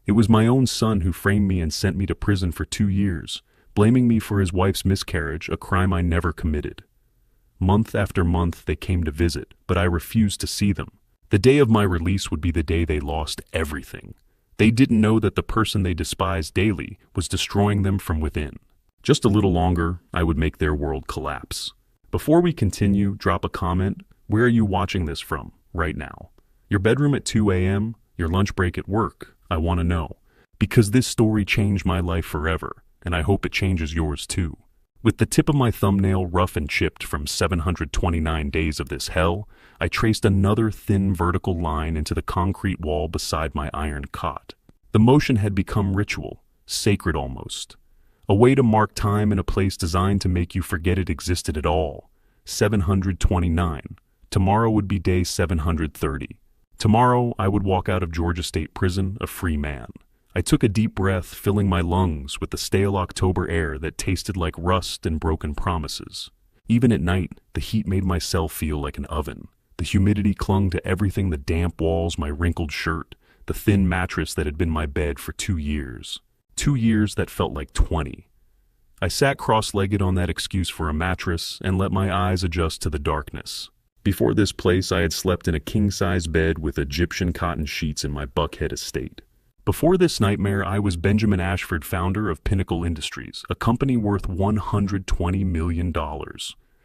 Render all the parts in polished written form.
It was my own son who framed me and sent me to prison for 2 years, blaming me for his wife's miscarriage, a crime I never committed. Month after month they came to visit, but I refused to see them. The day of my release would be the day they lost everything. They didn't know that the person they despised daily was destroying them from within. Just a little longer, I would make their world collapse. Before we continue, drop a comment. Where are you watching this from right now? Your bedroom at 2 a.m.? Your lunch break at work? I want to know. Because this story changed my life forever, and I hope it changes yours too. With the tip of my thumbnail rough and chipped from 729 days of this hell, I traced another thin vertical line into the concrete wall beside my iron cot. The motion had become ritual, sacred almost. A way to mark time in a place designed to make you forget it existed at all. 729. Tomorrow would be day 730. Tomorrow I would walk out of Georgia State Prison a free man. I took a deep breath, filling my lungs with the stale October air that tasted like rust and broken promises. Even at night, the heat made my cell feel like an oven. The humidity clung to everything: the damp walls, my wrinkled shirt, the thin mattress that had been my bed for 2 years. 2 years that felt like 20. I sat cross-legged on that excuse for a mattress and let my eyes adjust to the darkness. Before this place, I had slept in a king-size bed with Egyptian cotton sheets in my Buckhead estate. Before this nightmare, I was Benjamin Ashford, founder of Pinnacle Industries, a company worth $120 million.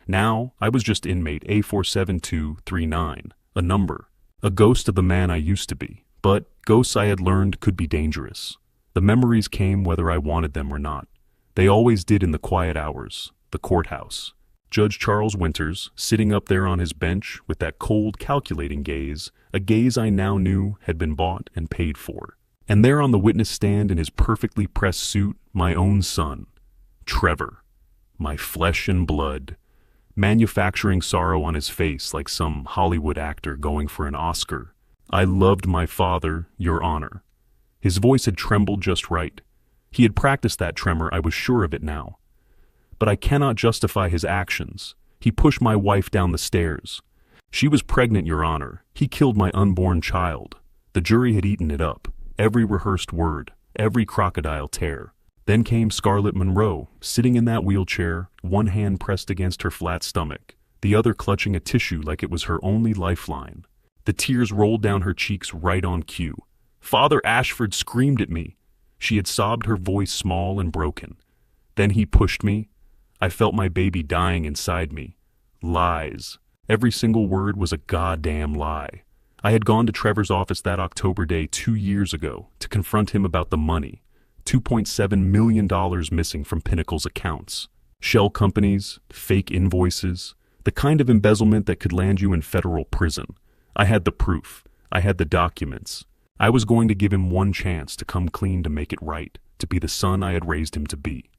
Now, I was just inmate A47239, a number, a ghost of the man I used to be. But ghosts, I had learned, could be dangerous. The memories came whether I wanted them or not. They always did in the quiet hours, the courthouse. Judge Charles Winters, sitting up there on his bench with that cold, calculating gaze, a gaze I now knew had been bought and paid for. And there on the witness stand in his perfectly pressed suit, my own son, Trevor, my flesh and blood, manufacturing sorrow on his face like some Hollywood actor going for an Oscar. I loved my father, Your Honor. His voice had trembled just right. He had practiced that tremor, I was sure of it now. But I cannot justify his actions. He pushed my wife down the stairs. She was pregnant, Your Honor. He killed my unborn child. The jury had eaten it up. Every rehearsed word, every crocodile tear. Then came Scarlett Monroe, sitting in that wheelchair, one hand pressed against her flat stomach, the other clutching a tissue like it was her only lifeline. The tears rolled down her cheeks right on cue. Father Ashford screamed at me. She had sobbed, her voice small and broken. Then he pushed me. I felt my baby dying inside me. Lies. Every single word was a goddamn lie. I had gone to Trevor's office that October day 2 years ago to confront him about the money. $2.7 million missing from Pinnacle's accounts. Shell companies, fake invoices, the kind of embezzlement that could land you in federal prison. I had the proof. I had the documents. I was going to give him one chance to come clean, to make it right, to be the son I had raised him to be.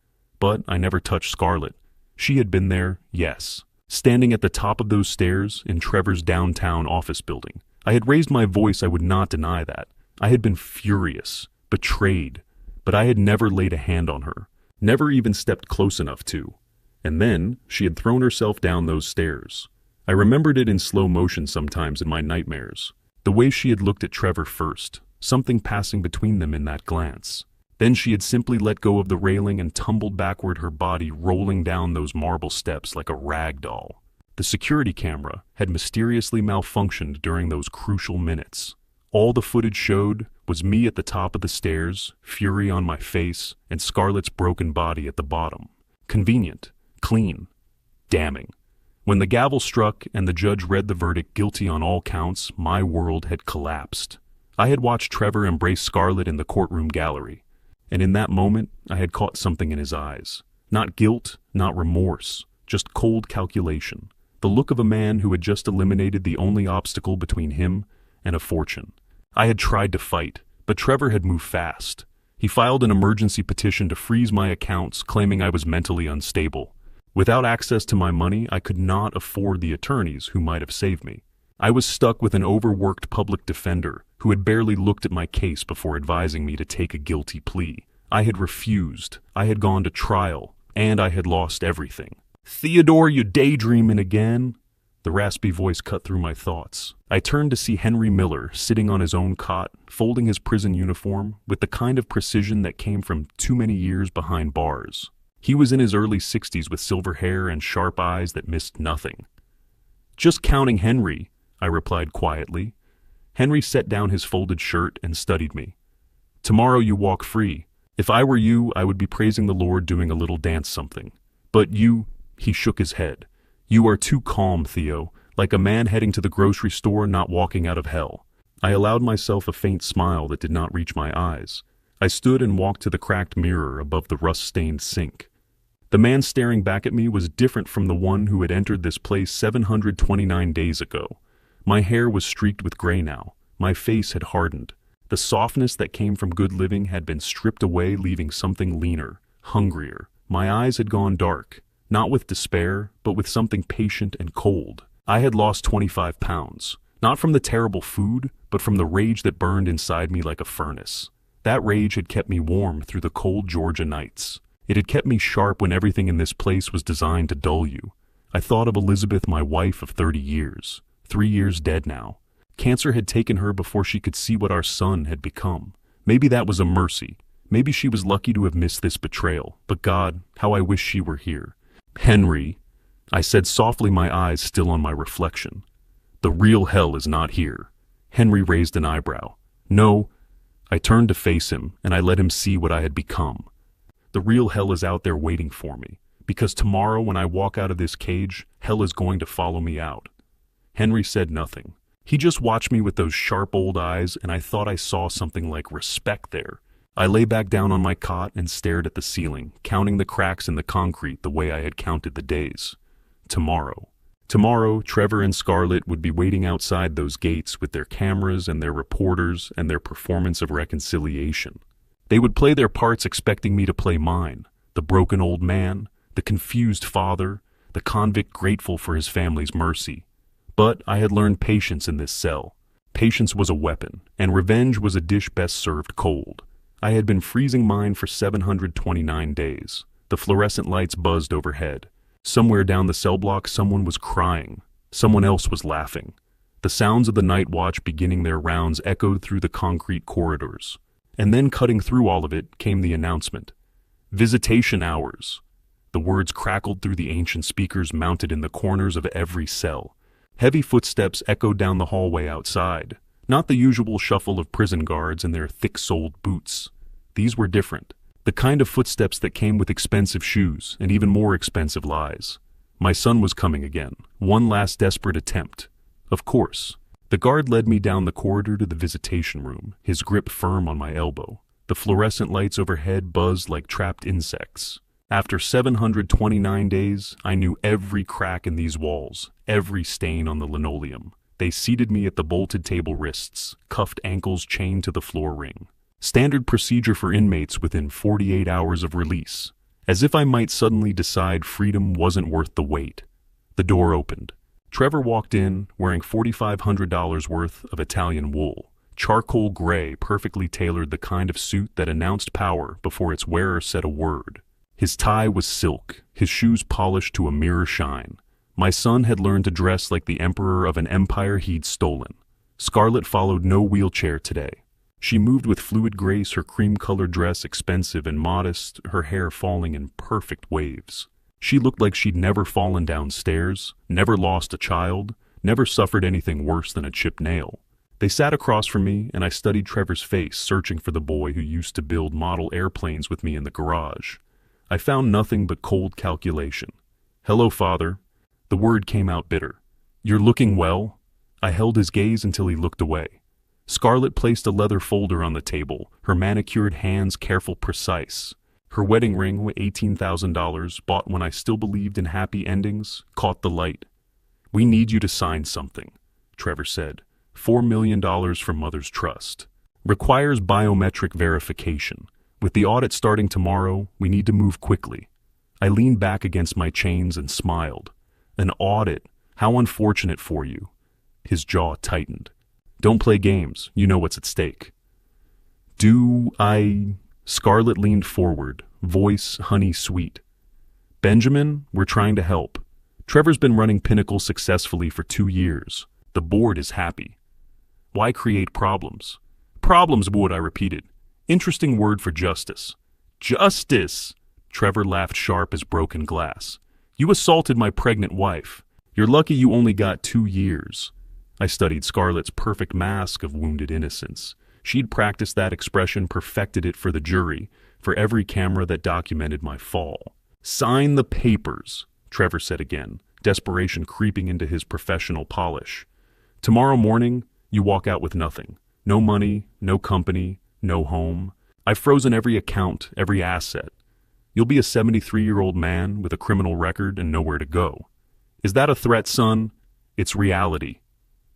But I never touched Scarlett. She had been there, yes, standing at the top of those stairs in Trevor's downtown office building. I had raised my voice, I would not deny that. I had been furious, betrayed, but I had never laid a hand on her, never even stepped close enough to. And then she had thrown herself down those stairs. I remembered it in slow motion sometimes in my nightmares. The way she had looked at Trevor first, something passing between them in that glance. Then she had simply let go of the railing and tumbled backward, her body rolling down those marble steps like a rag doll. The security camera had mysteriously malfunctioned during those crucial minutes. All the footage showed was me at the top of the stairs, fury on my face, and Scarlett's broken body at the bottom. Convenient, clean, damning. When the gavel struck and the judge read the verdict guilty on all counts, my world had collapsed. I had watched Trevor embrace Scarlett in the courtroom gallery, and in that moment I had caught something in his eyes. Not guilt, not remorse, just cold calculation. The look of a man who had just eliminated the only obstacle between him and a fortune. I had tried to fight, but Trevor had moved fast. He filed an emergency petition to freeze my accounts, claiming I was mentally unstable. Without access to my money, I could not afford the attorneys who might have saved me. I was stuck with an overworked public defender who had barely looked at my case before advising me to take a guilty plea. I had refused. I had gone to trial, and I had lost everything. Theodore, you daydreaming again? The raspy voice cut through my thoughts. I turned to see Henry Miller sitting on his own cot, folding his prison uniform with the kind of precision that came from too many years behind bars. He was in his early 60s with silver hair and sharp eyes that missed nothing. "Just counting, Henry," I replied quietly. Henry set down his folded shirt and studied me. "Tomorrow you walk free. If I were you, I would be praising the Lord, doing a little dance something. But you," he shook his head, "you are too calm, Theo, like a man heading to the grocery store, not walking out of hell." I allowed myself a faint smile that did not reach my eyes. I stood and walked to the cracked mirror above the rust-stained sink. The man staring back at me was different from the one who had entered this place 729 days ago. My hair was streaked with gray now. My face had hardened. The softness that came from good living had been stripped away, leaving something leaner, hungrier. My eyes had gone dark, not with despair, but with something patient and cold. I had lost 25 pounds, not from the terrible food, but from the rage that burned inside me like a furnace. That rage had kept me warm through the cold Georgia nights. It had kept me sharp when everything in this place was designed to dull you. I thought of Elizabeth, my wife of 30 years, 3 years dead now. Cancer had taken her before she could see what our son had become. Maybe that was a mercy. Maybe she was lucky to have missed this betrayal. But God, how I wish she were here. "Henry," I said softly, my eyes still on my reflection. "The real hell is not here." Henry raised an eyebrow. "No." I turned to face him, and I let him see what I had become. "The real hell is out there waiting for me, because tomorrow when I walk out of this cage, hell is going to follow me out." Henry said nothing. He just watched me with those sharp old eyes, and I thought I saw something like respect there. I lay back down on my cot and stared at the ceiling, counting the cracks in the concrete the way I had counted the days. Tomorrow. Tomorrow, Trevor and Scarlett would be waiting outside those gates with their cameras and their reporters and their performance of reconciliation. They would play their parts, expecting me to play mine, the broken old man, the confused father, the convict grateful for his family's mercy. But I had learned patience in this cell. Patience was a weapon, and revenge was a dish best served cold. I had been freezing mine for 729 days. The fluorescent lights buzzed overhead. Somewhere down the cell block, someone was crying. Someone else was laughing. The sounds of the night watch beginning their rounds echoed through the concrete corridors. And then cutting through all of it came the announcement. "Visitation hours." The words crackled through the ancient speakers mounted in the corners of every cell. Heavy footsteps echoed down the hallway outside. Not the usual shuffle of prison guards in their thick-soled boots. These were different. The kind of footsteps that came with expensive shoes and even more expensive lies. My son was coming again. One last desperate attempt. Of course. The guard led me down the corridor to the visitation room, his grip firm on my elbow. The fluorescent lights overhead buzzed like trapped insects. After 729 days, I knew every crack in these walls, every stain on the linoleum. They seated me at the bolted table wrists, cuffed ankles chained to the floor ring. Standard procedure for inmates within 48 hours of release. As if I might suddenly decide freedom wasn't worth the wait. The door opened. Trevor walked in, wearing $4,500 worth of Italian wool. Charcoal gray, perfectly tailored, the kind of suit that announced power before its wearer said a word. His tie was silk, his shoes polished to a mirror shine. My son had learned to dress like the emperor of an empire he'd stolen. Scarlett followed no wheelchair today. She moved with fluid grace, her cream-colored dress expensive and modest, her hair falling in perfect waves. She looked like she'd never fallen downstairs, never lost a child, never suffered anything worse than a chipped nail. They sat across from me, and I studied Trevor's face, searching for the boy who used to build model airplanes with me in the garage. I found nothing but cold calculation. "Hello, Father." The word came out bitter. "You're looking well?" I held his gaze until he looked away. Scarlett placed a leather folder on the table, her manicured hands careful, precise. Her wedding ring, $18,000, bought when I still believed in happy endings, caught the light. "We need you to sign something," Trevor said. $4 million from Mother's Trust. Requires biometric verification. With the audit starting tomorrow, we need to move quickly. I leaned back against my chains and smiled. "An audit? How unfortunate for you." His jaw tightened. "Don't play games. You know what's at stake." "Do I?" Scarlett leaned forward, voice honey sweet. "Benjamin, we're trying to help. Trevor's been running Pinnacle successfully for 2 years. The board is happy. Why create problems? Problems, board, I repeated. Interesting word for justice. Justice! Trevor laughed sharp as broken glass. You assaulted my pregnant wife. You're lucky you only got 2 years. I studied Scarlett's perfect mask of wounded innocence. She'd practiced that expression, perfected it for the jury, for every camera that documented my fall. Sign the papers, Trevor said again, desperation creeping into his professional polish. Tomorrow morning, you walk out with nothing. No money, no company, no home. I've frozen every account, every asset. You'll be a 73-year-old man with a criminal record and nowhere to go. Is that a threat, son? It's reality.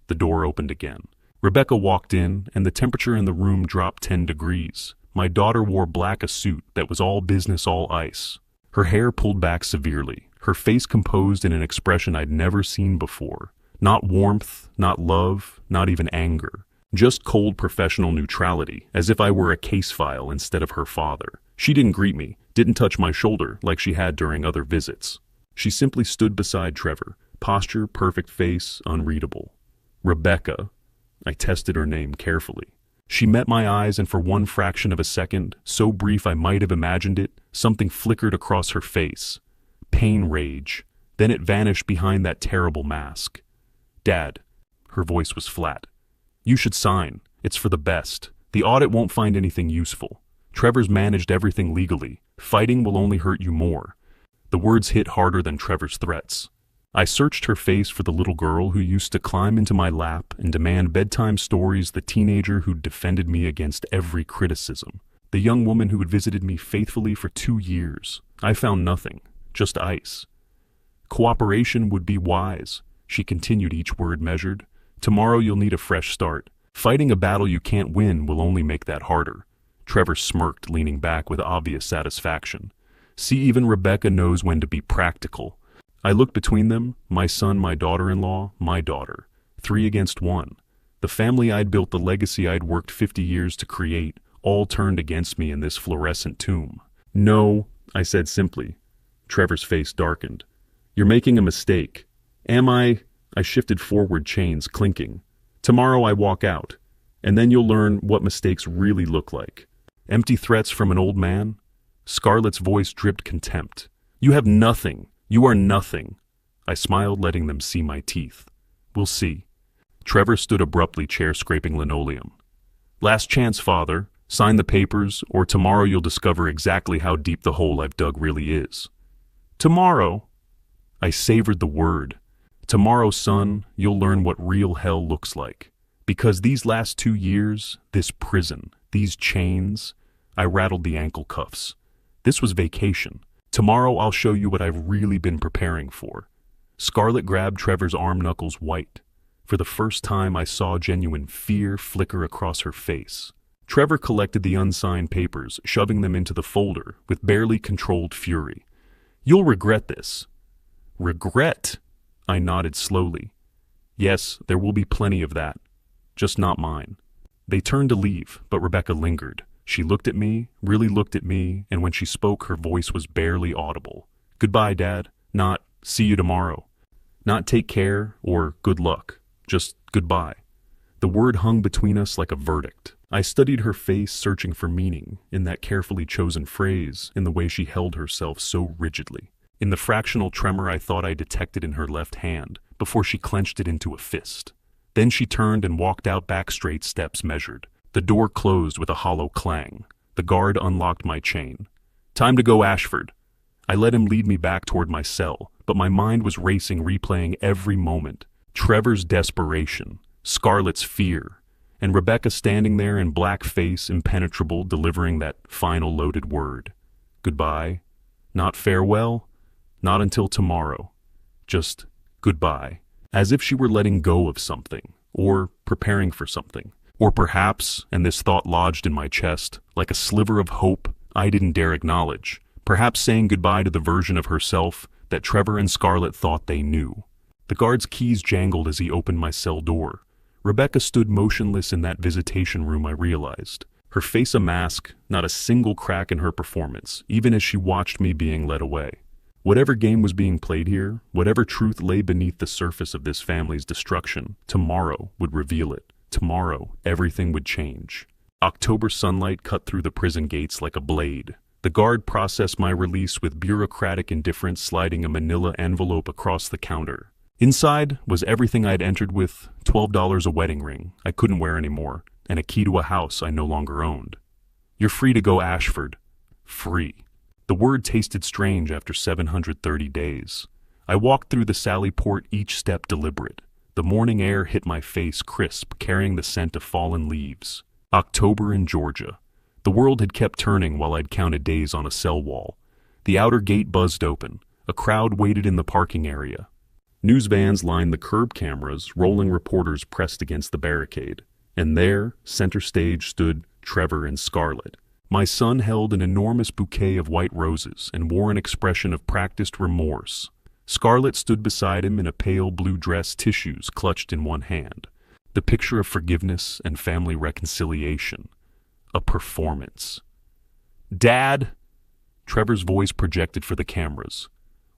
The door opened again. Rebecca walked in, and the temperature in the room dropped 10 degrees. My daughter wore black, a suit that was all business, all ice. Her hair pulled back severely, her face composed in an expression I'd never seen before. Not warmth, not love, not even anger. Just cold professional neutrality, as if I were a case file instead of her father. She didn't greet me, didn't touch my shoulder like she had during other visits. She simply stood beside Trevor, posture, perfect face, unreadable. Rebecca. I tested her name carefully. She met my eyes, and for one fraction of a second, so brief I might have imagined it, something flickered across her face. Pain, rage. Then it vanished behind that terrible mask. Dad. Her voice was flat. You should sign. It's for the best. The audit won't find anything useful. Trevor's managed everything legally. Fighting will only hurt you more. The words hit harder than Trevor's threats. I searched her face for the little girl who used to climb into my lap and demand bedtime stories, the teenager who'd defended me against every criticism, the young woman who had visited me faithfully for 2 years. I found nothing, just ice. Cooperation would be wise, she continued, each word measured. Tomorrow you'll need a fresh start. Fighting a battle you can't win will only make that harder. Trevor smirked, leaning back with obvious satisfaction. See, even Rebecca knows when to be practical. I looked between them, my son, my daughter-in-law, my daughter. 3 against 1. The family I'd built, the legacy I'd worked 50 years to create, all turned against me in this fluorescent tomb. No, I said simply. Trevor's face darkened. You're making a mistake. Am I? I shifted forward, chains clinking. Tomorrow I walk out, and then you'll learn what mistakes really look like. Empty threats from an old man? Scarlett's voice dripped contempt. You have nothing. You are nothing. I smiled, letting them see my teeth. We'll see. Trevor stood abruptly, chair scraping linoleum. Last chance, father. Sign the papers, or tomorrow you'll discover exactly how deep the hole I've dug really is. Tomorrow? I savored the word. Tomorrow, son, you'll learn what real hell looks like. Because these last 2 years, this prison, these chains, I rattled the ankle cuffs. This was vacation. Tomorrow I'll show you what I've really been preparing for. Scarlett grabbed Trevor's arm, knuckles white. For the first time I saw genuine fear flicker across her face. Trevor collected the unsigned papers, shoving them into the folder with barely controlled fury. You'll regret this. Regret? I nodded slowly. Yes, there will be plenty of that. Just not mine. They turned to leave, but Rebecca lingered. She looked at me, really looked at me, and when she spoke, her voice was barely audible. Goodbye, Dad. Not, see you tomorrow. Not take care or good luck. Just goodbye. The word hung between us like a verdict. I studied her face, searching for meaning, in that carefully chosen phrase, in the way she held herself so rigidly. In the fractional tremor I thought I detected in her left hand, before she clenched it into a fist. Then she turned and walked out, back straight, steps measured. The door closed with a hollow clang. The guard unlocked my chain. Time to go, Ashford. I let him lead me back toward my cell, but my mind was racing, replaying every moment. Trevor's desperation, Scarlett's fear, and Rebecca standing there in black face, impenetrable, delivering that final loaded word. Goodbye. Not farewell. Not until tomorrow. Just goodbye. As if she were letting go of something, or preparing for something. Or perhaps, and this thought lodged in my chest, like a sliver of hope I didn't dare acknowledge, perhaps saying goodbye to the version of herself that Trevor and Scarlett thought they knew. The guard's keys jangled as he opened my cell door. Rebecca stood motionless in that visitation room, I realized. Her face a mask, not a single crack in her performance, even as she watched me being led away. Whatever game was being played here, whatever truth lay beneath the surface of this family's destruction, tomorrow would reveal it. Tomorrow, everything would change. October sunlight cut through the prison gates like a blade. The guard processed my release with bureaucratic indifference, sliding a manila envelope across the counter. Inside was everything I'd entered with: $12 a wedding ring I couldn't wear anymore, and a key to a house I no longer owned. "You're free to go, Ashford." Free. The word tasted strange after 730 days. I walked through the sally port, each step deliberate. The morning air hit my face crisp, carrying the scent of fallen leaves. October in Georgia. The world had kept turning while I'd counted days on a cell wall. The outer gate buzzed open. A crowd waited in the parking area. News vans lined the curb cameras, rolling reporters pressed against the barricade. And there, center stage, stood Trevor and Scarlett. My son held an enormous bouquet of white roses and wore an expression of practiced remorse. Scarlett stood beside him in a pale blue dress, tissues clutched in one hand. The picture of forgiveness and family reconciliation. A performance. "Dad!" Trevor's voice projected for the cameras.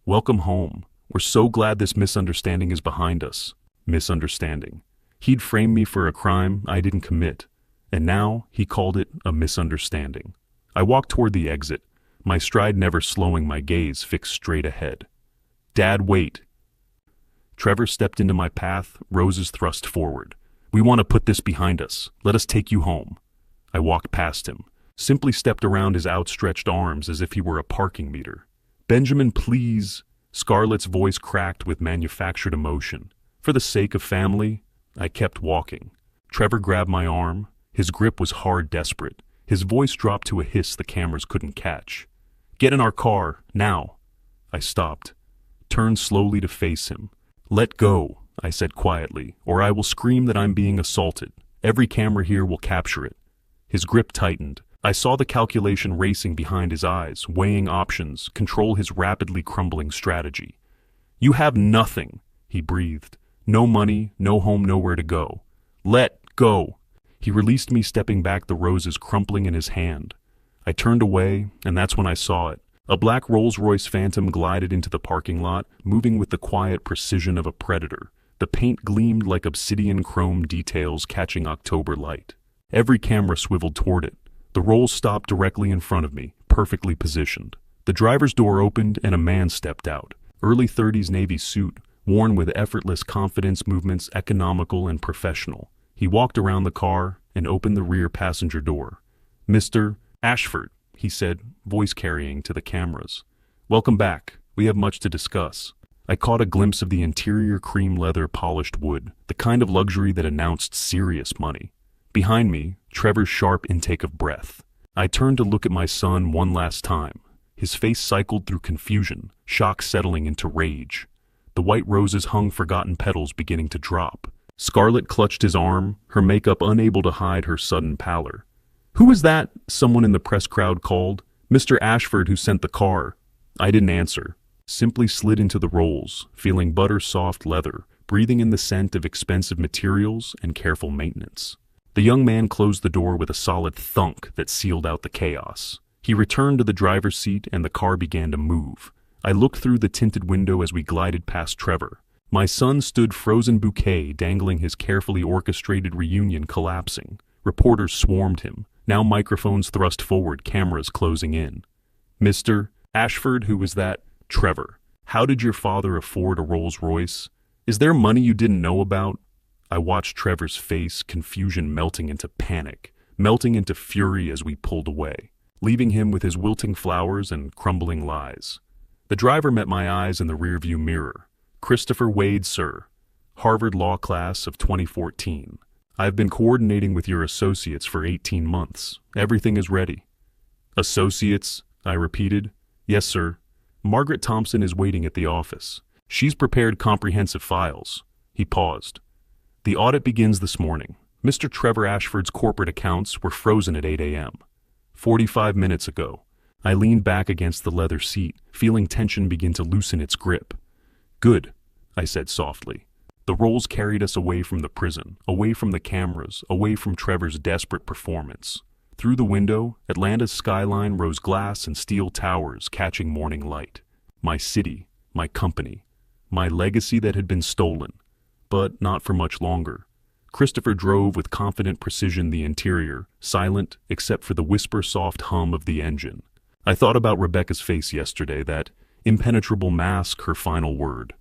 "Welcome home. We're so glad this misunderstanding is behind us." Misunderstanding. He'd framed me for a crime I didn't commit, and now he called it a misunderstanding. I walked toward the exit, my stride never slowing, my gaze fixed straight ahead. "Dad, wait." Trevor stepped into my path, roses thrust forward. "We want to put this behind us. Let us take you home." I walked past him, simply stepped around his outstretched arms as if he were a parking meter. "Benjamin, please." Scarlett's voice cracked with manufactured emotion. "For the sake of family." I kept walking. Trevor grabbed my arm. His grip was hard, desperate. His voice dropped to a hiss the cameras couldn't catch. "Get in our car, now." I stopped, turned slowly to face him. "Let go," I said quietly, "or I will scream that I'm being assaulted. Every camera here will capture it." His grip tightened. I saw the calculation racing behind his eyes, weighing options, control his rapidly crumbling strategy. "You have nothing," he breathed. "No money, no home, nowhere to go. Let go." He released me, stepping back, the roses crumpling in his hand. I turned away, and that's when I saw it. A black Rolls-Royce Phantom glided into the parking lot, moving with the quiet precision of a predator. The paint gleamed like obsidian chrome details catching October light. Every camera swiveled toward it. The Rolls stopped directly in front of me, perfectly positioned. The driver's door opened and a man stepped out. Early 30s navy suit, worn with effortless confidence, movements economical and professional. He walked around the car and opened the rear passenger door. "Mr. Ashford," he said, voice carrying to the cameras. "Welcome back. We have much to discuss." I caught a glimpse of the interior, cream leather, polished wood, the kind of luxury that announced serious money. Behind me, Trevor's sharp intake of breath. I turned to look at my son one last time. His face cycled through confusion, shock settling into rage. The white roses hung forgotten petals beginning to drop. Scarlett clutched his arm, her makeup unable to hide her sudden pallor. "Who is that?" someone in the press crowd called. "Mr. Ashford, who sent the car." I didn't answer, simply slid into the Rolls, feeling butter-soft leather, breathing in the scent of expensive materials and careful maintenance. The young man closed the door with a solid thunk that sealed out the chaos. He returned to the driver's seat and the car began to move. I looked through the tinted window as we glided past Trevor. My son stood, frozen bouquet dangling, his carefully orchestrated reunion collapsing. Reporters swarmed him. Now microphones thrust forward, cameras closing in. "Mr. Ashford, who was that?" "Trevor. How did your father afford a Rolls-Royce? Is there money you didn't know about?" I watched Trevor's face, confusion melting into panic, melting into fury as we pulled away, leaving him with his wilting flowers and crumbling lies. The driver met my eyes in the rearview mirror. "Christopher Wade, sir. Harvard Law Class of 2014. I've been coordinating with your associates for 18 months. Everything is ready." "Associates?" I repeated. "Yes, sir. Margaret Thompson is waiting at the office. She's prepared comprehensive files." He paused. "The audit begins this morning. Mr. Trevor Ashford's corporate accounts were frozen at 8 a.m. 45 minutes ago." I leaned back against the leather seat, feeling tension begin to loosen its grip. "Good," I said softly. The Rolls carried us away from the prison, away from the cameras, away from Trevor's desperate performance. Through the window, Atlanta's skyline rose, glass and steel towers catching morning light. my city, my company, my legacy that had been stolen. But not for much longer. Christopher drove with confident precision the interior, silent except for the whisper-soft hum of the engine. I thought about Rebecca's face yesterday, that impenetrable mask, her final word.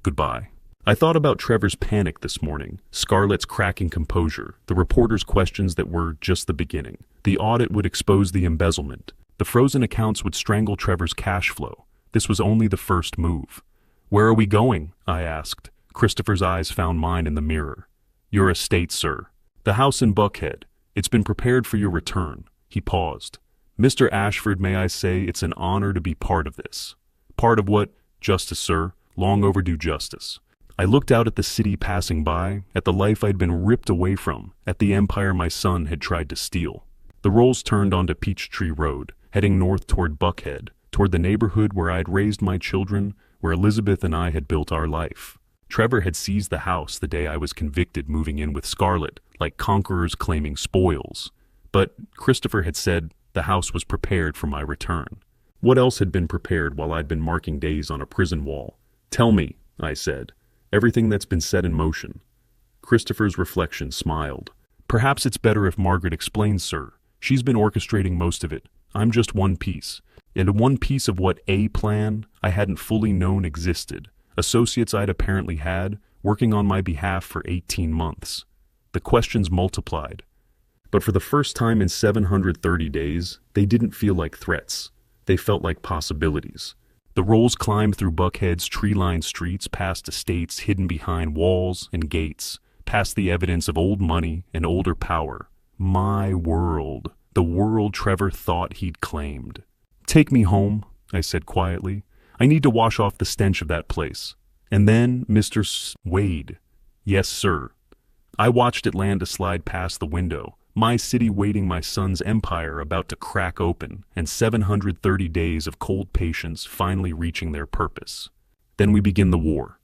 Goodbye. I thought about Trevor's panic this morning, Scarlett's cracking composure, the reporter's questions that were just the beginning. The audit would expose the embezzlement. The frozen accounts would strangle Trevor's cash flow. This was only the first move. "Where are we going?" I asked. Christopher's eyes found mine in the mirror. "Your estate, sir. The house in Buckhead. It's been prepared for your return." He paused. "Mr. Ashford, may I say it's an honor to be part of this." "Part of what?" "Justice, sir. Long overdue justice." I looked out at the city passing by, at the life I'd been ripped away from, at the empire my son had tried to steal. The rolls turned onto Peachtree Road, heading north toward Buckhead, toward the neighborhood where I'd raised my children, where Elizabeth and I had built our life. Trevor had seized the house the day I was convicted, moving in with Scarlett, like conquerors claiming spoils. But Christopher had said the house was prepared for my return. What else had been prepared while I'd been marking days on a prison wall? "Tell me," I said. "Everything that's been set in motion." Christopher's reflection smiled. "Perhaps it's better if Margaret explains, sir. She's been orchestrating most of it. I'm just one piece. And one piece of what a plan I hadn't fully known existed. Associates I'd apparently had, working on my behalf for 18 months. The questions multiplied. But for the first time in 730 days, they didn't feel like threats. They felt like possibilities. The rolls climbed through Buckhead's tree-lined streets, past estates hidden behind walls and gates, past the evidence of old money and older power. My world, the world Trevor thought he'd claimed. "Take me home," I said quietly. "I need to wash off the stench of that place." And then Mr. Wade. "Yes, sir." I watched Atlanta slide past the window, my city waiting, my son's empire about to crack open, and 730 days of cold patience finally reaching their purpose. Then we begin the war.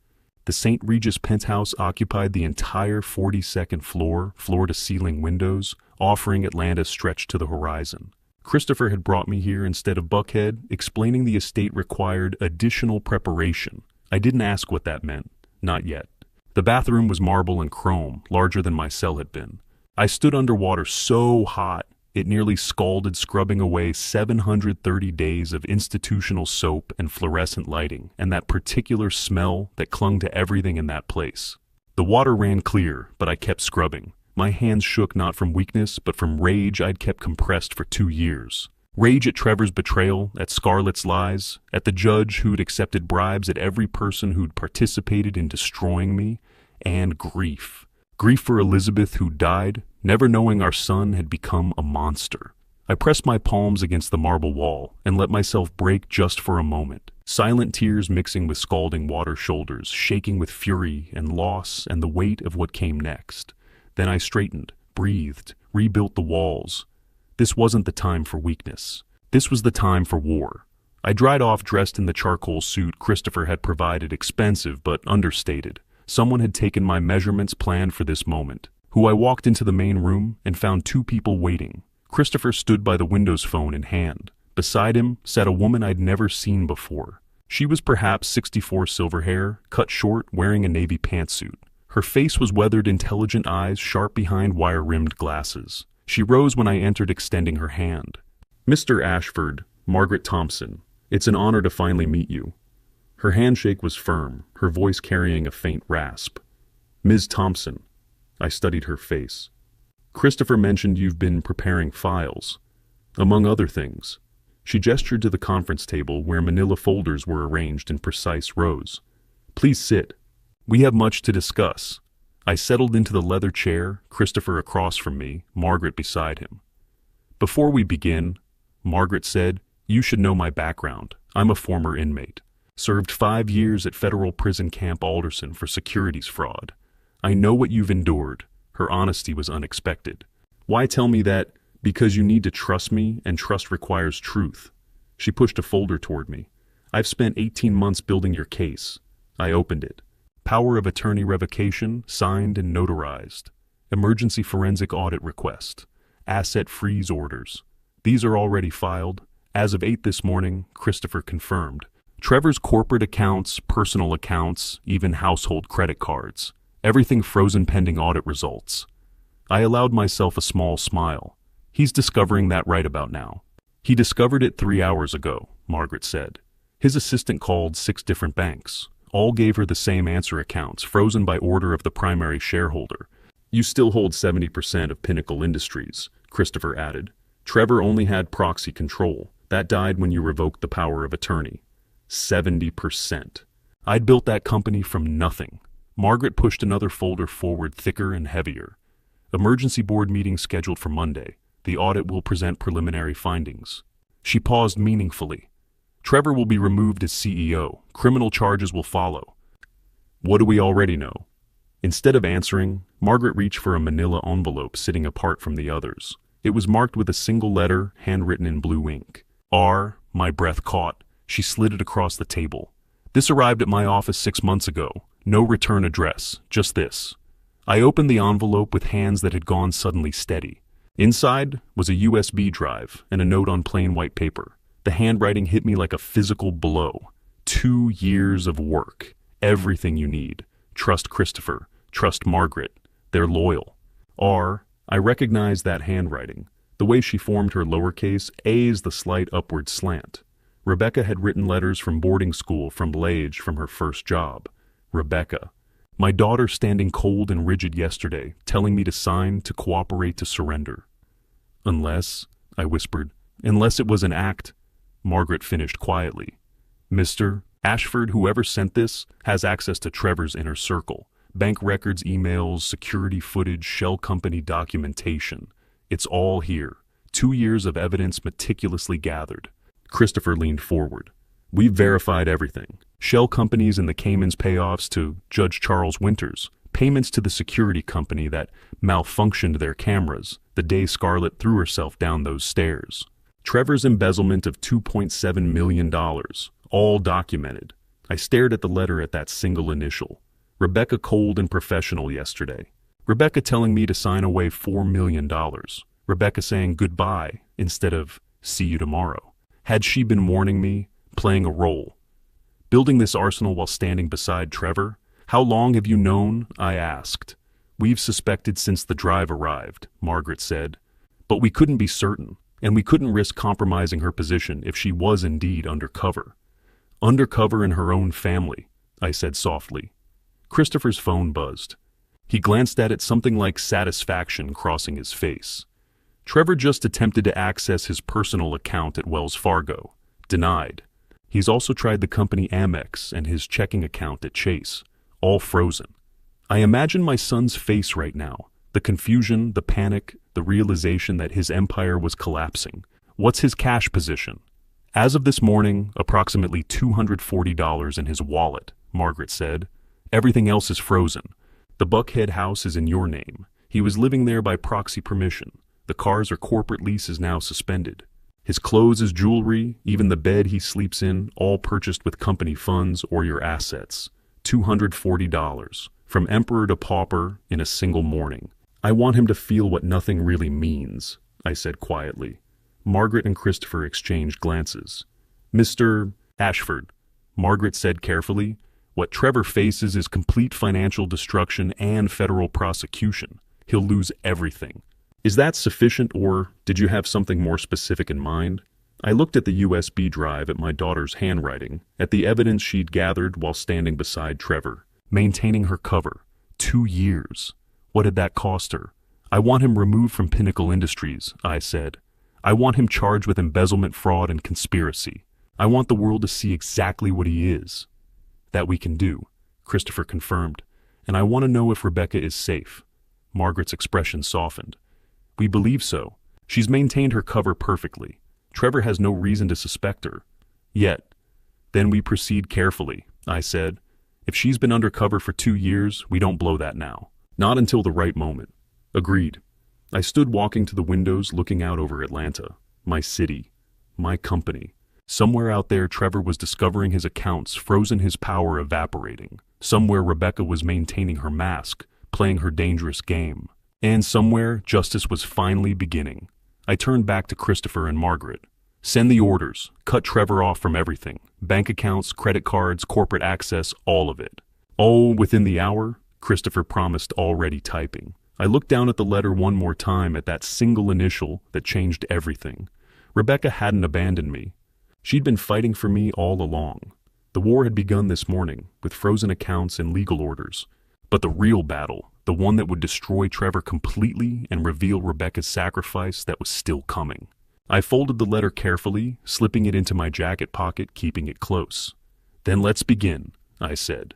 The St. Regis penthouse occupied the entire 42nd floor, floor-to-ceiling windows, offering Atlanta stretched to the horizon. Christopher had brought me here instead of Buckhead, explaining the estate required additional preparation. I didn't ask what that meant. Not yet. The bathroom was marble and chrome, larger than my cell had been. I stood underwater so hot, it nearly scalded, scrubbing away 730 days of institutional soap and fluorescent lighting, and that particular smell that clung to everything in that place. The water ran clear, but I kept scrubbing. My hands shook not from weakness, but from rage I'd kept compressed for 2 years. Rage at Trevor's betrayal, at Scarlett's lies, at the judge who'd accepted bribes, at every person who'd participated in destroying me, and grief. Grief for Elizabeth, who died, never knowing our son had become a monster. I pressed my palms against the marble wall and let myself break just for a moment. Silent tears mixing with scalding water, shoulders shaking with fury and loss and the weight of what came next. Then I straightened, breathed, rebuilt the walls. This wasn't the time for weakness. This was the time for war. I dried off, dressed in the charcoal suit Christopher had provided, expensive but understated. Someone had taken my measurements planned for this moment. I walked into the main room and found 2 people waiting. Christopher stood by the Windows phone in hand. Beside him sat a woman I'd never seen before. She was perhaps 64, silver hair, cut short, wearing a navy pantsuit. Her face was weathered, intelligent eyes sharp behind wire-rimmed glasses. She rose when I entered, extending her hand. "Mr. Ashford, Margaret Thompson, it's an honor to finally meet you." Her handshake was firm, her voice carrying a faint rasp. "Ms. Thompson." I studied her face. "Christopher mentioned you've been preparing files. Among other things." She gestured to the conference table where manila folders were arranged in precise rows. "Please sit. We have much to discuss." I settled into the leather chair, Christopher across from me, Margaret beside him. "Before we begin," Margaret said, "you should know my background. I'm a former inmate. Served 5 years at Federal Prison Camp Alderson for securities fraud. I know what you've endured." Her honesty was unexpected. "Why tell me that? Because you need to trust me, and trust requires truth." She pushed a folder toward me. "I've spent 18 months building your case." I opened it. Power of attorney revocation, signed and notarized. Emergency forensic audit request. Asset freeze orders. These are already filed. As of 8 this morning, Christopher confirmed. Trevor's corporate accounts, personal accounts, even household credit cards. Everything frozen pending audit results. I allowed myself a small smile. He's discovering that right about now. He discovered it 3 hours ago, Margaret said. His assistant called 6 different banks. All gave her the same answer: accounts, frozen by order of the primary shareholder. You still hold 70% of Pinnacle Industries, Christopher added. Trevor only had proxy control. That died when you revoked the power of attorney. 70%. I'd built that company from nothing. Margaret pushed another folder forward, thicker and heavier. Emergency board meeting scheduled for Monday. The audit will present preliminary findings. She paused meaningfully. Trevor will be removed as CEO. Criminal charges will follow. What do we already know? Instead of answering, Margaret reached for a manila envelope sitting apart from the others. It was marked with a single letter, handwritten in blue ink. R. My breath caught. She slid it across the table. This arrived at my office 6 months ago. No return address, just this. I opened the envelope with hands that had gone suddenly steady. Inside was a USB drive and a note on plain white paper. The handwriting hit me like a physical blow. 2 years of work. Everything you need. Trust Christopher. Trust Margaret. They're loyal. R. I recognized that handwriting. The way she formed her lowercase a is the slight upward slant. Rebecca had written letters from boarding school, from Lage, from her first job. Rebecca. My daughter standing cold and rigid yesterday, telling me to sign, to cooperate, to surrender. Unless, I whispered, unless it was an act. Margaret finished quietly. Mr. Ashford, whoever sent this, has access to Trevor's inner circle. Bank records, emails, security footage, shell company documentation. It's all here. 2 years of evidence meticulously gathered. Christopher leaned forward. We've verified everything. Shell companies in the Caymans, payoffs to Judge Charles Winters, payments to the security company that malfunctioned their cameras the day Scarlett threw herself down those stairs. Trevor's embezzlement of $2.7 million, all documented. I stared at the letter at that single initial. Rebecca cold and professional yesterday. Rebecca telling me to sign away $4 million. Rebecca saying goodbye instead of see you tomorrow. Had she been warning me, playing a role? Building this arsenal while standing beside Trevor? How long have you known? I asked. We've suspected since the drive arrived, Margaret said. But we couldn't be certain, and we couldn't risk compromising her position if she was indeed undercover. Undercover in her own family, I said softly. Christopher's phone buzzed. He glanced at it, something like satisfaction crossing his face. Trevor just attempted to access his personal account at Wells Fargo. Denied. He's also tried the company Amex and his checking account at Chase. All frozen. I imagine my son's face right now. The confusion, the panic, the realization that his empire was collapsing. What's his cash position? As of this morning, approximately $240 in his wallet, Margaret said. Everything else is frozen. The Buckhead house is in your name. He was living there by proxy permission. The cars or corporate lease is now suspended. His clothes, his jewelry, even the bed he sleeps in, all purchased with company funds or your assets. $240. From emperor to pauper in a single morning. I want him to feel what nothing really means, I said quietly. Margaret and Christopher exchanged glances. Mr. Ashford, Margaret said carefully, what Trevor faces is complete financial destruction and federal prosecution. He'll lose everything. Is that sufficient, or did you have something more specific in mind? I looked at the USB drive, at my daughter's handwriting, at the evidence she'd gathered while standing beside Trevor, maintaining her cover. 2 years. What did that cost her? I want him removed from Pinnacle Industries, I said. I want him charged with embezzlement, fraud, and conspiracy. I want the world to see exactly what he is. That we can do, Christopher confirmed. And I want to know if Rebecca is safe. Margaret's expression softened. We believe so. She's maintained her cover perfectly. Trevor has no reason to suspect her. Yet. Then we proceed carefully, I said. If she's been undercover for 2 years, we don't blow that now. Not until the right moment. Agreed. I stood walking to the windows, looking out over Atlanta. My city. My company. Somewhere out there, Trevor was discovering his accounts, frozen, his power evaporating. Somewhere, Rebecca was maintaining her mask, playing her dangerous game. And somewhere, justice was finally beginning. I turned back to Christopher and Margaret. Send the orders. Cut Trevor off from everything. Bank accounts, credit cards, corporate access, all of it. All within the hour, Christopher promised, already typing. I looked down at the letter one more time at that single initial that changed everything. Rebecca hadn't abandoned me. She'd been fighting for me all along. The war had begun this morning, with frozen accounts and legal orders. But the real battle, the one that would destroy Trevor completely and reveal Rebecca's sacrifice, that was still coming. I folded the letter carefully, slipping it into my jacket pocket, keeping it close. Then let's begin, I said.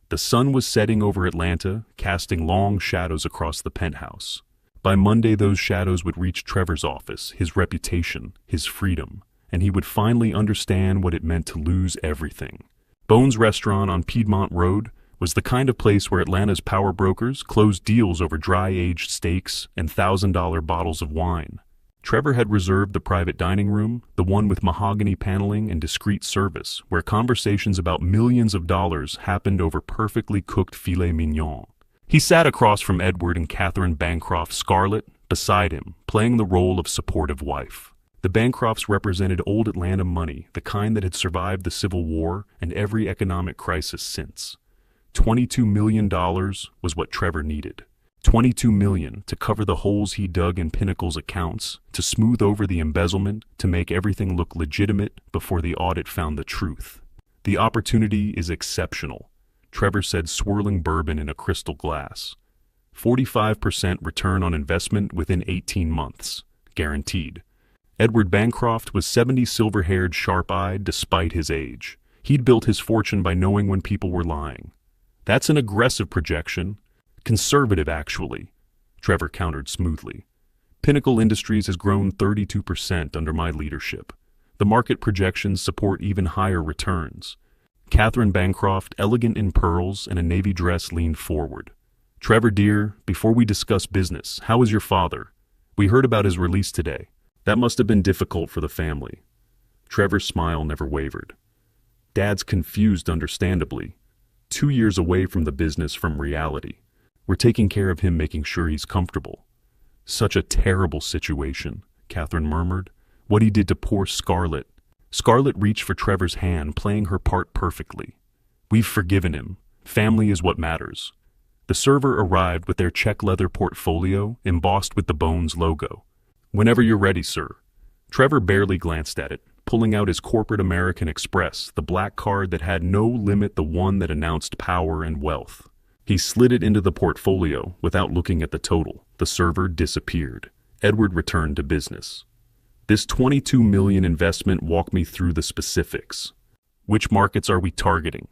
The sun was setting over Atlanta, casting long shadows across the penthouse. By Monday, those shadows would reach Trevor's office, his reputation, his freedom, and he would finally understand what it meant to lose everything. Bones Restaurant on Piedmont Road was the kind of place where Atlanta's power brokers closed deals over dry-aged steaks and $1,000 bottles of wine. Trevor had reserved the private dining room, the one with mahogany paneling and discreet service, where conversations about millions of dollars happened over perfectly cooked filet mignon. He sat across from Edward and Catherine Bancroft Scarlett, beside him, playing the role of supportive wife. The Bancrofts represented old Atlanta money, the kind that had survived the Civil War and every economic crisis since. $22 million was what Trevor needed. $22 million to cover the holes he dug in Pinnacle's accounts, to smooth over the embezzlement, to make everything look legitimate before the audit found the truth. The opportunity is exceptional, Trevor said, swirling bourbon in a crystal glass. 45% return on investment within 18 months, guaranteed. Edward Bancroft was 70, silver-haired, sharp-eyed, despite his age. He'd built his fortune by knowing when people were lying. That's an aggressive projection. Conservative, actually, Trevor countered smoothly. Pinnacle Industries has grown 32% under my leadership. The market projections support even higher returns. Catherine Bancroft, elegant in pearls and a navy dress, leaned forward. Trevor, dear, before we discuss business, how is your father? We heard about his release today. That must have been difficult for the family. Trevor's smile never wavered. Dad's confused, understandably. 2 years away from the business, from reality. We're taking care of him, making sure he's comfortable. Such a terrible situation, Catherine murmured. What he did to poor Scarlett. Scarlett reached for Trevor's hand, playing her part perfectly. We've forgiven him. Family is what matters. The server arrived with their check leather portfolio embossed with the Bones logo. Whenever you're ready, sir. Trevor barely glanced at it, pulling out his corporate American Express, the black card that had no limit, the one that announced power and wealth. He slid it into the portfolio without looking at the total. The server disappeared. Edward returned to business. This $22 million investment, walk me through the specifics. Which markets are we targeting?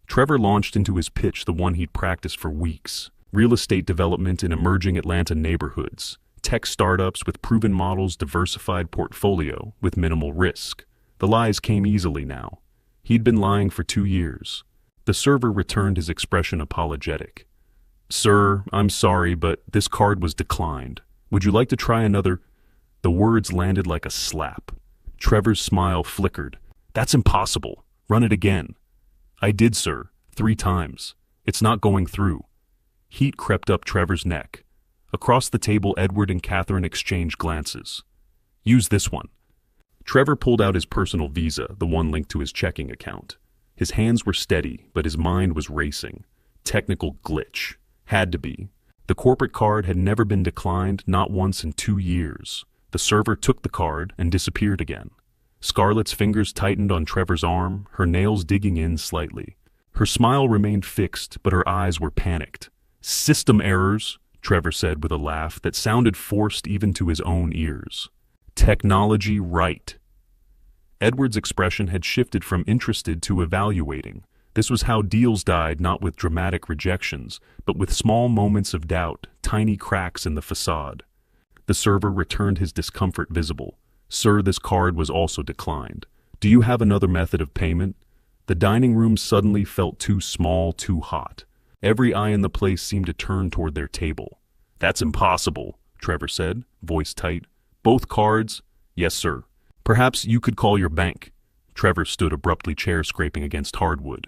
Trevor launched into his pitch, the one he'd practiced for weeks. Real estate development in emerging Atlanta neighborhoods. Tech startups with proven models, diversified portfolio with minimal risk. The lies came easily now. He'd been lying for 2 years. The server returned, his expression apologetic. Sir, I'm sorry, but this card was declined. Would you like to try another? The words landed like a slap. Trevor's smile flickered. That's impossible. Run it again. I did, sir, 3 times. It's not going through. Heat crept up Trevor's neck. Across the table, Edward and Catherine exchanged glances. Use this one. Trevor pulled out his personal Visa, the one linked to his checking account. His hands were steady, but his mind was racing. Technical glitch. Had to be. The corporate card had never been declined, not once in 2 years. The server took the card and disappeared again. Scarlett's fingers tightened on Trevor's arm, her nails digging in slightly. Her smile remained fixed, but her eyes were panicked. System errors, Trevor said with a laugh that sounded forced even to his own ears. Technology right. Edward's expression had shifted from interested to evaluating. This was how deals died, not with dramatic rejections, but with small moments of doubt, tiny cracks in the facade. The server returned, his discomfort visible. Sir, this card was also declined. Do you have another method of payment? The dining room suddenly felt too small, too hot. Every eye in the place seemed to turn toward their table. That's impossible, Trevor said, voice tight. Both cards? Yes, sir. Perhaps you could call your bank. Trevor stood abruptly, chair scraping against hardwood.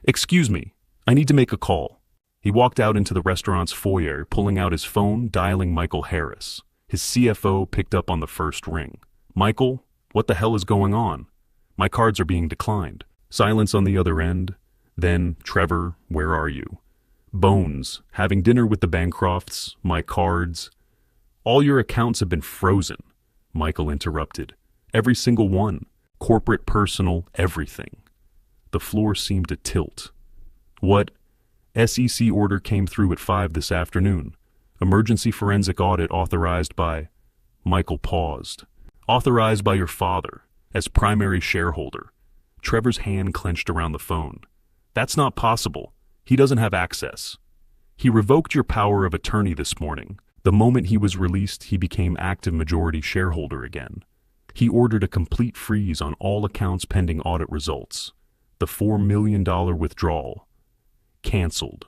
Excuse me, I need to make a call. He walked out into the restaurant's foyer, pulling out his phone, dialing Michael Harris. His CFO picked up on the first ring. Michael, What the hell is going on? My cards are being declined. Silence on the other end. Then, Trevor, where are you? Bones, having dinner with the Bancrofts, my cards. All your accounts have been frozen, Michael interrupted. Every single one. Corporate, personal, everything. The floor seemed to tilt. What? SEC order came through at 5 this afternoon. Emergency forensic audit authorized by... Michael paused. Authorized by your father, as primary shareholder. Trevor's hand clenched around the phone. That's not possible. He doesn't have access. He revoked your power of attorney this morning. The moment he was released, he became active majority shareholder again. He ordered a complete freeze on all accounts pending audit results. The $4 million withdrawal. Canceled.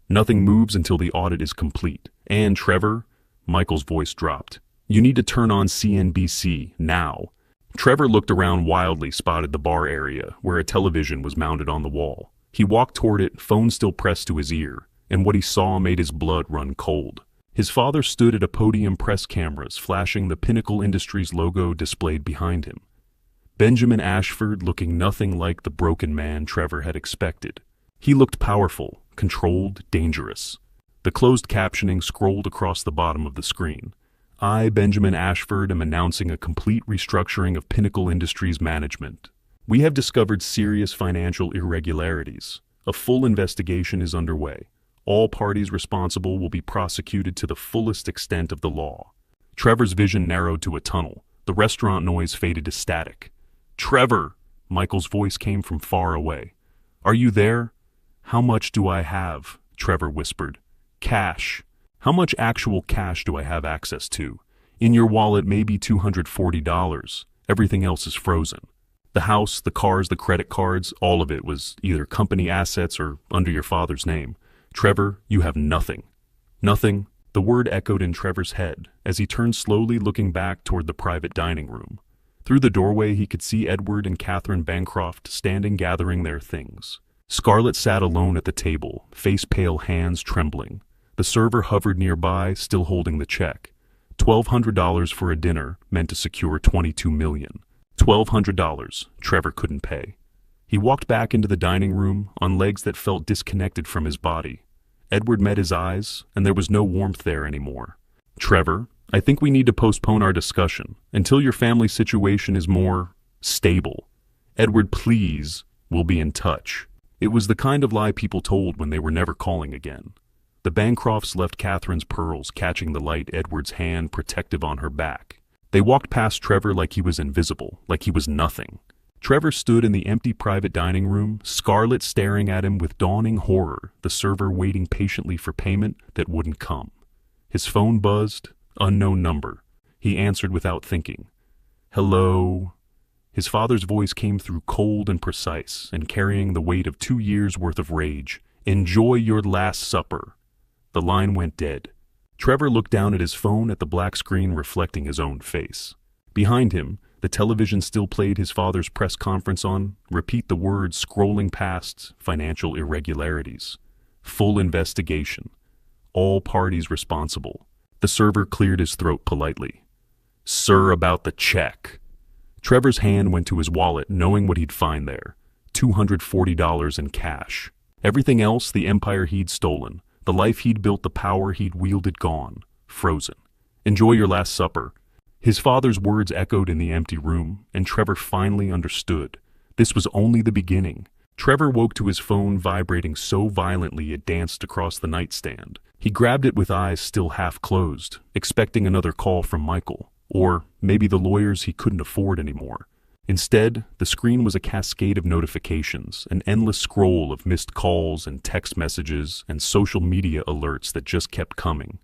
Nothing moves until the audit is complete. And Trevor, Michael's voice dropped. You need to turn on CNBC now. Trevor looked around wildly, spotted the bar area, where a television was mounted on the wall. He walked toward it, phone still pressed to his ear, and what he saw made his blood run cold. His father stood at a podium, press cameras flashing the Pinnacle Industries logo displayed behind him. Benjamin Ashford looking nothing like the broken man Trevor had expected. He looked powerful, controlled, dangerous. The closed captioning scrolled across the bottom of the screen. I, Benjamin Ashford, am announcing a complete restructuring of Pinnacle Industries management. We have discovered serious financial irregularities. A full investigation is underway. All parties responsible will be prosecuted to the fullest extent of the law. Trevor's vision narrowed to a tunnel. The restaurant noise faded to static. Trevor! Michael's voice came from far away. Are you there? How much do I have? Trevor whispered. Cash. How much actual cash do I have access to? In your wallet, maybe $240. Everything else is frozen. The house, the cars, the credit cards, all of it was either company assets or under your father's name. Trevor, you have nothing. Nothing. The word echoed in Trevor's head as he turned slowly, looking back toward the private dining room. Through the doorway, he could see Edward and Catherine Bancroft standing gathering their things. Scarlett sat alone at the table, face pale, hands trembling. The server hovered nearby, still holding the check. $1,200 for a dinner meant to secure $22 million. $1,200 Trevor couldn't pay. He walked back into the dining room on legs that felt disconnected from his body. Edward met his eyes, and there was no warmth there anymore. Trevor, I think we need to postpone our discussion until your family situation is more stable. Edward, please, we'll be in touch. It was the kind of lie people told when they were never calling again. The Bancrofts left Catherine's pearls catching the light, Edward's hand protective on her back. They walked past Trevor like he was invisible, like he was nothing. Trevor stood in the empty private dining room, Scarlett staring at him with dawning horror, the server waiting patiently for payment that wouldn't come. His phone buzzed, unknown number. He answered without thinking. Hello? His father's voice came through cold and precise, and carrying the weight of 2 years' worth of rage. Enjoy your last supper. The line went dead. Trevor looked down at his phone at the black screen reflecting his own face. Behind him, the television still played his father's press conference on, repeat the words scrolling past, financial irregularities. Full investigation. All parties responsible. The server cleared his throat politely. Sir, about the check. Trevor's hand went to his wallet, knowing what he'd find there. $240 in cash. Everything else, the empire he'd stolen. The life he'd built, the power he'd wielded, gone, frozen. Enjoy your last supper. His father's words echoed in the empty room, and Trevor finally understood. This was only the beginning. Trevor woke to his phone vibrating so violently it danced across the nightstand. He grabbed it with eyes still half closed, expecting another call from Michael, or maybe the lawyers he couldn't afford anymore. Instead, the screen was a cascade of notifications, an endless scroll of missed calls and text messages and social media alerts that just kept coming.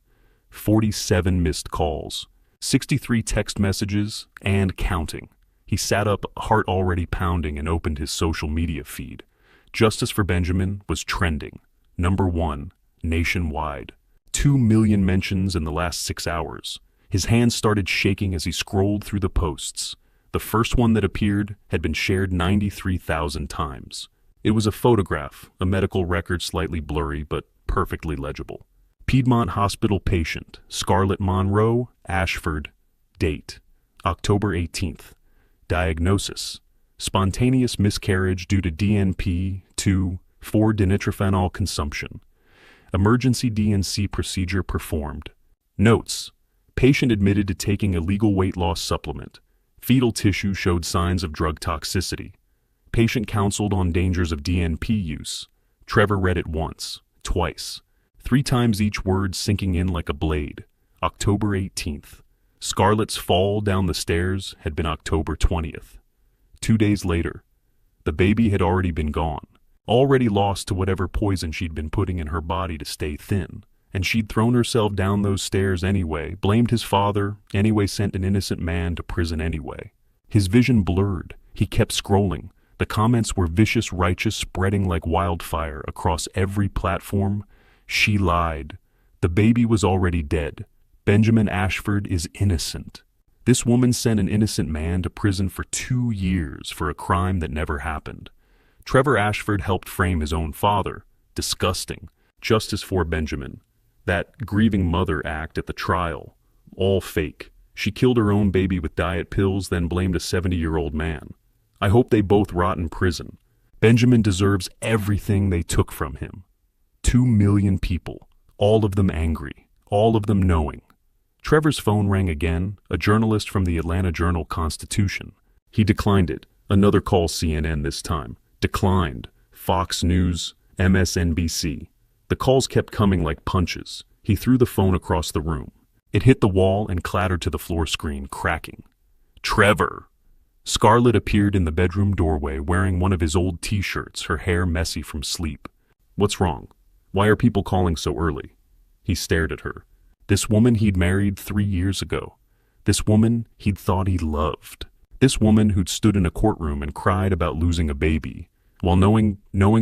47 missed calls, 63 text messages, and counting. He sat up, heart already pounding, and opened his social media feed. Justice for Benjamin was trending. #1, nationwide. 2 million mentions in the last 6 hours. His hands started shaking as he scrolled through the posts. The first one that appeared had been shared 93,000 times. It was a photograph, a medical record slightly blurry but perfectly legible. Piedmont Hospital patient, Scarlett Monroe, Ashford. Date, October 18th. Diagnosis: spontaneous miscarriage due to DNP-2,4-dinitrophenol consumption. Emergency DNC procedure performed. Notes: patient admitted to taking illegal weight loss supplement. Fetal tissue showed signs of drug toxicity. Patient counseled on dangers of DNP use. Trevor read it once, twice, 3 times, each word sinking in like a blade. October 18th. Scarlett's fall down the stairs had been October 20th. 2 days later. The baby had already been gone, already lost to whatever poison she'd been putting in her body to stay thin. And she'd thrown herself down those stairs anyway, blamed his father, anyway sent an innocent man to prison anyway. His vision blurred. He kept scrolling. The comments were vicious, righteous, spreading like wildfire across every platform. She lied. The baby was already dead. Benjamin Ashford is innocent. This woman sent an innocent man to prison for 2 years for a crime that never happened. Trevor Ashford helped frame his own father. Disgusting. Justice for Benjamin. That grieving mother act at the trial. All fake. She killed her own baby with diet pills, then blamed a 70-year-old man. I hope they both rot in prison. Benjamin deserves everything they took from him. 2 million people. All of them angry. All of them knowing. Trevor's phone rang again, a journalist from the Atlanta Journal-Constitution. He declined it. Another call, CNN this time. Declined. Fox News, MSNBC. The calls kept coming like punches. He threw the phone across the room. It hit the wall and clattered to the floor screen, cracking. Trevor! Scarlett appeared in the bedroom doorway wearing one of his old t-shirts, her hair messy from sleep. What's wrong? Why are people calling so early? He stared at her. This woman he'd married 3 years ago. This woman he'd thought he loved. This woman who'd stood in a courtroom and cried about losing a baby, while knowing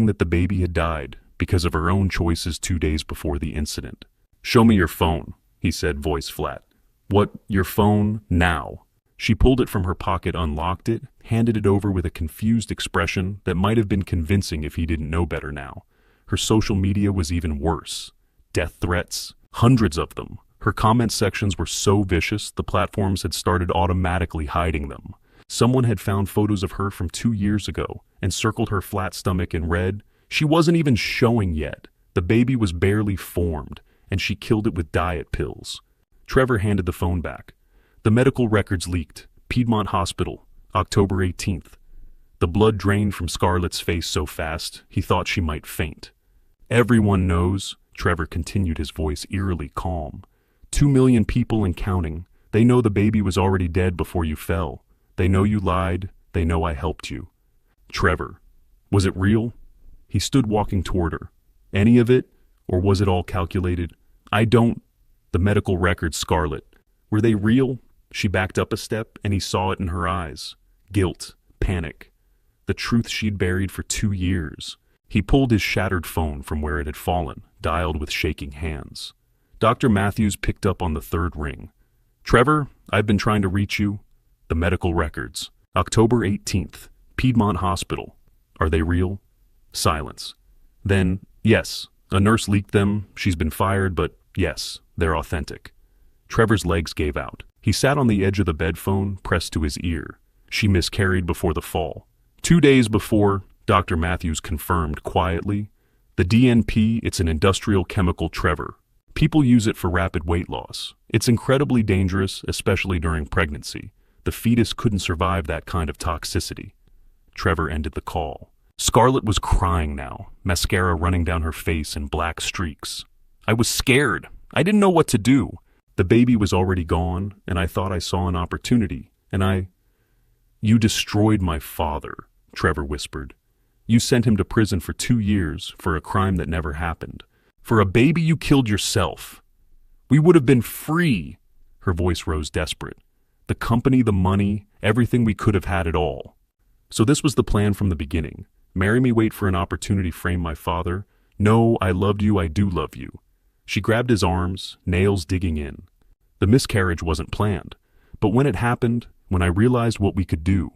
that the baby had died because of her own choices 2 days before the incident. Show me your phone, he said, voice flat. What, your phone, now? She pulled it from her pocket, unlocked it, handed it over with a confused expression that might have been convincing if he didn't know better now. Her social media was even worse. Death threats, hundreds of them. Her comment sections were so vicious, the platforms had started automatically hiding them. Someone had found photos of her from 2 years ago and circled her flat stomach in red. She wasn't even showing yet. The baby was barely formed, and she killed it with diet pills. Trevor handed the phone back. The medical records leaked. Piedmont Hospital, October 18th. The blood drained from Scarlett's face so fast, he thought she might faint. Everyone knows, Trevor continued, his voice eerily calm. 2 million people and counting. They know the baby was already dead before you fell. They know you lied. They know I helped you. Trevor, was it real? He stood walking toward her. Any of it? Or was it all calculated? The medical records, Scarlett. Were they real? She backed up a step, and he saw it in her eyes. Guilt, panic. The truth she'd buried for 2 years. He pulled his shattered phone from where it had fallen, dialed with shaking hands. Dr. Matthews picked up on the 3rd ring. Trevor, I've been trying to reach you. The medical records. October 18th. Piedmont Hospital. Are they real? Silence. Then, yes, a nurse leaked them. She's been fired, but yes, they're authentic. Trevor's legs gave out. He sat on the edge of the bed, phone pressed to his ear. She miscarried before the fall. 2 days before, Dr. Matthews confirmed quietly. The DNP, it's an industrial chemical, Trevor. People use it for rapid weight loss. It's incredibly dangerous, especially during pregnancy. The fetus couldn't survive that kind of toxicity. Trevor ended the call. Scarlett was crying now, mascara running down her face in black streaks. I was scared. I didn't know what to do. The baby was already gone, and I thought I saw an opportunity, and You destroyed my father, Trevor whispered. You sent him to prison for 2 years for a crime that never happened. For a baby you killed yourself. We would have been free. Her voice rose desperate. The company, the money, everything, we could have had it all. So this was the plan from the beginning. Marry me, wait for an opportunity, frame my father. No, I loved you, I do love you. She grabbed his arms, nails digging in. The miscarriage wasn't planned. But when it happened, when I realized what we could do,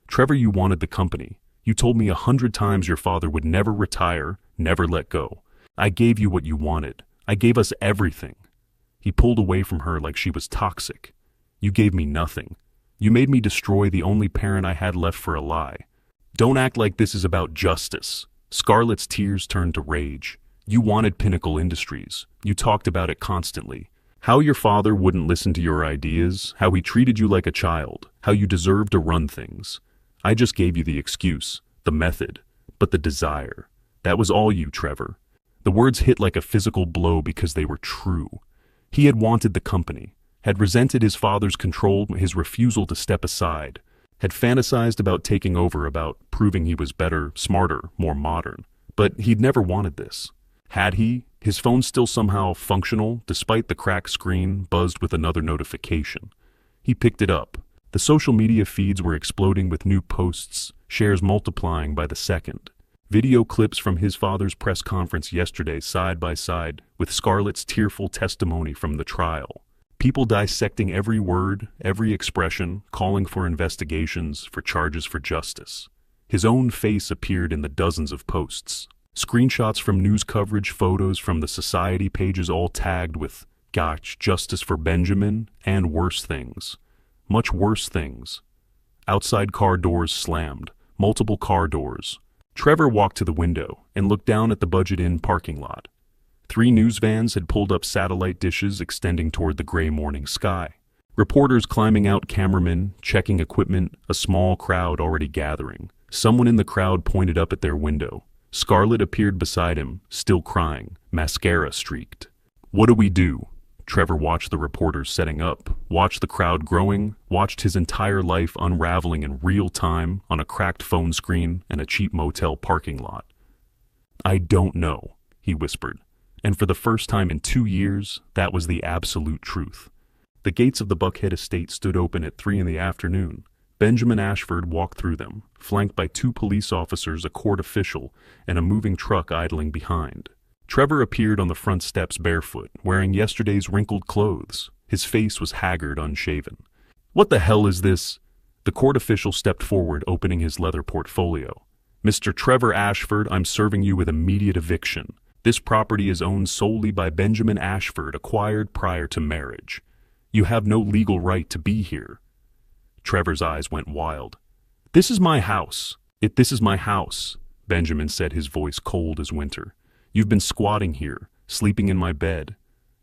Trevor, you wanted the company. You told me 100 times your father would never retire, never let go. I gave you what you wanted. I gave us everything. He pulled away from her like she was toxic. You gave me nothing. You made me destroy the only parent I had left for a lie. Don't act like this is about justice. Scarlett's tears turned to rage. You wanted Pinnacle Industries. You talked about it constantly. How your father wouldn't listen to your ideas, how he treated you like a child, how you deserved to run things. I just gave you the excuse, the method, but the desire. That was all you, Trevor. The words hit like a physical blow because they were true. He had wanted the company, had resented his father's control, his refusal to step aside, had fantasized about taking over, about proving he was better, smarter, more modern. But he'd never wanted this. Had he? His phone still somehow functional, despite the cracked screen buzzed with another notification. He picked it up. The social media feeds were exploding with new posts, shares multiplying by the second. Video clips from his father's press conference yesterday side by side with Scarlett's tearful testimony from the trial. People dissecting every word, every expression, calling for investigations, for charges for justice. His own face appeared in the dozens of posts. Screenshots from news coverage, photos from the society pages all tagged with, "Gosh, justice for Benjamin," and worse things. Much worse things. Outside car doors slammed, multiple car doors. Trevor walked to the window and looked down at the Budget Inn parking lot. 3 news vans had pulled up satellite dishes extending toward the gray morning sky. Reporters climbing out, cameramen, checking equipment, a small crowd already gathering. Someone in the crowd pointed up at their window. Scarlett appeared beside him, still crying, mascara streaked. What do we do? Trevor watched the reporters setting up, watched the crowd growing, watched his entire life unraveling in real time on a cracked phone screen and a cheap motel parking lot. I don't know, he whispered. And for the first time in 2 years, that was the absolute truth. The gates of the Buckhead estate stood open at 3 in the afternoon. Benjamin Ashford walked through them, flanked by 2 police officers, a court official, and a moving truck idling behind. Trevor appeared on the front steps barefoot, wearing yesterday's wrinkled clothes. His face was haggard, unshaven. What the hell is this? The court official stepped forward, opening his leather portfolio. Mr. Trevor Ashford, I'm serving you with immediate eviction. This property is owned solely by Benjamin Ashford, acquired prior to marriage. You have no legal right to be here. Trevor's eyes went wild. This is my house. This is my house, Benjamin said, his voice cold as winter. You've been squatting here, sleeping in my bed.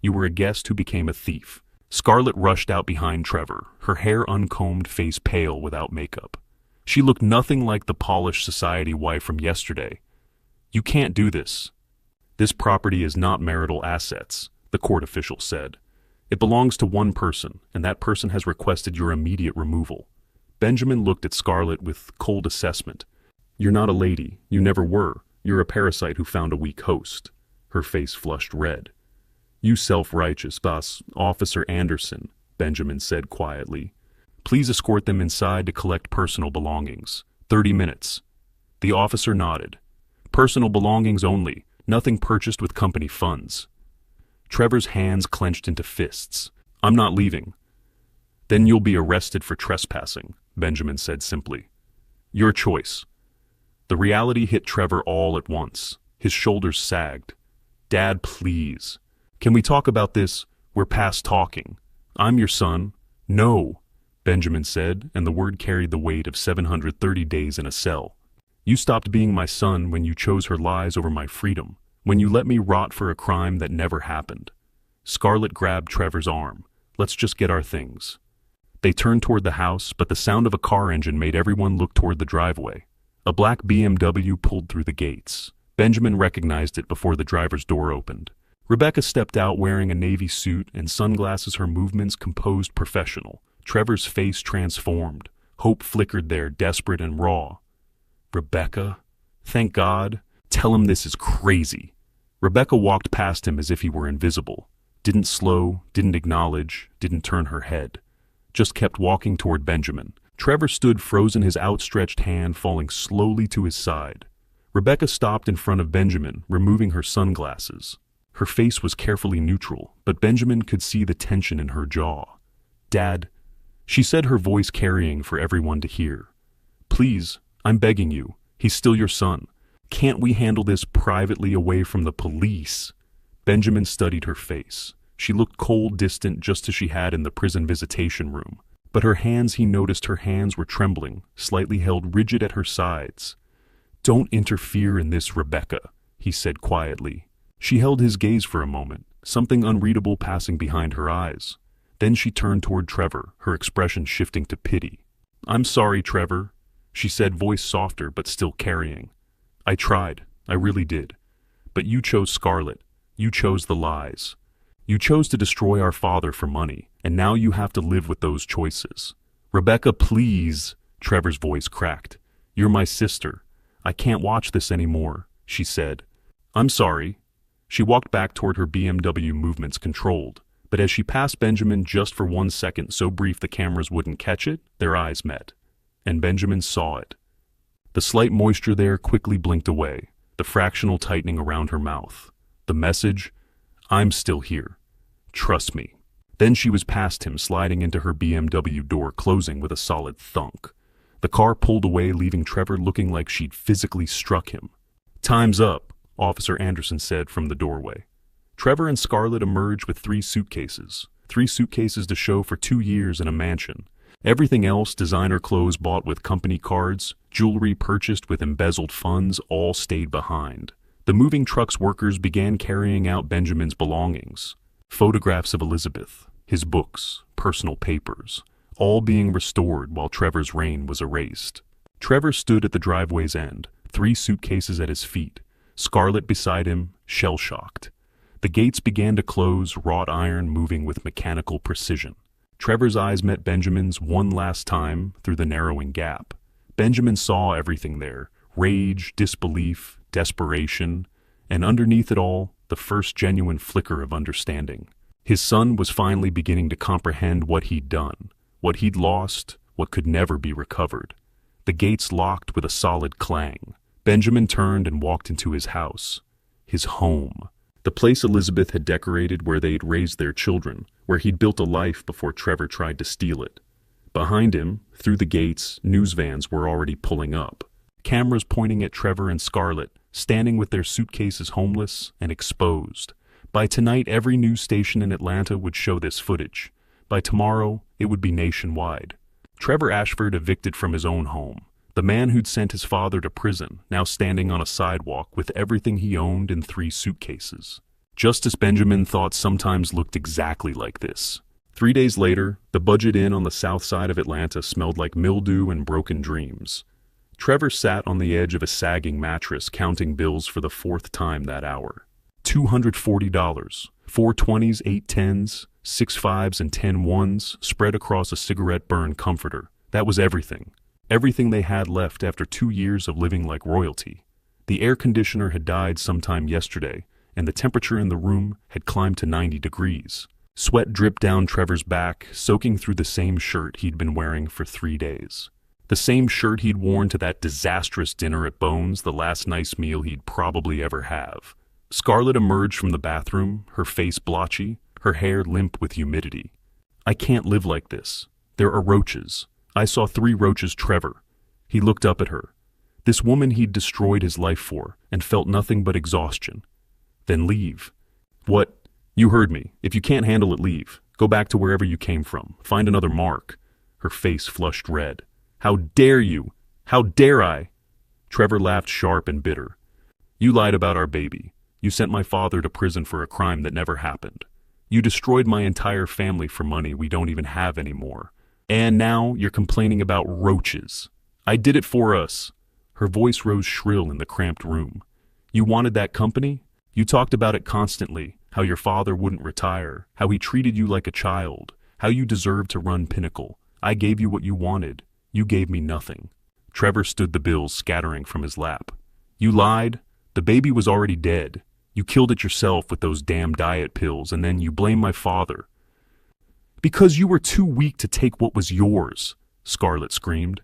You were a guest who became a thief. Scarlett rushed out behind Trevor, her hair uncombed, face pale without makeup. She looked nothing like the polished society wife from yesterday. You can't do this. This property is not marital assets, the court official said. It belongs to one person, and that person has requested your immediate removal. Benjamin looked at Scarlett with cold assessment. You're not a lady. You never were. You're a parasite who found a weak host. Her face flushed red. You self-righteous boss, Officer Anderson, Benjamin said quietly. Please escort them inside to collect personal belongings. 30 minutes. The officer nodded. Personal belongings only. Nothing purchased with company funds. Trevor's hands clenched into fists. I'm not leaving. Then you'll be arrested for trespassing, Benjamin said simply. Your choice. The reality hit Trevor all at once. His shoulders sagged. Dad, please. Can we talk about this? We're past talking. I'm your son. No, Benjamin said, and the word carried the weight of 730 days in a cell. You stopped being my son when you chose her lies over my freedom, when you let me rot for a crime that never happened. Scarlett grabbed Trevor's arm. Let's just get our things. They turned toward the house, but the sound of a car engine made everyone look toward the driveway. A black BMW pulled through the gates. Benjamin recognized it before the driver's door opened. Rebecca stepped out wearing a navy suit and sunglasses, her movements composed, professional. Trevor's face transformed. Hope flickered there, desperate and raw. Rebecca? Thank God. Tell him this is crazy. Rebecca walked past him as if he were invisible. Didn't slow, didn't acknowledge, didn't turn her head. Just kept walking toward Benjamin. Trevor stood frozen, his outstretched hand falling slowly to his side. Rebecca stopped in front of Benjamin, removing her sunglasses. Her face was carefully neutral, but Benjamin could see the tension in her jaw. Dad, she said, her voice carrying for everyone to hear. Please, I'm begging you. He's still your son. Can't we handle this privately away from the police? Benjamin studied her face. She looked cold, distant, just as she had in the prison visitation room. But he noticed her hands were trembling, slightly held rigid at her sides. "Don't interfere in this, Rebecca," he said quietly. She held his gaze for a moment, something unreadable passing behind her eyes. Then she turned toward Trevor, her expression shifting to pity. "I'm sorry, Trevor," she said, voice softer but still carrying. "I tried, I really did. But you chose Scarlet. You chose the lies. You chose to destroy our father for money, and now you have to live with those choices." "Rebecca, please," Trevor's voice cracked. "You're my sister. I can't watch this anymore," she said. "I'm sorry." She walked back toward her BMW, movements controlled. But as she passed Benjamin just for 1 second, so brief the cameras wouldn't catch it, their eyes met. And Benjamin saw it. The slight moisture there quickly blinked away, the fractional tightening around her mouth. The message, "I'm still here. Trust me." Then she was past him, sliding into her BMW, door closing with a solid thunk. The car pulled away, leaving Trevor looking like she'd physically struck him. "Time's up," Officer Anderson said from the doorway. Trevor and Scarlett emerged with 3 suitcases. 3 suitcases to show for 2 years in a mansion. Everything else, designer clothes bought with company cards, jewelry purchased with embezzled funds, all stayed behind. The moving truck's workers began carrying out Benjamin's belongings. Photographs of Elizabeth, his books, personal papers, all being restored while Trevor's reign was erased. Trevor stood at the driveway's end, 3 suitcases at his feet, Scarlett beside him, shell-shocked. The gates began to close, wrought iron moving with mechanical precision. Trevor's eyes met Benjamin's one last time through the narrowing gap. Benjamin saw everything there, rage, disbelief, desperation, and underneath it all, the first genuine flicker of understanding. His son was finally beginning to comprehend what he'd done, what he'd lost, what could never be recovered. The gates locked with a solid clang. Benjamin turned and walked into his house, his home. The place Elizabeth had decorated where they'd raised their children, where he'd built a life before Trevor tried to steal it. Behind him, through the gates, news vans were already pulling up. Cameras pointing at Trevor and Scarlett, standing with their suitcases homeless and exposed. By tonight, every news station in Atlanta would show this footage. By tomorrow, it would be nationwide. Trevor Ashford evicted from his own home. The man who'd sent his father to prison, now standing on a sidewalk with everything he owned in 3 suitcases. Justice Benjamin thought sometimes looked exactly like this. 3 days later, the Budget Inn on the south side of Atlanta smelled like mildew and broken dreams. Trevor sat on the edge of a sagging mattress, counting bills for the 4th time that hour. $240, 4 20s, 8 10s, 6 5s, and 10 1s spread across a cigarette-burn comforter. That was everything. Everything they had left after 2 years of living like royalty. The air conditioner had died sometime yesterday, and the temperature in the room had climbed to 90 degrees. Sweat dripped down Trevor's back, soaking through the same shirt he'd been wearing for 3 days. The same shirt he'd worn to that disastrous dinner at Bones, the last nice meal he'd probably ever have. Scarlett emerged from the bathroom, her face blotchy, her hair limp with humidity. "I can't live like this. There are roaches. I saw 3 roaches, Trevor." He looked up at her. This woman he'd destroyed his life for, and felt nothing but exhaustion. "Then leave." "What?" "You heard me. If you can't handle it, leave. Go back to wherever you came from. Find another mark." Her face flushed red. "How dare you? How dare I?" Trevor laughed sharp and bitter. "You lied about our baby. You sent my father to prison for a crime that never happened. You destroyed my entire family for money we don't even have anymore. And now you're complaining about roaches. I did it for us." Her voice rose shrill in the cramped room. "You wanted that company? You talked about it constantly, how your father wouldn't retire, how he treated you like a child, how you deserved to run Pinnacle. I gave you what you wanted. You gave me nothing." Trevor stood the bills scattering from his lap. "You lied. The baby was already dead. You killed it yourself with those damn diet pills, and then you blame my father." "Because you were too weak to take what was yours," Scarlett screamed.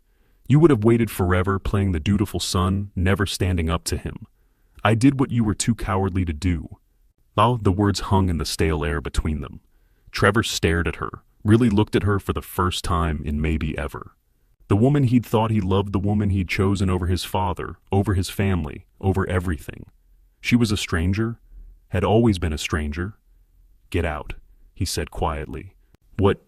"You would have waited forever, playing the dutiful son, never standing up to him. I did what you were too cowardly to do." Now the words hung in the stale air between them. Trevor stared at her, really looked at her for the first time in maybe ever. The woman he'd thought he loved, the woman he'd chosen over his father, over his family, over everything. She was a stranger, had always been a stranger. "Get out," he said quietly. "What?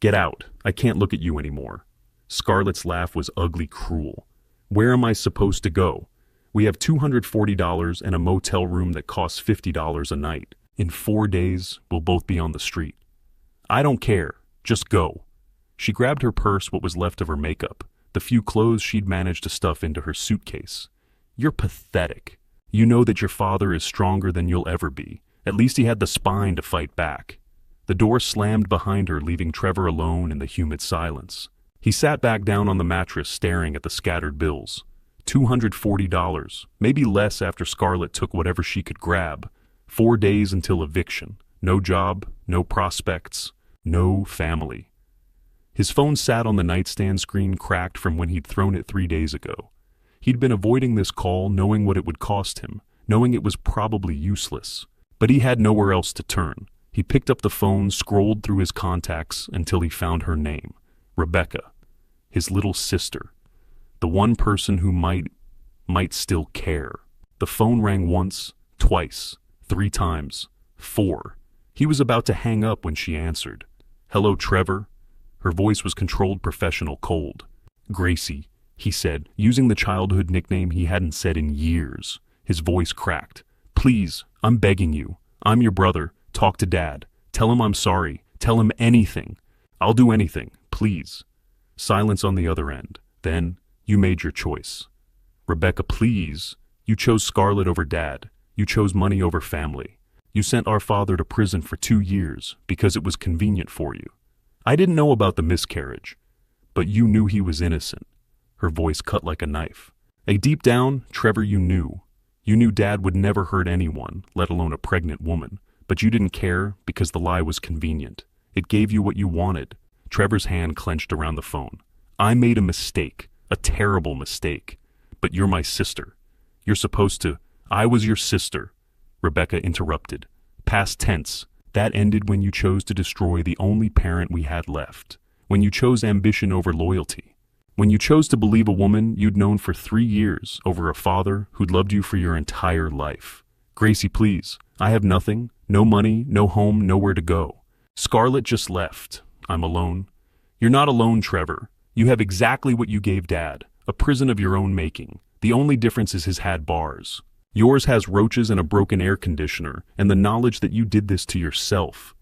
Get out. I can't look at you anymore. Scarlett's laugh was ugly cruel. Where am I supposed to go? We have $240 and a motel room that costs $50 a night. In 4 days, we'll both be on the street. I don't care. Just go. She grabbed her purse, what was left of her makeup, the few clothes she'd managed to stuff into her suitcase. You're pathetic. You know that your father is stronger than you'll ever be. At least he had the spine to fight back. The door slammed behind her, leaving Trevor alone in the humid silence. He sat back down on the mattress, staring at the scattered bills. $240, maybe less after Scarlett took whatever she could grab. 4 days until eviction. No job, no prospects, no family. His phone sat on the nightstand, screen cracked from when he'd thrown it 3 days ago. He'd been avoiding this call, knowing what it would cost him, knowing it was probably useless. But he had nowhere else to turn. He picked up the phone, scrolled through his contacts until he found her name. Rebecca. His little sister. The one person who might still care. The phone rang once, twice, 3 times, 4. He was about to hang up when she answered. Hello, Trevor. Her voice was controlled, professional, cold. Gracie, he said, using the childhood nickname he hadn't said in years. His voice cracked. Please, I'm begging you. I'm your brother. Talk to Dad. Tell him I'm sorry. Tell him anything. I'll do anything. Please. Silence on the other end. Then, you made your choice. Rebecca, please. You chose Scarlett over Dad. You chose money over family. You sent our father to prison for 2 years because it was convenient for you. I didn't know about the miscarriage, but you knew he was innocent. Her voice cut like a knife. Deep down, Trevor, you knew. You knew Dad would never hurt anyone, let alone a pregnant woman. But you didn't care because the lie was convenient. It gave you what you wanted. Trevor's hand clenched around the phone. I made a mistake, a terrible mistake. But you're my sister. You're supposed to. I was your sister. Rebecca interrupted. Past tense. That ended when you chose to destroy the only parent we had left. When you chose ambition over loyalty. When you chose to believe a woman you'd known for 3 years over a father who'd loved you for your entire life. Gracie, please. I have nothing. No money, no home, nowhere to go. Scarlett just left. I'm alone. You're not alone, Trevor. You have exactly what you gave Dad. A prison of your own making. The only difference is his had bars. Yours has roaches and a broken air conditioner, and the knowledge that you did this to yourself.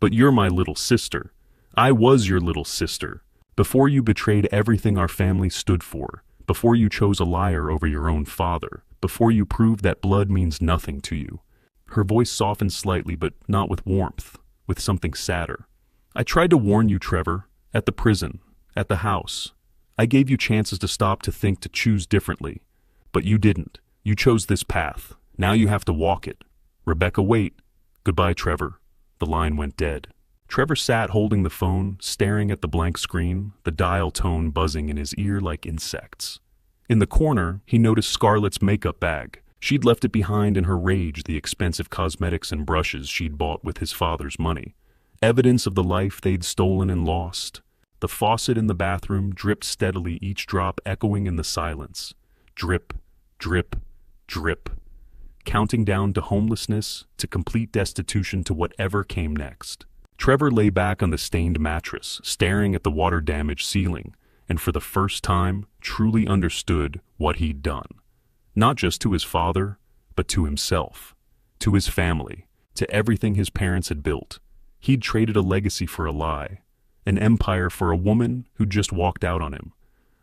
But you're my little sister. I was your little sister. Before you betrayed everything our family stood for. Before you chose a liar over your own father. Before you proved that blood means nothing to you. Her voice softened slightly, but not with warmth, with something sadder. I tried to warn you, Trevor, at the prison, at the house. I gave you chances to stop, to think, to choose differently. But you didn't. You chose this path. Now you have to walk it. Rebecca, wait. Goodbye, Trevor. The line went dead. Trevor sat holding the phone, staring at the blank screen, the dial tone buzzing in his ear like insects. In the corner, he noticed Scarlett's makeup bag. She'd left it behind in her rage, the expensive cosmetics and brushes she'd bought with his father's money. Evidence of the life they'd stolen and lost. The faucet in the bathroom dripped steadily, each drop echoing in the silence. Drip, drip, drip. Counting down to homelessness, to complete destitution, to whatever came next. Trevor lay back on the stained mattress, staring at the water-damaged ceiling, and for the first time truly understood what he'd done. Not just to his father, but to himself, to his family, to everything his parents had built. He'd traded a legacy for a lie, an empire for a woman who'd just walked out on him,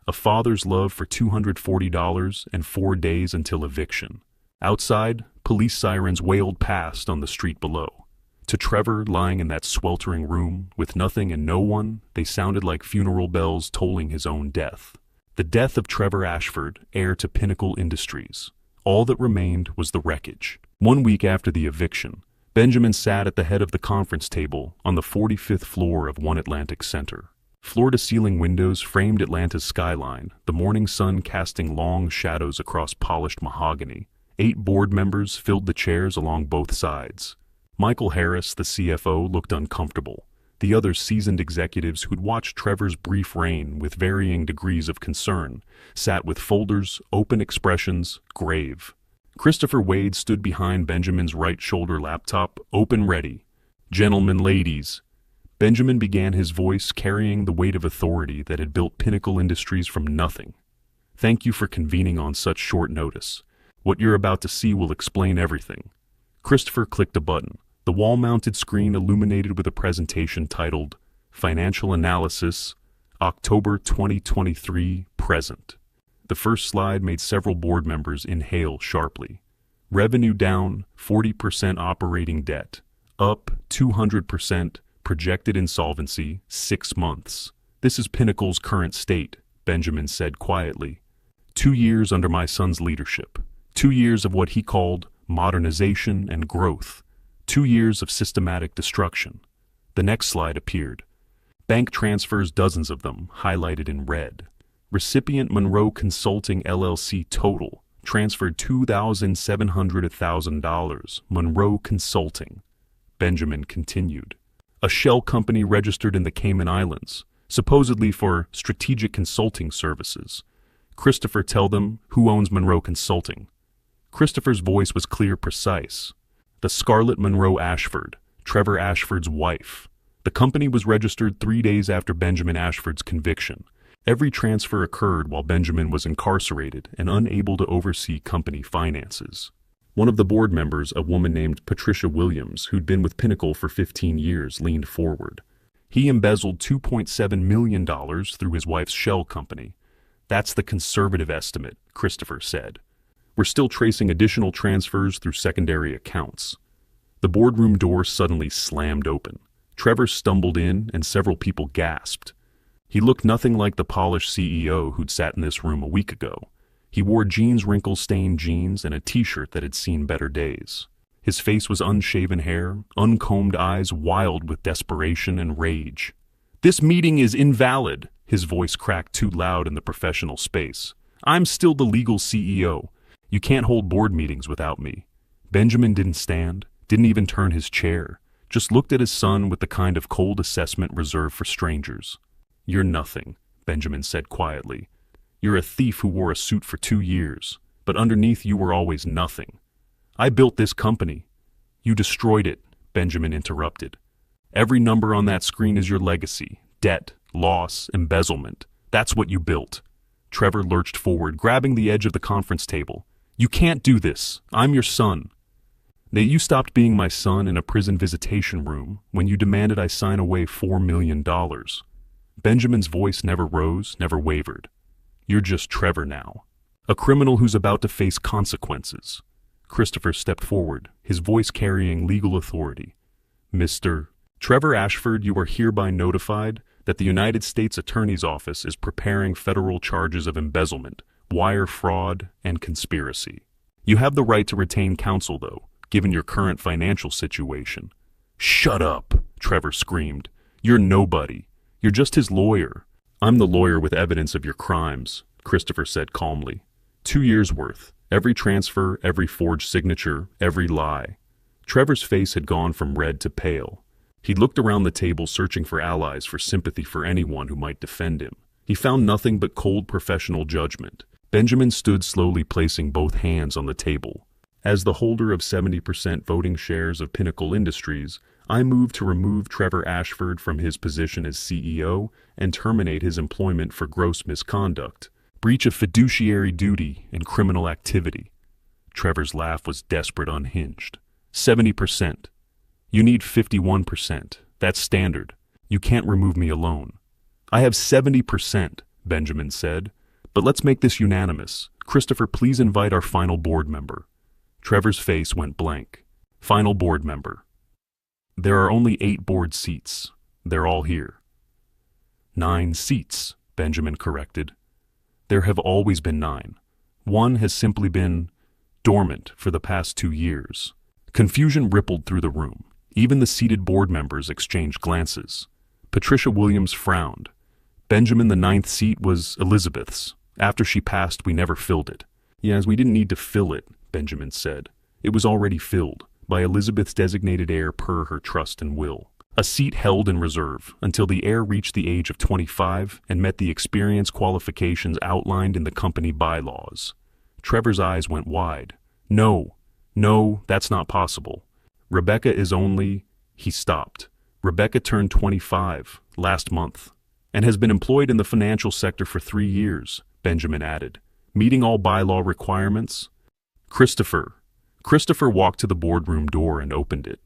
a father's love for $240 and 4 days until eviction. Outside, police sirens wailed past on the street below. To Trevor, lying in that sweltering room, with nothing and no one, they sounded like funeral bells tolling his own death. The death of Trevor Ashford, heir to Pinnacle Industries. All that remained was the wreckage. 1 week after the eviction, Benjamin sat at the head of the conference table on the 45th floor of One Atlantic Center. Floor-to-ceiling windows framed Atlanta's skyline, the morning sun casting long shadows across polished mahogany. 8 board members filled the chairs along both sides. Michael Harris, the CFO, looked uncomfortable. The other seasoned executives who'd watched Trevor's brief reign with varying degrees of concern sat with folders, open expressions, grave. Christopher Wade stood behind Benjamin's right shoulder laptop, open ready. Gentlemen, ladies. Benjamin began, his voice carrying the weight of authority that had built Pinnacle Industries from nothing. "Thank you for convening on such short notice. What you're about to see will explain everything." Christopher clicked a button. The wall-mounted screen illuminated with a presentation titled Financial Analysis, October 2023, Present. The first slide made several board members inhale sharply. Revenue down 40%, operating debt up 200%, projected insolvency 6 months. "This is Pinnacle's current state," Benjamin said quietly. 2 years under my son's leadership. 2 years of what he called modernization and growth. 2 years of systematic destruction. The next slide appeared. Bank transfers, dozens of them, highlighted in red. Recipient Monroe Consulting LLC total, transferred $2,700 $1,000. Monroe Consulting. Benjamin continued. A shell company registered in the Cayman Islands, supposedly for strategic consulting services. Christopher, tell them who owns Monroe Consulting. Christopher's voice was clear, precise. The Scarlett Monroe Ashford, Trevor Ashford's wife. The company was registered 3 days after Benjamin Ashford's conviction. Every transfer occurred while Benjamin was incarcerated and unable to oversee company finances. One of the board members, a woman named Patricia Williams, who'd been with Pinnacle for 15 years, leaned forward. He embezzled $2.7 million through his wife's shell company. "That's the conservative estimate," Christopher said. "We're still tracing additional transfers through secondary accounts." The boardroom door suddenly slammed open. Trevor stumbled in and several people gasped. He looked nothing like the polished CEO who'd sat in this room a week ago. He wore jeans, wrinkle-stained jeans, and a t-shirt that had seen better days. His face was unshaven hair, uncombed eyes wild with desperation and rage. "This meeting is invalid," his voice cracked too loud in the professional space. "I'm still the legal CEO. You can't hold board meetings without me." Benjamin didn't stand, didn't even turn his chair, just looked at his son with the kind of cold assessment reserved for strangers. "You're nothing," Benjamin said quietly. "You're a thief who wore a suit for 2 years, but underneath you were always nothing. I built this company." "You destroyed it," Benjamin interrupted. "Every number on that screen is your legacy, debt, loss, embezzlement. That's what you built." Trevor lurched forward, grabbing the edge of the conference table. "You can't do this. I'm your son." "That you stopped being my son in a prison visitation room when you demanded I sign away $4 million. Benjamin's voice never rose, never wavered. "You're just Trevor now. A criminal who's about to face consequences." Christopher stepped forward, his voice carrying legal authority. "Mr. Trevor Ashford, you are hereby notified that the United States Attorney's Office is preparing federal charges of embezzlement, wire fraud, and conspiracy. You have the right to retain counsel, though, given your current financial situation." "Shut up," Trevor screamed. "You're nobody. You're just his lawyer." "I'm the lawyer with evidence of your crimes," Christopher said calmly. 2 years' worth. Every transfer, every forged signature, every lie. Trevor's face had gone from red to pale. He looked around the table, searching for allies, for sympathy, for anyone who might defend him. He found nothing but cold professional judgment. Benjamin stood slowly, placing both hands on the table. "As the holder of 70% voting shares of Pinnacle Industries, I move to remove Trevor Ashford from his position as CEO and terminate his employment for gross misconduct, breach of fiduciary duty, and criminal activity." Trevor's laugh was desperate, unhinged. 70%. You need 51%. That's standard. You can't remove me alone." "I have 70%, Benjamin said. "But let's make this unanimous. Christopher, please invite our final board member." Trevor's face went blank. "Final board member." "There are only 8 board seats. They're all here." 9 seats, Benjamin corrected. "There have always been 9. One has simply been dormant for the past 2 years. Confusion rippled through the room. Even the seated board members exchanged glances. Patricia Williams frowned. "Benjamin, the 9th seat was Elizabeth's. After she passed, we never filled it." "Yes, we didn't need to fill it," Benjamin said. "It was already filled by Elizabeth's designated heir per her trust and will. A seat held in reserve until the heir reached the age of 25 and met the experience qualifications outlined in the company bylaws." Trevor's eyes went wide. No, that's not possible. Rebecca is only..." He stopped. Rebecca turned 25 last month and has been employed in the financial sector for 3 years, Benjamin added. Meeting all bylaw requirements? Christopher walked to the boardroom door and opened it.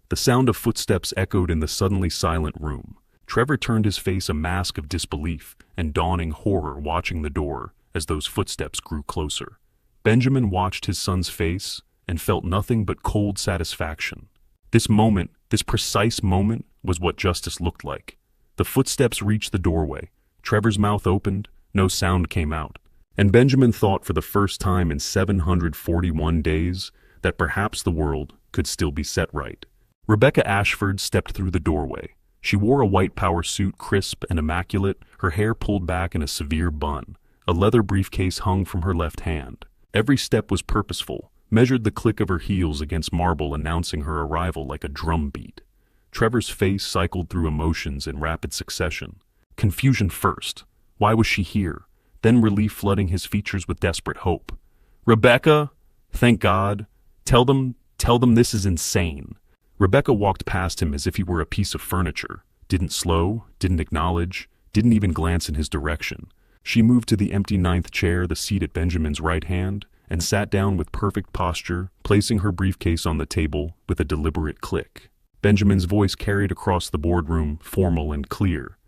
The sound of footsteps echoed in the suddenly silent room. Trevor turned his face a mask of disbelief and dawning horror watching the door as those footsteps grew closer. Benjamin watched his son's face and felt nothing but cold satisfaction. This moment, this precise moment, was what justice looked like. The footsteps reached the doorway. Trevor's mouth opened, no sound came out. And Benjamin thought for the first time in 741 days that perhaps the world could still be set right. Rebecca Ashford stepped through the doorway. She wore a white power suit, crisp and immaculate, her hair pulled back in a severe bun. A leather briefcase hung from her left hand. Every step was purposeful, measured the click of her heels against marble announcing her arrival like a drum beat. Trevor's face cycled through emotions in rapid succession. Confusion first. Why was she here? Then relief flooding his features with desperate hope. Rebecca? Thank God. Tell them this is insane. Rebecca walked past him as if he were a piece of furniture. Didn't slow, didn't acknowledge, didn't even glance in his direction. She moved to the empty 9th chair, the seat at Benjamin's right hand, and sat down with perfect posture, placing her briefcase on the table with a deliberate click. Benjamin's voice carried across the boardroom, formal and clear.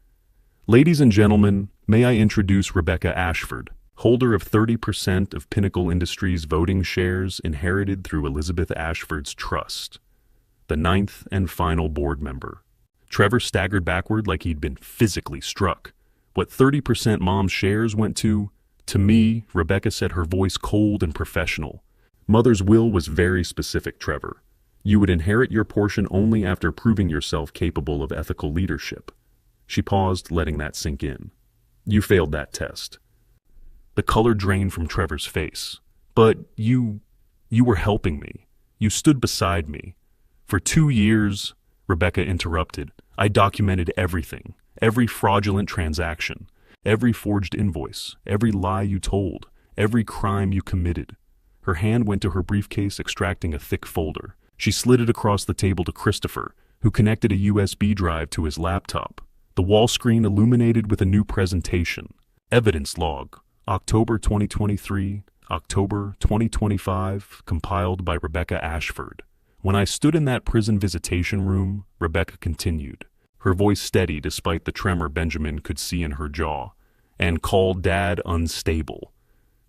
Ladies and gentlemen, may I introduce Rebecca Ashford, holder of 30% of Pinnacle Industries voting shares inherited through Elizabeth Ashford's trust. The 9th and final board member. Trevor staggered backward like he'd been physically struck. What 30% Mom's shares went to me, Rebecca said, her voice cold and professional. Mother's will was very specific, Trevor. You would inherit your portion only after proving yourself capable of ethical leadership. She paused, letting that sink in. You failed that test. The color drained from Trevor's face. But you were helping me. You stood beside me. For 2 years, Rebecca interrupted, I documented everything, every fraudulent transaction, every forged invoice, every lie you told, every crime you committed. Her hand went to her briefcase, extracting a thick folder. She slid it across the table to Christopher, who connected a USB drive to his laptop. The wall screen illuminated with a new presentation. Evidence log, October 2023, October 2025, compiled by Rebecca Ashford. When I stood in that prison visitation room, Rebecca continued, her voice steady despite the tremor Benjamin could see in her jaw, and called Dad unstable.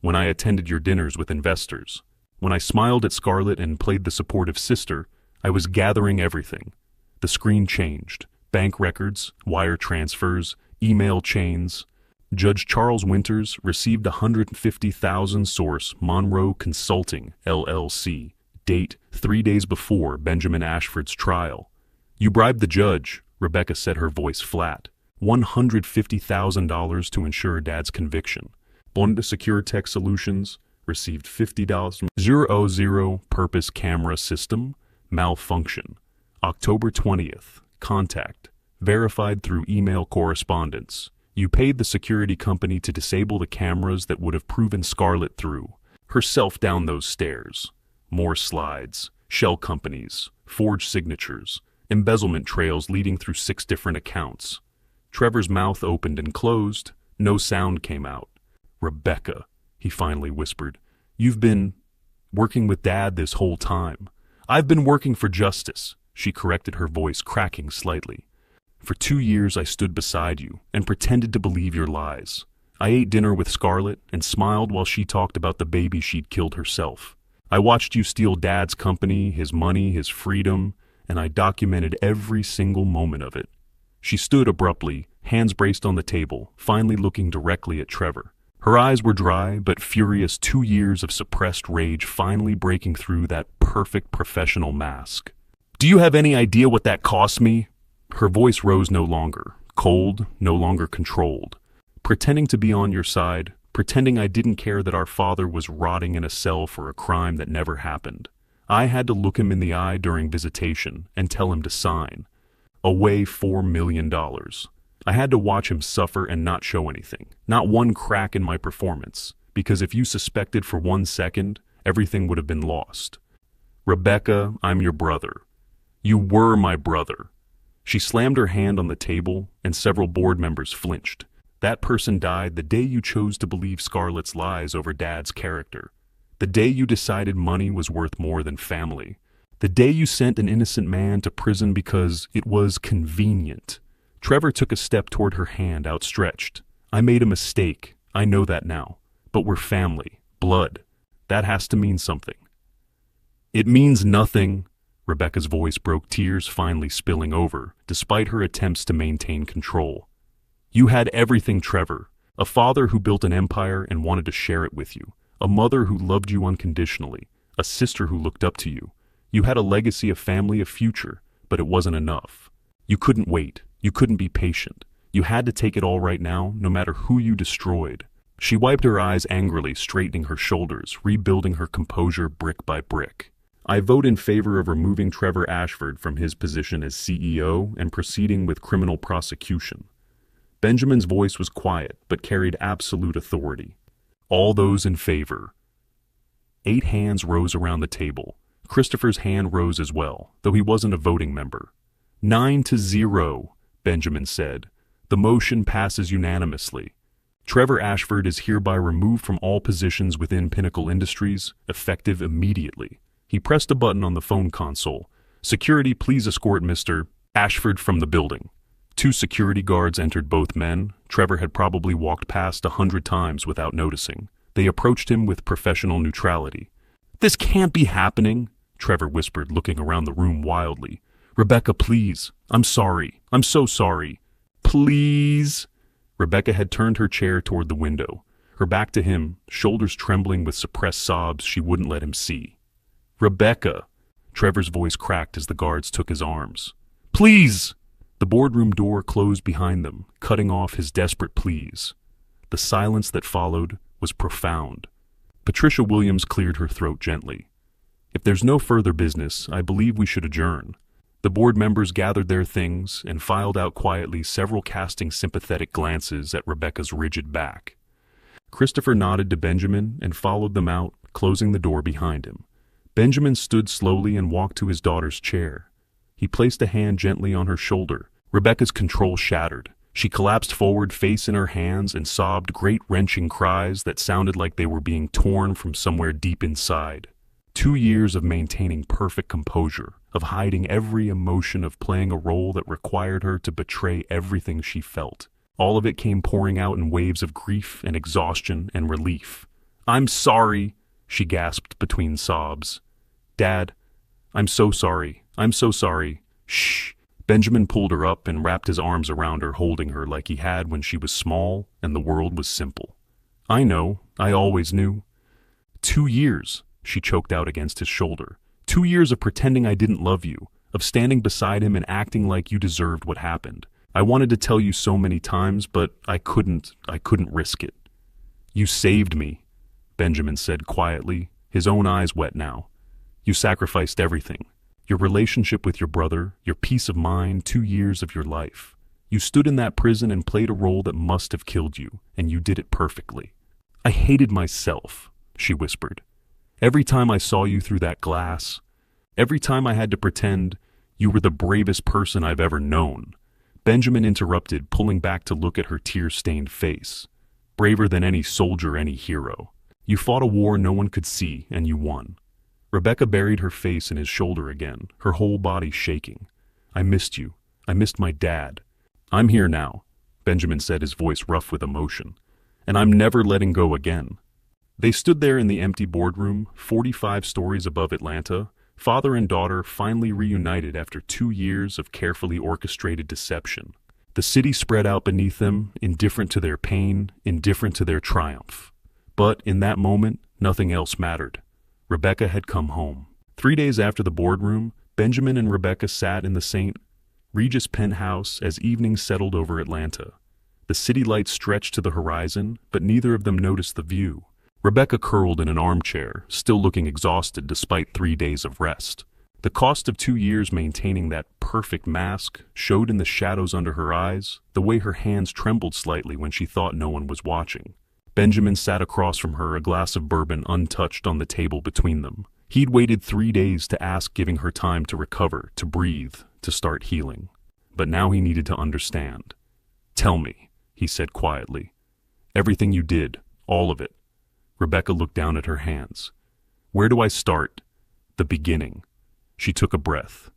When I attended your dinners with investors, when I smiled at Scarlett and played the supportive sister, I was gathering everything. The screen changed. Bank records, wire transfers, email chains. Judge Charles Winters received $150,000 source Monroe Consulting, LLC. Date 3 days before Benjamin Ashford's trial. You bribed the judge, Rebecca said, her voice flat. $150,000 to ensure Dad's conviction. Bonda Secure Tech Solutions received $50 from 00 Purpose Camera System, malfunction. October 20th, contact, verified through email correspondence. You paid the security company to disable the cameras that would have proven Scarlett through herself down those stairs. More slides, shell companies, forged signatures, embezzlement trails leading through 6 different accounts. Trevor's mouth opened and closed. No sound came out. Rebecca, he finally whispered, you've been working with Dad this whole time. I've been working for justice, she corrected, her voice cracking slightly. For 2 years I stood beside you and pretended to believe your lies. I ate dinner with Scarlett and smiled while she talked about the baby she'd killed herself. I watched you steal Dad's company, his money, his freedom, and I documented every single moment of it. She stood abruptly, hands braced on the table, finally looking directly at Trevor. Her eyes were dry but furious, 2 years of suppressed rage finally breaking through that perfect professional mask. Do you have any idea what that cost me? Her voice rose no longer, cold, no longer controlled. Pretending to be on your side, pretending I didn't care that our father was rotting in a cell for a crime that never happened. I had to look him in the eye during visitation and tell him to sign. Away $4 million. I had to watch him suffer and not show anything, not one crack in my performance, because if you suspected for 1 second, everything would have been lost. Rebecca, I'm your brother. You were my brother. She slammed her hand on the table, and several board members flinched. That person died the day you chose to believe Scarlett's lies over Dad's character. The day you decided money was worth more than family. The day you sent an innocent man to prison because it was convenient. Trevor took a step toward her hand outstretched. I made a mistake. I know that now. But we're family. Blood. That has to mean something. It means nothing. Rebecca's voice broke, tears finally spilling over, despite her attempts to maintain control. You had everything, Trevor. A father who built an empire and wanted to share it with you. A mother who loved you unconditionally. A sister who looked up to you. You had a legacy, a family, a future, but it wasn't enough. You couldn't wait. You couldn't be patient. You had to take it all right now, no matter who you destroyed. She wiped her eyes angrily, straightening her shoulders, rebuilding her composure brick by brick. I vote in favor of removing Trevor Ashford from his position as CEO and proceeding with criminal prosecution. Benjamin's voice was quiet, but carried absolute authority. All those in favor. 8 hands rose around the table. Christopher's hand rose as well, though he wasn't a voting member. 9-0, Benjamin said. The motion passes unanimously. Trevor Ashford is hereby removed from all positions within Pinnacle Industries, effective immediately. He pressed a button on the phone console. Security, please escort Mr. Ashford from the building. 2 security guards entered, both men. Trevor had probably walked past 100 times without noticing. They approached him with professional neutrality. This can't be happening, Trevor whispered, looking around the room wildly. Rebecca, please. I'm sorry. I'm so sorry. Please. Rebecca had turned her chair toward the window, her back to him, shoulders trembling with suppressed sobs she wouldn't let him see. Rebecca. Trevor's voice cracked as the guards took his arms. Please. The boardroom door closed behind them, cutting off his desperate pleas. The silence that followed was profound. Patricia Williams cleared her throat gently. If there's no further business, I believe we should adjourn. The board members gathered their things and filed out quietly, several casting sympathetic glances at Rebecca's rigid back. Christopher nodded to Benjamin and followed them out, closing the door behind him. Benjamin stood slowly and walked to his daughter's chair. He placed a hand gently on her shoulder. Rebecca's control shattered. She collapsed forward, face in her hands, and sobbed great wrenching cries that sounded like they were being torn from somewhere deep inside. 2 years of maintaining perfect composure, of hiding every emotion, of playing a role that required her to betray everything she felt. All of it came pouring out in waves of grief and exhaustion and relief. I'm sorry, she gasped between sobs. Dad, I'm so sorry. I'm so sorry. Shh. Benjamin pulled her up and wrapped his arms around her, holding her like he had when she was small and the world was simple. I know. I always knew. 2 years, she choked out against his shoulder. 2 years of pretending I didn't love you, of standing beside him and acting like you deserved what happened. I wanted to tell you so many times, but I couldn't risk it. You saved me, Benjamin said quietly, his own eyes wet now. You sacrificed everything. Your relationship with your brother, your peace of mind, 2 years of your life. You stood in that prison and played a role that must have killed you, and you did it perfectly. I hated myself, she whispered. Every time I saw you through that glass, every time I had to pretend you were the bravest person I've ever known. Benjamin interrupted, pulling back to look at her tear-stained face. Braver than any soldier, any hero. You fought a war no one could see, and you won. Rebecca buried her face in his shoulder again, her whole body shaking. I missed you. I missed my dad. I'm here now, Benjamin said, his voice rough with emotion. And I'm never letting go again. They stood there in the empty boardroom, 45 stories above Atlanta, father and daughter finally reunited after 2 years of carefully orchestrated deception. The city spread out beneath them, indifferent to their pain, indifferent to their triumph. But in that moment, nothing else mattered. Rebecca had come home. 3 days after the boardroom, Benjamin and Rebecca sat in the St. Regis penthouse as evening settled over Atlanta. The city lights stretched to the horizon, but neither of them noticed the view. Rebecca curled in an armchair, still looking exhausted despite 3 days of rest. The cost of 2 years maintaining that perfect mask showed in the shadows under her eyes, the way her hands trembled slightly when she thought no one was watching. Benjamin sat across from her, a glass of bourbon untouched on the table between them. He'd waited 3 days to ask, giving her time to recover, to breathe, to start healing. but now he needed to understand. "Tell me," he said quietly. "Everything you did, all of it." Rebecca looked down at her hands. "Where do I start?" "The beginning." She took a breath.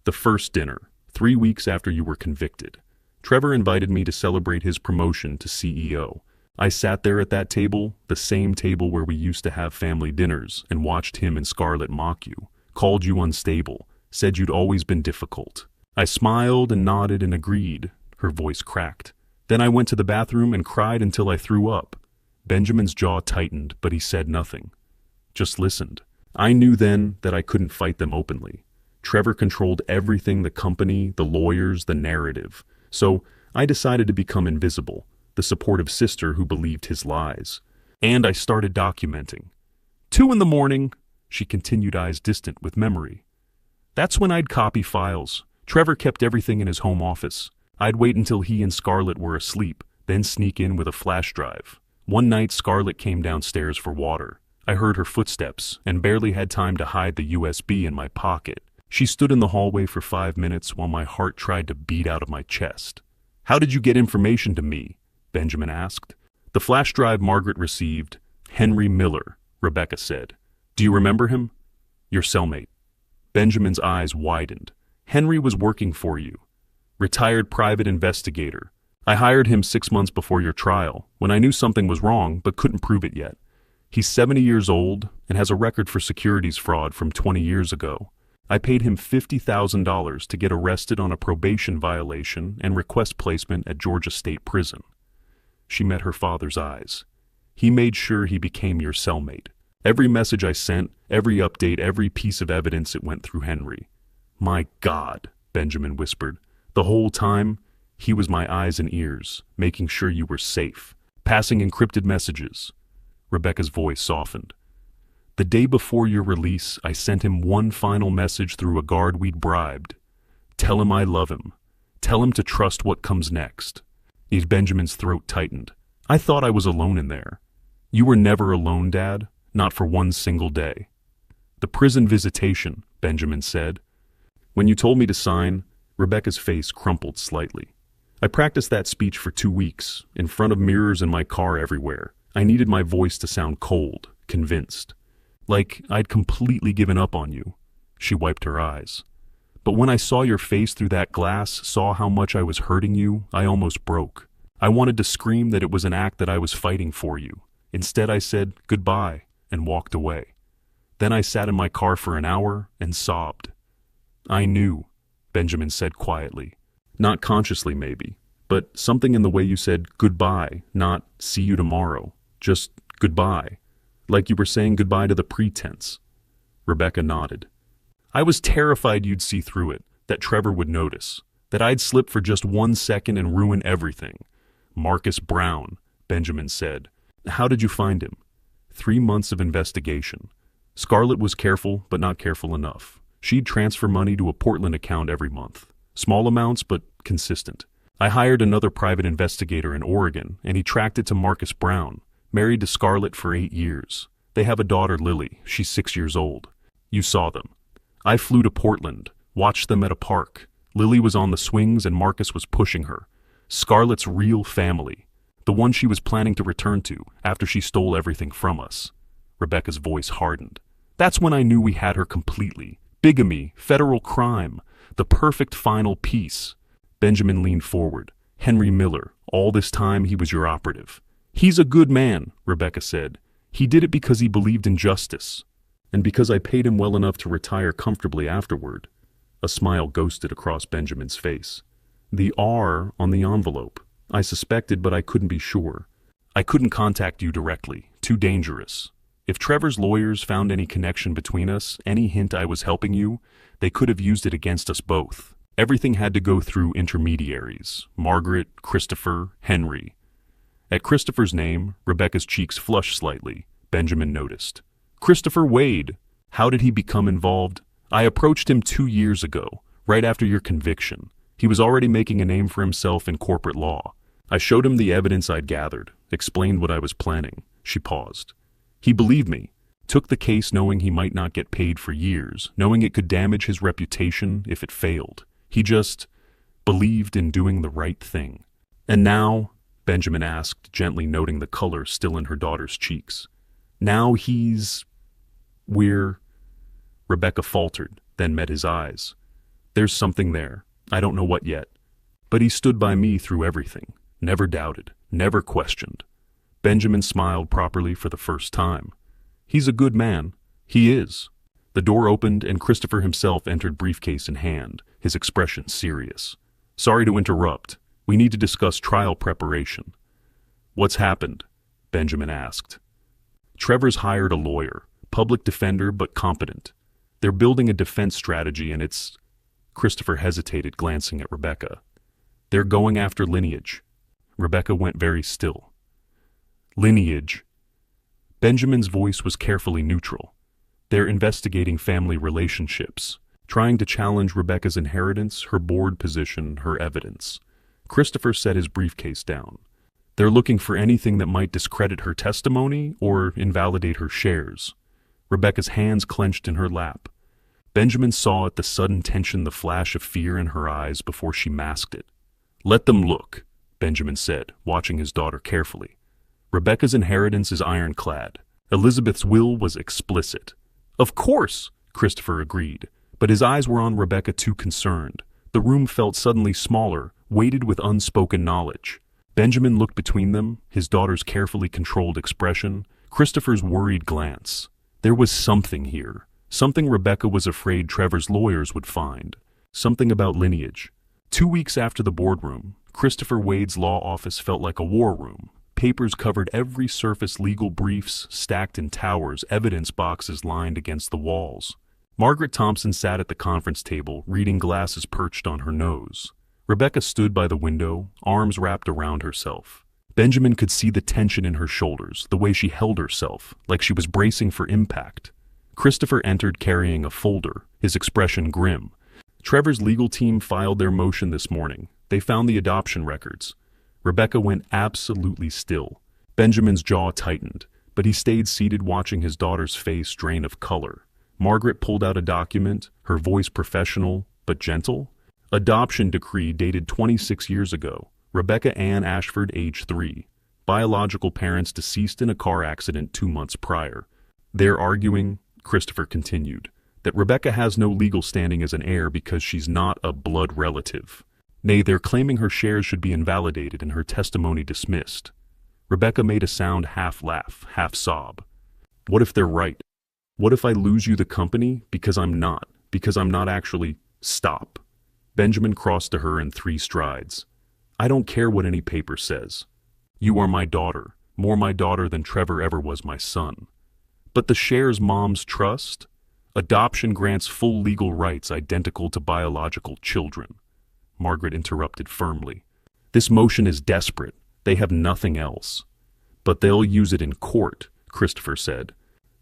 "The first dinner, 3 weeks after you were convicted. Trevor invited me to celebrate his promotion to CEO. I sat there at that table, the same table where we used to have family dinners, and watched him and Scarlett mock you, called you unstable, said you'd always been difficult. I smiled and nodded and agreed." Her voice cracked. "Then I went to the bathroom and cried until I threw up." Benjamin's jaw tightened, but he said nothing. Just listened. "I knew then that I couldn't fight them openly. Trevor controlled everything, the company, the lawyers, the narrative. So I decided to become invisible, the supportive sister who believed his lies. And I started documenting. 2 in the morning, she continued, eyes distant with memory. That's when I'd copy files. Trevor kept everything in his home office. I'd wait until he and Scarlett were asleep, then sneak in with a flash drive. One night Scarlett came downstairs for water. I heard her footsteps and barely had time to hide the USB in my pocket. She stood in the hallway for 5 minutes while my heart tried to beat out of my chest. "How did you get information to me?" Benjamin asked. "The flash drive Margaret received. Henry Miller," Rebecca said. "Do you remember him?" "Your cellmate." Benjamin's eyes widened. "Henry was working for you. Retired private investigator. I hired him 6 months before your trial, when I knew something was wrong but couldn't prove it yet. He's 70 years old and has a record for securities fraud from 20 years ago. I paid him $50,000 to get arrested on a probation violation and request placement at Georgia State Prison." She met her father's eyes. "He made sure he became your cellmate. Every message I sent, every update, every piece of evidence, it went through Henry." "My God," Benjamin whispered. "The whole time, he was my eyes and ears, making sure you were safe, passing encrypted messages." Rebecca's voice softened. "The day before your release, I sent him one final message through a guard we'd bribed. Tell him I love him. Tell him to trust what comes next." Benjamin's throat tightened. "I thought I was alone in there." "You were never alone, Dad. Not for one single day." "The prison visitation," Benjamin said. "When you told me to sign," Rebecca's face crumpled slightly. "I practiced that speech for 2 weeks, in front of mirrors in my car everywhere. I needed my voice to sound cold, convinced. Like I'd completely given up on you." She wiped her eyes. "But when I saw your face through that glass, saw how much I was hurting you, I almost broke. I wanted to scream that it was an act that I was fighting for you. Instead I said goodbye and walked away. Then I sat in my car for an hour and sobbed." "I knew," Benjamin said quietly. "Not consciously maybe, but something in the way you said goodbye, not see you tomorrow. Just goodbye. Like you were saying goodbye to the pretense." Rebecca nodded. "I was terrified you'd see through it, that Trevor would notice, that I'd slip for just 1 second and ruin everything." "Marcus Brown," Benjamin said. "How did you find him?" 3 months of investigation. Scarlett was careful, but not careful enough. She'd transfer money to a Portland account every month. Small amounts, but consistent. I hired another private investigator in Oregon, and he tracked it to Marcus Brown, married to Scarlett for 8 years. They have a daughter, Lily. She's 6 years old. You saw them. I flew to Portland, watched them at a park. Lily was on the swings and Marcus was pushing her. Scarlett's real family. The one she was planning to return to after she stole everything from us. Rebecca's voice hardened. "That's when I knew we had her completely. Bigamy, federal crime, the perfect final piece." Benjamin leaned forward. "Henry Miller, all this time he was your operative." "He's a good man," Rebecca said. "He did it because he believed in justice. And because I paid him well enough to retire comfortably afterward." A smile ghosted across Benjamin's face. "The R on the envelope. I suspected, but I couldn't be sure. I couldn't contact you directly. Too dangerous. If Trevor's lawyers found any connection between us, any hint I was helping you, they could have used it against us both. Everything had to go through intermediaries. Margaret, Christopher, Henry." At Christopher's name, Rebecca's cheeks flushed slightly. Benjamin noticed. "Christopher Wade. How did he become involved?" "I approached him 2 years ago, right after your conviction. He was already making a name for himself in corporate law. I showed him the evidence I'd gathered, explained what I was planning." She paused. "He believed me, took the case knowing he might not get paid for years, knowing it could damage his reputation if it failed. He just believed in doing the right thing. And now, Benjamin asked, gently noting the color still in her daughter's cheeks. Now Rebecca faltered, then met his eyes. There's something there. I don't know what yet. But he stood by me through everything. Never doubted, never questioned. Benjamin smiled properly for the first time. He's a good man. He is. The door opened and Christopher himself entered, briefcase in hand, his expression serious. Sorry to interrupt. We need to discuss trial preparation. What's happened? Benjamin asked. Trevor's hired a lawyer, public defender but competent. They're building a defense strategy and it's... Christopher hesitated, glancing at Rebecca. They're going after lineage. Rebecca went very still. Lineage. Benjamin's voice was carefully neutral. They're investigating family relationships, trying to challenge Rebecca's inheritance, her board position, her evidence. Christopher set his briefcase down. They're looking for anything that might discredit her testimony or invalidate her shares. Rebecca's hands clenched in her lap. Benjamin saw at the sudden tension the flash of fear in her eyes before she masked it. Let them look, Benjamin said, watching his daughter carefully. Rebecca's inheritance is ironclad. Elizabeth's will was explicit. Of course, Christopher agreed, but his eyes were on Rebecca, too concerned. The room felt suddenly smaller, weighted with unspoken knowledge. Benjamin looked between them, his daughter's carefully controlled expression, Christopher's worried glance. There was something here. Something Rebecca was afraid Trevor's lawyers would find. Something about lineage. 2 weeks after the boardroom, Christopher Wade's law office felt like a war room. Papers covered every surface, legal briefs stacked in towers, evidence boxes lined against the walls. Margaret Thompson sat at the conference table, reading glasses perched on her nose. Rebecca stood by the window, arms wrapped around herself. Benjamin could see the tension in her shoulders, the way she held herself, like she was bracing for impact. Christopher entered carrying a folder, his expression grim. Trevor's legal team filed their motion this morning. They found the adoption records. Rebecca went absolutely still. Benjamin's jaw tightened, but he stayed seated, watching his daughter's face drain of color. Margaret pulled out a document, her voice professional but gentle. Adoption decree dated 26 years ago. Rebecca Ann Ashford, age 3. Biological parents deceased in a car accident 2 months prior. They're arguing, Christopher continued, that Rebecca has no legal standing as an heir because she's not a blood relative. Nay, they're claiming her shares should be invalidated and her testimony dismissed. Rebecca made a sound, half laugh, half sob. What if they're right? What if I lose you the company because I'm not actually... Stop. Benjamin crossed to her in 3 strides. I don't care what any paper says. You are my daughter, more my daughter than Trevor ever was my son. But the shares Mom's trust? Adoption grants full legal rights identical to biological children. Margaret interrupted firmly. This motion is desperate. They have nothing else. But they'll use it in court, Christopher said.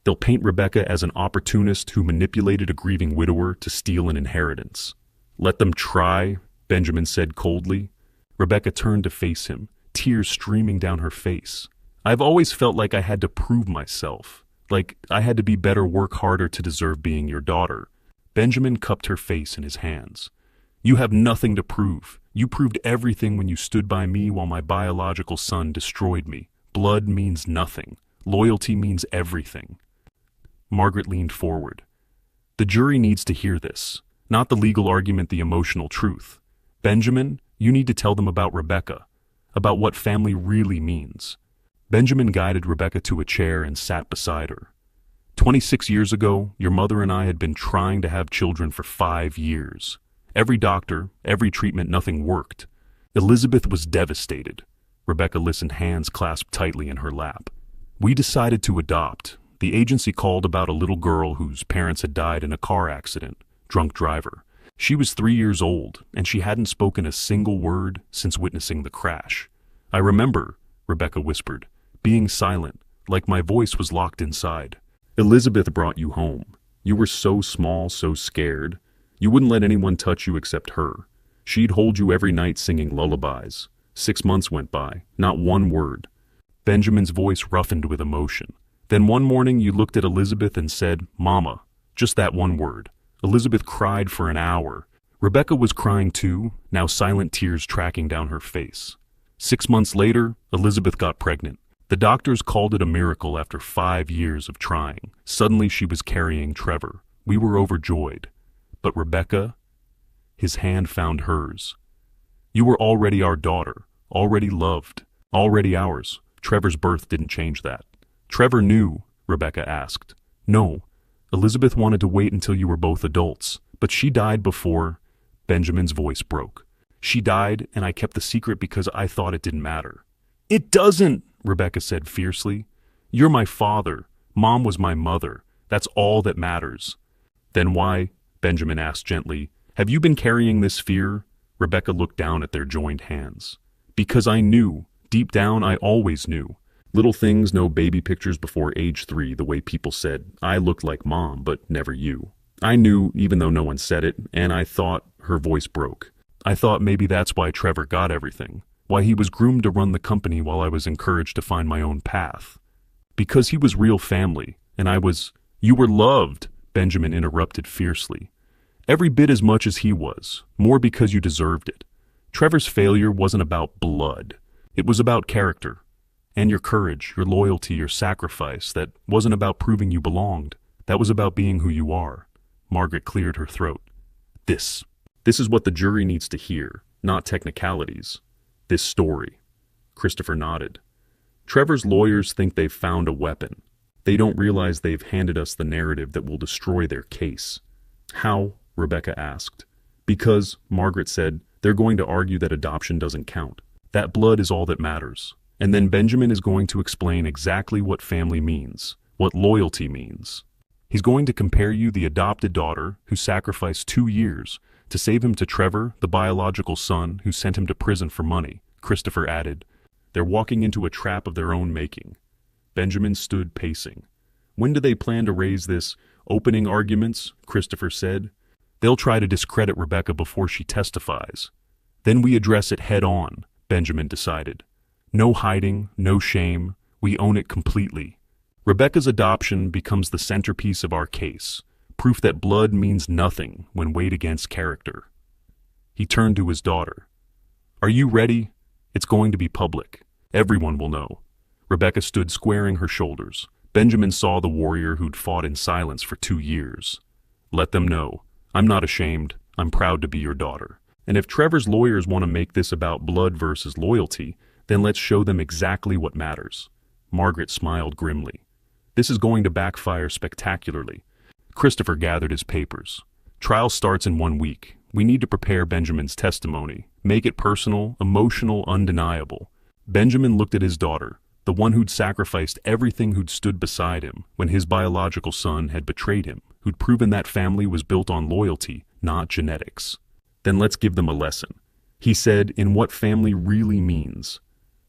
They'll paint Rebecca as an opportunist who manipulated a grieving widower to steal an inheritance. Let them try, Benjamin said coldly. Rebecca turned to face him, tears streaming down her face. I've always felt like I had to prove myself. Like I had to be better, work harder to deserve being your daughter. Benjamin cupped her face in his hands. You have nothing to prove. You proved everything when you stood by me while my biological son destroyed me. Blood means nothing. Loyalty means everything. Margaret leaned forward. The jury needs to hear this. Not the legal argument, the emotional truth. Benjamin, you need to tell them about Rebecca. About what family really means. Benjamin guided Rebecca to a chair and sat beside her. 26 years ago, your mother and I had been trying to have children for 5 years. Every doctor, every treatment, nothing worked. Elizabeth was devastated. Rebecca listened, hands clasped tightly in her lap. We decided to adopt. The agency called about a little girl whose parents had died in a car accident, drunk driver. She was 3 years old, and she hadn't spoken a single word since witnessing the crash. I remember, Rebecca whispered, being silent, like my voice was locked inside. Elizabeth brought you home. You were so small, so scared. You wouldn't let anyone touch you except her. She'd hold you every night singing lullabies. 6 months went by, not one word. Benjamin's voice roughened with emotion. Then one morning you looked at Elizabeth and said, Mama, just that one word. Elizabeth cried for an hour. Rebecca was crying too, now silent tears tracking down her face. 6 months later, Elizabeth got pregnant. The doctors called it a miracle after 5 years of trying. Suddenly she was carrying Trevor. We were overjoyed. But Rebecca, his hand found hers. You were already our daughter, already loved, already ours. Trevor's birth didn't change that. Trevor knew, Rebecca asked. No, Elizabeth wanted to wait until you were both adults, but she died before. Benjamin's voice broke. She died, and I kept the secret because I thought it didn't matter. It doesn't, Rebecca said fiercely. You're my father. Mom was my mother. That's all that matters. Then why, Benjamin asked gently, have you been carrying this fear? Rebecca looked down at their joined hands. Because I knew. Deep down, I always knew. Little things, no baby pictures before age 3, the way people said, I looked like Mom, but never you. I knew, even though no one said it, and I thought, her voice broke. I thought maybe that's why Trevor got everything. Why he was groomed to run the company while I was encouraged to find my own path. Because he was real family, and I was... You were loved, Benjamin interrupted fiercely. Every bit as much as he was, more because you deserved it. Trevor's failure wasn't about blood. It was about character. And your courage, your loyalty, your sacrifice. That wasn't about proving you belonged. That was about being who you are. Margaret cleared her throat. This is what the jury needs to hear, not technicalities. This story. Christopher nodded. Trevor's lawyers think they've found a weapon. They don't realize they've handed us the narrative that will destroy their case. How? Rebecca asked. Because, Margaret said, they're going to argue that adoption doesn't count. That blood is all that matters. And then Benjamin is going to explain exactly what family means, what loyalty means. He's going to compare you, the adopted daughter, who sacrificed 2 years, to save him, to Trevor, the biological son, who sent him to prison for money. Christopher added, they're walking into a trap of their own making. Benjamin stood pacing. When do they plan to raise this? Opening arguments, Christopher said. They'll try to discredit Rebecca before she testifies. Then we address it head on, Benjamin decided. No hiding, no shame. We own it completely. Rebecca's adoption becomes the centerpiece of our case, proof that blood means nothing when weighed against character. He turned to his daughter. Are you ready? It's going to be public. Everyone will know. Rebecca stood squaring her shoulders. Benjamin saw the warrior who'd fought in silence for 2 years. Let them know. I'm not ashamed. I'm proud to be your daughter. And if Trevor's lawyers want to make this about blood versus loyalty, then let's show them exactly what matters. Margaret smiled grimly. This is going to backfire spectacularly. Christopher gathered his papers. Trial starts in 1 week. We need to prepare Benjamin's testimony. Make it personal, emotional, undeniable. Benjamin looked at his daughter, the one who'd sacrificed everything, who'd stood beside him when his biological son had betrayed him, who'd proven that family was built on loyalty, not genetics. Then let's give them a lesson. He said, in what family really means.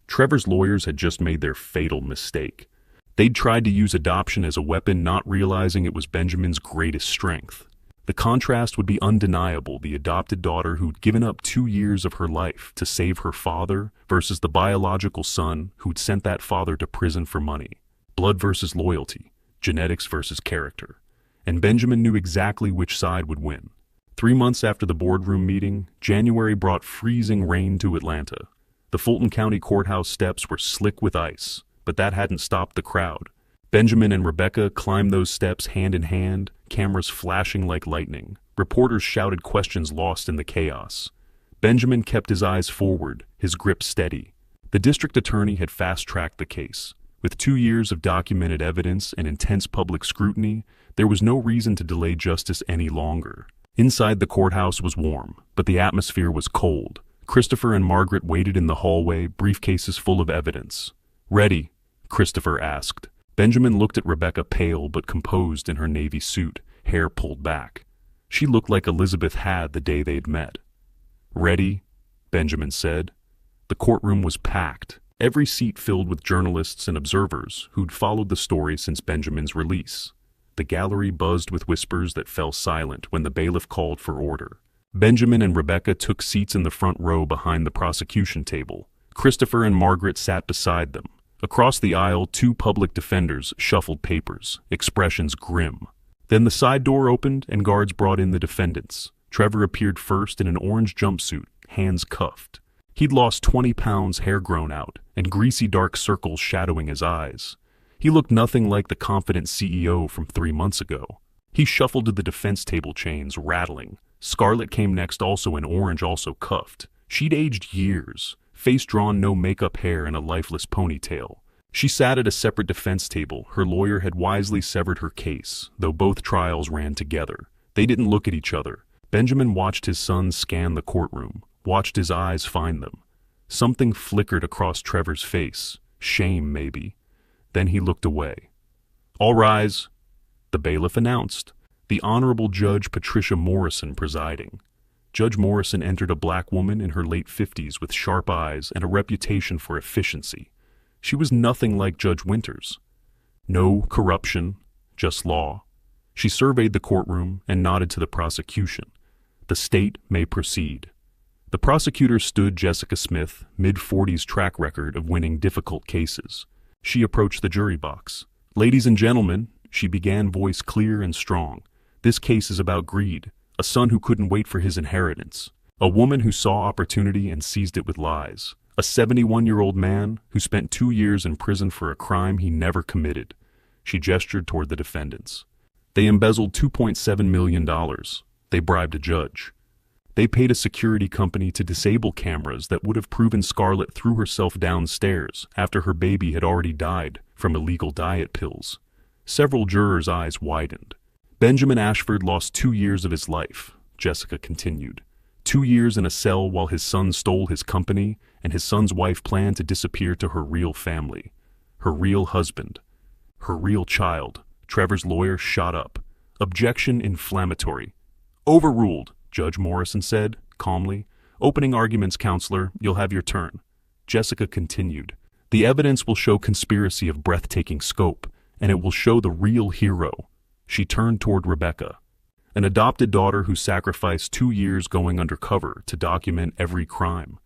Trevor's lawyers had just made their fatal mistake. They'd tried to use adoption as a weapon, not realizing it was Benjamin's greatest strength. The contrast would be undeniable, the adopted daughter who'd given up 2 years of her life to save her father versus the biological son who'd sent that father to prison for money. Blood versus loyalty, genetics versus character. And Benjamin knew exactly which side would win. 3 months after the boardroom meeting, January brought freezing rain to Atlanta. The Fulton County Courthouse steps were slick with ice, but that hadn't stopped the crowd. Benjamin and Rebecca climbed those steps hand in hand, cameras flashing like lightning. Reporters shouted questions lost in the chaos. Benjamin kept his eyes forward, his grip steady. The district attorney had fast-tracked the case. With 2 years of documented evidence and intense public scrutiny, there was no reason to delay justice any longer. Inside the courthouse was warm, but the atmosphere was cold. Christopher and Margaret waited in the hallway, briefcases full of evidence. Ready? Christopher asked. Benjamin looked at Rebecca, pale but composed in her navy suit, hair pulled back. She looked like Elizabeth had the day they'd met. Ready? Benjamin said. The courtroom was packed, every seat filled with journalists and observers who'd followed the story since Benjamin's release. The gallery buzzed with whispers that fell silent when the bailiff called for order. Benjamin and Rebecca took seats in the front row behind the prosecution table. Christopher and Margaret sat beside them. Across the aisle, 2 public defenders shuffled papers, expressions grim. Then the side door opened and guards brought in the defendants. Trevor appeared first in an orange jumpsuit, hands cuffed. He'd lost 20 pounds, hair grown out, and greasy dark circles shadowing his eyes. He looked nothing like the confident CEO from 3 months ago. He shuffled to the defense table, chains rattling. Scarlett came next, also in orange, also cuffed. She'd aged years, face drawn, no makeup, hair in a lifeless ponytail. She sat at a separate defense table. Her lawyer had wisely severed her case, though both trials ran together. They didn't look at each other. Benjamin watched his son scan the courtroom, watched his eyes find them. Something flickered across Trevor's face. Shame, maybe. Then he looked away. "All rise," the bailiff announced. The Honorable Judge Patricia Morrison presiding. Judge Morrison entered, a black woman in her late 50s with sharp eyes and a reputation for efficiency. She was nothing like Judge Winters. No corruption, just law. She surveyed the courtroom and nodded to the prosecution. "The state may proceed." The prosecutor stood, Jessica Smith, mid-40s, track record of winning difficult cases. She approached the jury box. "Ladies and gentlemen," she began, voice clear and strong, "this case is about greed, a son who couldn't wait for his inheritance, a woman who saw opportunity and seized it with lies, a 71-year-old man who spent 2 years in prison for a crime he never committed." She gestured toward the defendants. "They embezzled $2.7 million. They bribed a judge. They paid a security company to disable cameras that would have proven Scarlett threw herself downstairs after her baby had already died from illegal diet pills." Several jurors' eyes widened. "Benjamin Ashford lost 2 years of his life," Jessica continued. 2 years in a cell while his son stole his company and his son's wife planned to disappear to her real family, her real husband, her real child. Trevor's lawyer shot up. "Objection inflammatory." "Overruled," Judge Morrison said, calmly. "Opening arguments, counselor, you'll have your turn." Jessica continued. "The evidence will show conspiracy of breathtaking scope, and it will show the real hero." She turned toward Rebecca. "An adopted daughter who sacrificed 2 years going undercover to document every crime."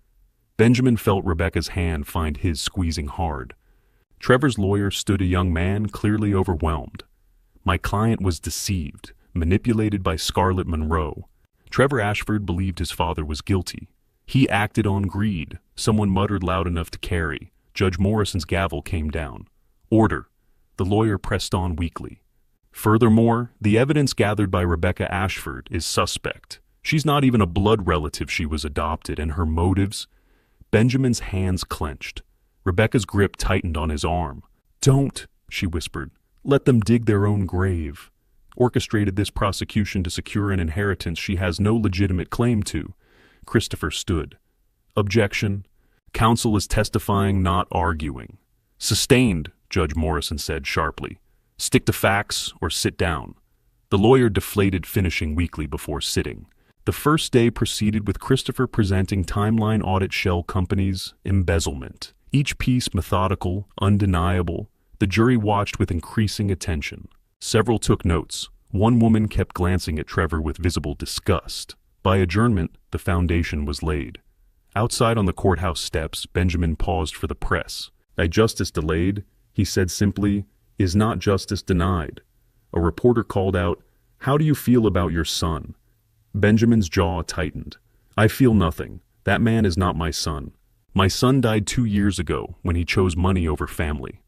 Benjamin felt Rebecca's hand find his, squeezing hard. Trevor's lawyer stood, a young man, clearly overwhelmed. "My client was deceived, manipulated by Scarlett Monroe. Trevor Ashford believed his father was guilty. He acted on greed." Someone muttered loud enough to carry. Judge Morrison's gavel came down. "Order." The lawyer pressed on weakly. "Furthermore, the evidence gathered by Rebecca Ashford is suspect. She's not even a blood relative. She was adopted, and her motives—" Benjamin's hands clenched. Rebecca's grip tightened on his arm. "Don't," she whispered. "Let them dig their own grave. Orchestrated this prosecution to secure an inheritance she has no legitimate claim to." Christopher stood. "Objection. Counsel is testifying, not arguing." "Sustained," Judge Morrison said sharply. "Stick to facts or sit down." The lawyer deflated, finishing weakly before sitting. The first day proceeded with Christopher presenting timeline audit, shell companies, embezzlement. Each piece methodical, undeniable. The jury watched with increasing attention. Several took notes. One woman kept glancing at Trevor with visible disgust. By adjournment, the foundation was laid. Outside on the courthouse steps, Benjamin paused for the press. "A justice delayed," he said simply, "is not justice denied." A reporter called out, "How do you feel about your son?" Benjamin's jaw tightened. "I feel nothing. That man is not my son. My son died 2 years ago when he chose money over family."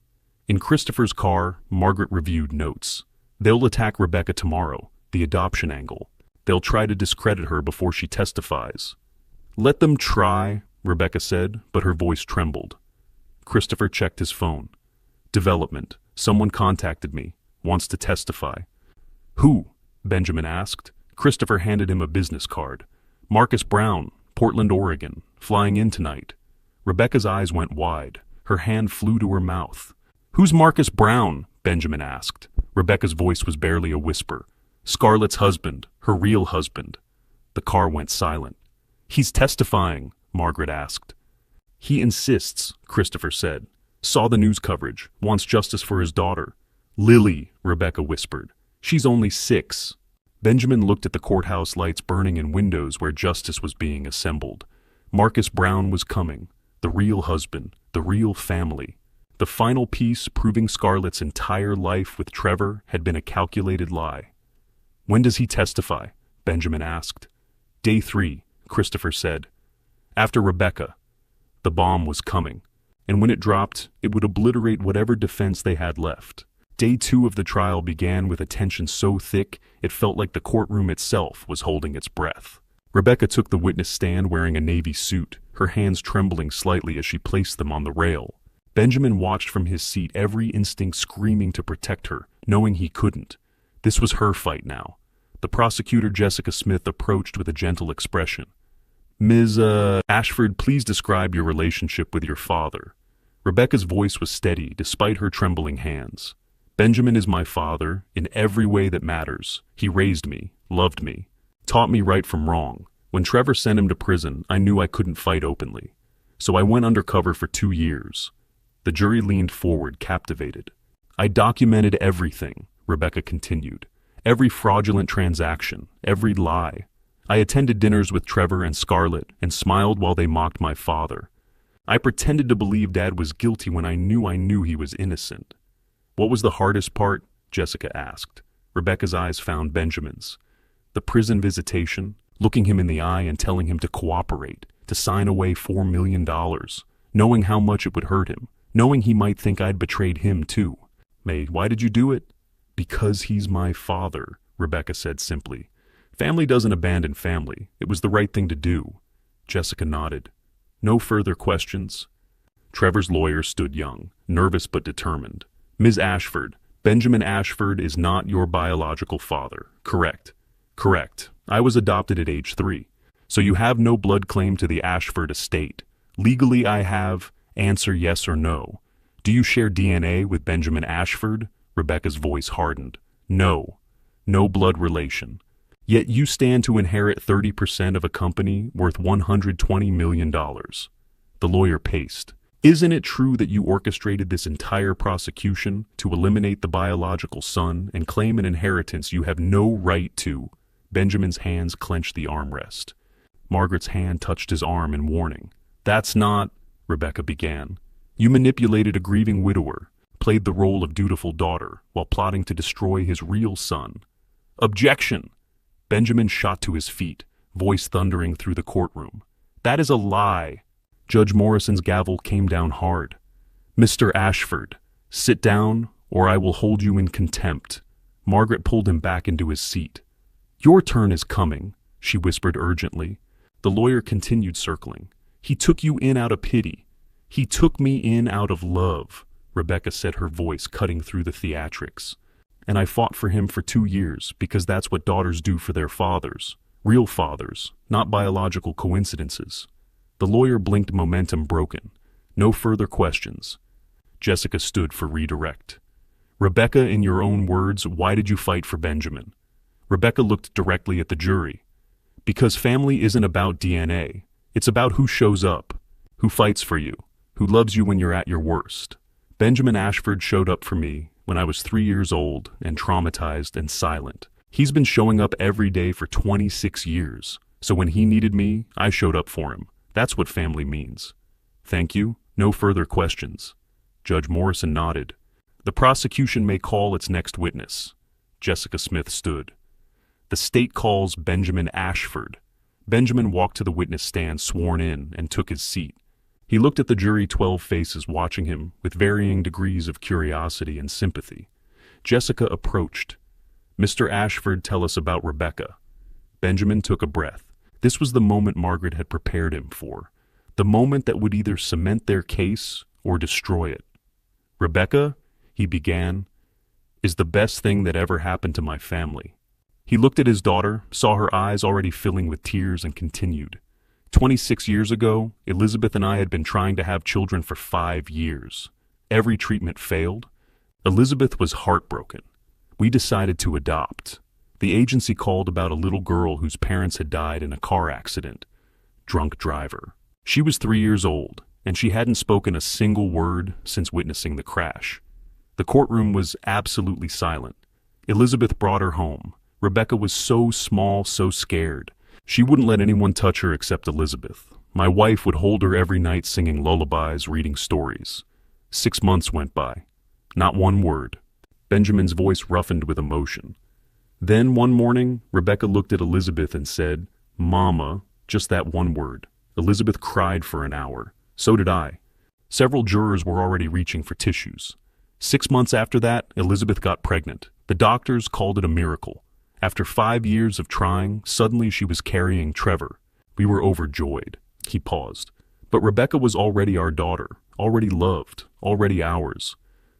In Christopher's car, Margaret reviewed notes. "They'll attack Rebecca tomorrow, the adoption angle. They'll try to discredit her before she testifies." "Let them try," Rebecca said, but her voice trembled. Christopher checked his phone. "Development. Someone contacted me. Wants to testify." "Who?" Benjamin asked. Christopher handed him a business card. "Marcus Brown, Portland, Oregon, flying in tonight." Rebecca's eyes went wide. Her hand flew to her mouth. "Who's Marcus Brown?" Benjamin asked. Rebecca's voice was barely a whisper. "Scarlett's husband, her real husband." The car went silent. "He's testifying?" Margaret asked. "He insists," Christopher said. "Saw the news coverage, wants justice for his daughter." "Lily," Rebecca whispered. "She's only 6. Benjamin looked at the courthouse lights burning in windows where justice was being assembled. Marcus Brown was coming. The real husband, the real family. The final piece proving Scarlett's entire life with Trevor had been a calculated lie. "When does he testify?" Benjamin asked. Day 3, Christopher said. After Rebecca, the bomb was coming, and when it dropped, it would obliterate whatever defense they had left. Day 2 of the trial began with a tension so thick it felt like the courtroom itself was holding its breath. Rebecca took the witness stand wearing a navy suit, her hands trembling slightly as she placed them on the rail. Benjamin watched from his seat, every instinct screaming to protect her, knowing he couldn't. This was her fight now. The prosecutor, Jessica Smith, approached with a gentle expression. Ms. Ashford, please describe your relationship with your father. Rebecca's voice was steady, despite her trembling hands. Benjamin is my father, in every way that matters. He raised me, loved me, taught me right from wrong. When Trevor sent him to prison, I knew I couldn't fight openly. So I went undercover for 2 years. The jury leaned forward, captivated. I documented everything, Rebecca continued. Every fraudulent transaction, every lie. I attended dinners with Trevor and Scarlett and smiled while they mocked my father. I pretended to believe Dad was guilty when I knew he was innocent. What was the hardest part? Jessica asked. Rebecca's eyes found Benjamin's. The prison visitation, looking him in the eye and telling him to cooperate, to sign away $4 million, knowing how much it would hurt him, knowing he might think I'd betrayed him too. May, why did you do it? Because he's my father, Rebecca said simply. Family doesn't abandon family. It was the right thing to do. Jessica nodded. No further questions? Trevor's lawyer stood young, nervous but determined. Ms. Ashford, Benjamin Ashford is not your biological father. Correct. Correct. I was adopted at age 3. So you have no blood claim to the Ashford estate. Legally I have. Answer yes or no. Do you share DNA with Benjamin Ashford? Rebecca's voice hardened. No. No blood relation. Yet you stand to inherit 30% of a company worth $120 million. The lawyer paced. Isn't it true that you orchestrated this entire prosecution to eliminate the biological son and claim an inheritance you have no right to? Benjamin's hands clenched the armrest. Margaret's hand touched his arm in warning. That's not, Rebecca began. You manipulated a grieving widower, played the role of dutiful daughter while plotting to destroy his real son. Objection! Benjamin shot to his feet, voice thundering through the courtroom. That is a lie. Judge Morrison's gavel came down hard. Mr. Ashford, sit down or I will hold you in contempt. Margaret pulled him back into his seat. Your turn is coming, she whispered urgently. The lawyer continued circling. He took you in out of pity. He took me in out of love, Rebecca said, her voice cutting through the theatrics. And I fought for him for 2 years because that's what daughters do for their fathers. Real fathers, not biological coincidences. The lawyer blinked, momentum broken. No further questions. Jessica stood for redirect. Rebecca, in your own words, why did you fight for Benjamin? Rebecca looked directly at the jury. Because family isn't about DNA. It's about who shows up, who fights for you, who loves you when you're at your worst. Benjamin Ashford showed up for me when I was 3 years old and traumatized and silent. He's been showing up every day for 26 years. So when he needed me, I showed up for him. That's what family means. Thank you. No further questions. Judge Morrison nodded. The prosecution may call its next witness. Jessica Smith stood. The state calls Benjamin Ashford. Benjamin walked to the witness stand, sworn in, and took his seat. He looked at the jury, 12 faces watching him with varying degrees of curiosity and sympathy. Jessica approached. Mr. Ashford, tell us about Rebecca. Benjamin took a breath. This was the moment Margaret had prepared him for. The moment that would either cement their case or destroy it. Rebecca, he began, is the best thing that ever happened to my family. He looked at his daughter, saw her eyes already filling with tears, and continued. 26 years ago, Elizabeth and I had been trying to have children for 5 years. Every treatment failed. Elizabeth was heartbroken. We decided to adopt. The agency called about a little girl whose parents had died in a car accident. Drunk driver. She was 3 years old, and she hadn't spoken a single word since witnessing the crash. The courtroom was absolutely silent. Elizabeth brought her home. Rebecca was so small, so scared. She wouldn't let anyone touch her except Elizabeth. My wife would hold her every night singing lullabies, reading stories. 6 months went by. Not one word. Benjamin's voice roughened with emotion. Then one morning, Rebecca looked at Elizabeth and said, Mama, just that one word. Elizabeth cried for an hour. So did I. Several jurors were already reaching for tissues. 6 months after that, Elizabeth got pregnant. The doctors called it a miracle. After 5 years of trying, suddenly she was carrying Trevor. We were overjoyed. He paused. But Rebecca was already our daughter, already loved, already ours.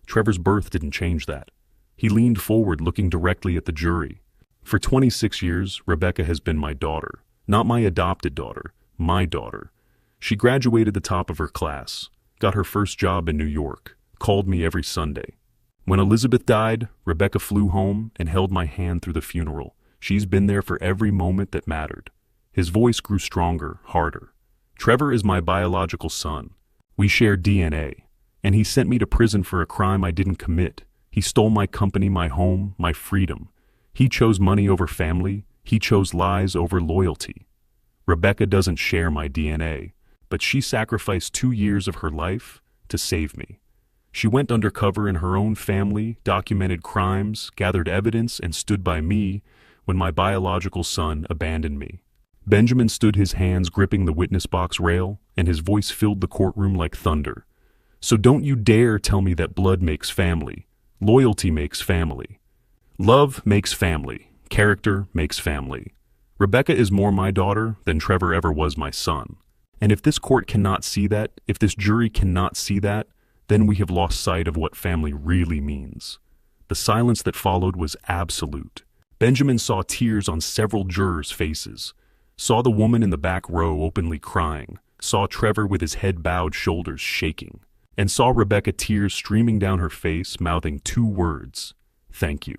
Trevor's birth didn't change that. He leaned forward, looking directly at the jury. For 26 years, Rebecca has been my daughter. Not my adopted daughter, my daughter. She graduated the top of her class, got her first job in New York, called me every Sunday. When Elizabeth died, Rebecca flew home and held my hand through the funeral. She's been there for every moment that mattered. His voice grew stronger, harder. Trevor is my biological son. We share DNA, and he sent me to prison for a crime I didn't commit. He stole my company, my home, my freedom. He chose money over family. He chose lies over loyalty. Rebecca doesn't share my DNA, but she sacrificed 2 years of her life to save me. She went undercover in her own family, documented crimes, gathered evidence, and stood by me when my biological son abandoned me. Benjamin stood, his hands gripping the witness box rail, and his voice filled the courtroom like thunder. So don't you dare tell me that blood makes family. Loyalty makes family. Love makes family. Character makes family. Rebecca is more my daughter than Trevor ever was my son. And if this court cannot see that, if this jury cannot see that, then we have lost sight of what family really means. The silence that followed was absolute. Benjamin saw tears on several jurors' faces, saw the woman in the back row openly crying, saw Trevor with his head bowed, shoulders shaking, and saw Rebecca, tears streaming down her face, mouthing 2 words, "Thank you."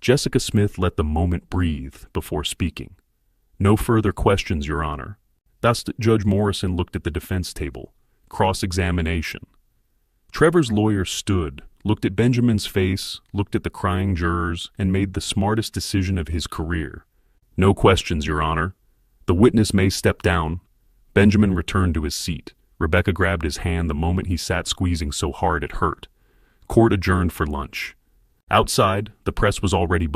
Jessica Smith let the moment breathe before speaking. "No further questions, Your Honor." Thus, Judge Morrison looked at the defense table. Cross-examination. Trevor's lawyer stood, looked at Benjamin's face, looked at the crying jurors, and made the smartest decision of his career. "No questions, Your Honor. The witness may step down." Benjamin returned to his seat. Rebecca grabbed his hand the moment he sat squeezing so hard it hurt. Court adjourned for lunch. Outside, the press was already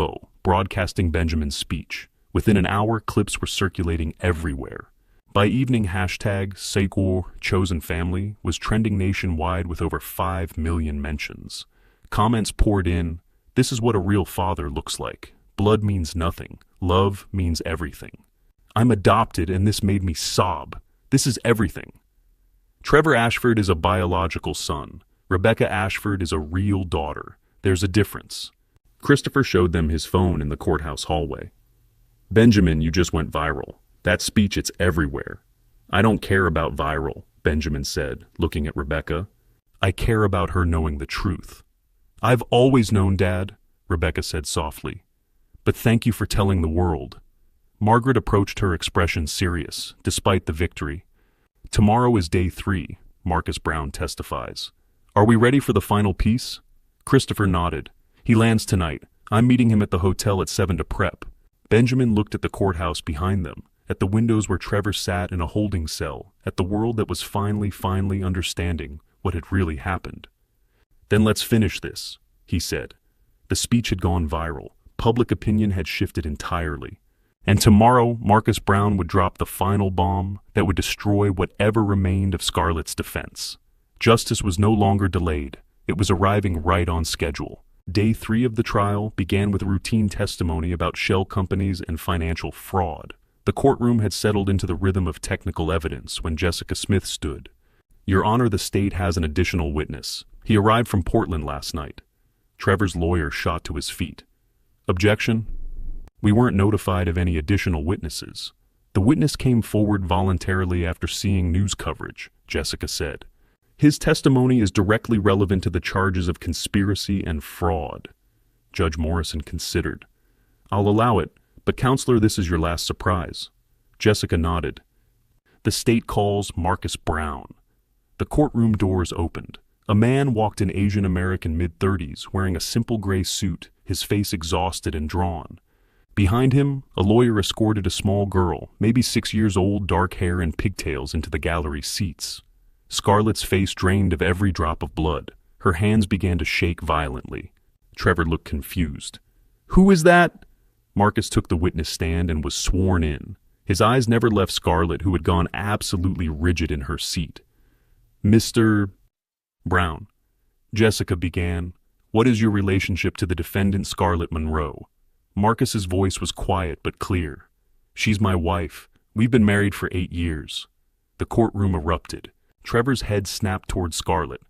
broadcasting Benjamin's speech. Within an hour, clips were circulating everywhere. By evening, #Segor Chosen Family was trending nationwide with over 5 million mentions. Comments poured in. "This is what a real father looks like. Blood means nothing. Love means everything. I'm adopted and this made me sob. This is everything." Trevor Ashford is a biological son. Rebecca Ashford is a real daughter. There's a difference. Christopher showed them his phone in the courthouse hallway. "Benjamin, you just went viral. That speech, it's everywhere." "I don't care about viral," Benjamin said, looking at Rebecca. "I care about her knowing the truth." "I've always known, Dad," Rebecca said softly. "But thank you for telling the world." Margaret approached her, expression serious, despite the victory. "Tomorrow is day 3, Marcus Brown testifies. Are we ready for the final piece?" Christopher nodded. "He lands tonight. I'm meeting him at the hotel at 7 to prep." Benjamin looked at the courthouse behind them, at the windows where Trevor sat in a holding cell, at the world that was finally understanding what had really happened. "Then let's finish this," he said. The speech had gone viral. Public opinion had shifted entirely. And tomorrow, Marcus Brown would drop the final bomb that would destroy whatever remained of Scarlett's defense. Justice was no longer delayed. It was arriving right on schedule. Day 3 of the trial began with routine testimony about shell companies and financial fraud. The courtroom had settled into the rhythm of technical evidence when Jessica Smith stood. "Your Honor, the state has an additional witness. He arrived from Portland last night." Trevor's lawyer shot to his feet. "Objection? We weren't notified of any additional witnesses." "The witness came forward voluntarily after seeing news coverage," Jessica said. "His testimony is directly relevant to the charges of conspiracy and fraud." Judge Morrison considered. "I'll allow it, but Counselor, this is your last surprise." Jessica nodded. "The state calls Marcus Brown." The courtroom doors opened. A man walked in, Asian American, mid-30s, wearing a simple gray suit, his face exhausted and drawn. Behind him, a lawyer escorted a small girl, maybe 6 years old, dark hair and pigtails, into the gallery seats. Scarlett's face drained of every drop of blood. Her hands began to shake violently. Trevor looked confused. "Who is that?" Marcus took the witness stand and was sworn in. His eyes never left Scarlett, who had gone absolutely rigid in her seat. "Mr. Brown," Jessica began, "what is your relationship to the defendant Scarlett Monroe?" Marcus's voice was quiet but clear. "She's my wife. We've been married for 8 years. The courtroom erupted. Trevor's head snapped toward Scarlett.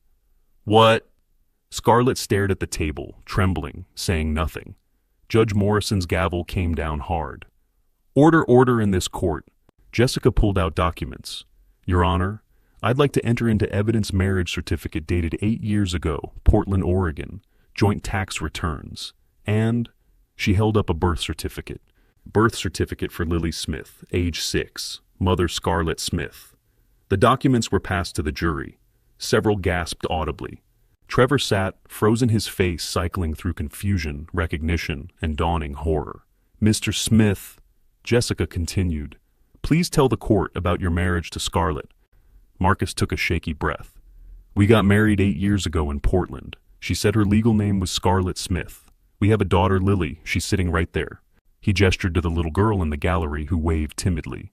"What?" Scarlett stared at the table, trembling, saying nothing. Judge Morrison's gavel came down hard. Order in this court." Jessica pulled out documents. "Your Honor, I'd like to enter into evidence marriage certificate dated 8 years ago, Portland, Oregon, joint tax returns, and..." She held up a birth certificate. Birth certificate for Lily Smith, age 6, mother Scarlett Smith. The documents were passed to the jury. Several gasped audibly. Trevor sat, frozen, his face cycling through confusion, recognition, and dawning horror. "Mr. Smith," Jessica continued, "please tell the court about your marriage to Scarlett." Marcus took a shaky breath. "We got married 8 years ago in Portland. She said her legal name was Scarlett Smith. We have a daughter, Lily. She's sitting right there." He gestured to the little girl in the gallery, who waved timidly.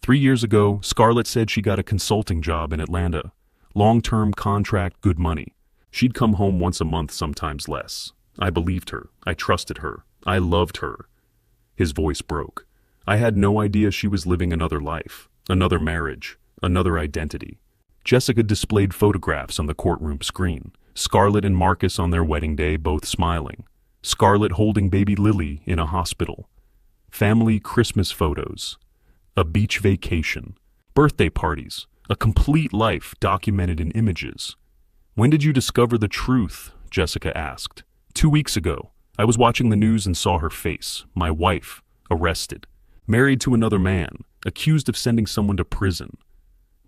3 years ago, Scarlett said she got a consulting job in Atlanta. Long-term contract, good money. She'd come home once a month, sometimes less. I believed her. I trusted her. I loved her. His voice broke. I had no idea she was living another life, another marriage, another identity. Jessica displayed photographs on the courtroom screen. Scarlett and Marcus on their wedding day, both smiling. Scarlett holding baby Lily in a hospital. Family Christmas photos. A beach vacation. Birthday parties. A complete life documented in images. "When did you discover the truth?" Jessica asked. 2 weeks ago. I was watching the news and saw her face. My wife. Arrested. Married to another man. Accused of sending someone to prison.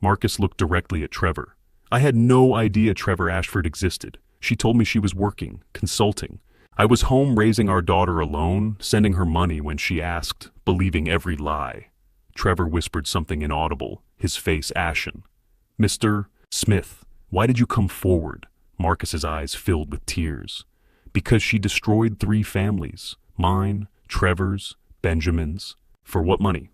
Marcus looked directly at Trevor. "I had no idea Trevor Ashford existed. She told me she was working, consulting. I was home raising our daughter alone, sending her money when she asked, believing every lie." Trevor whispered something inaudible, his face ashen. "Mr. Smith, why did you come forward?" Marcus's eyes filled with tears. "Because she destroyed 3 families. Mine, Trevor's, Benjamin's. For what money?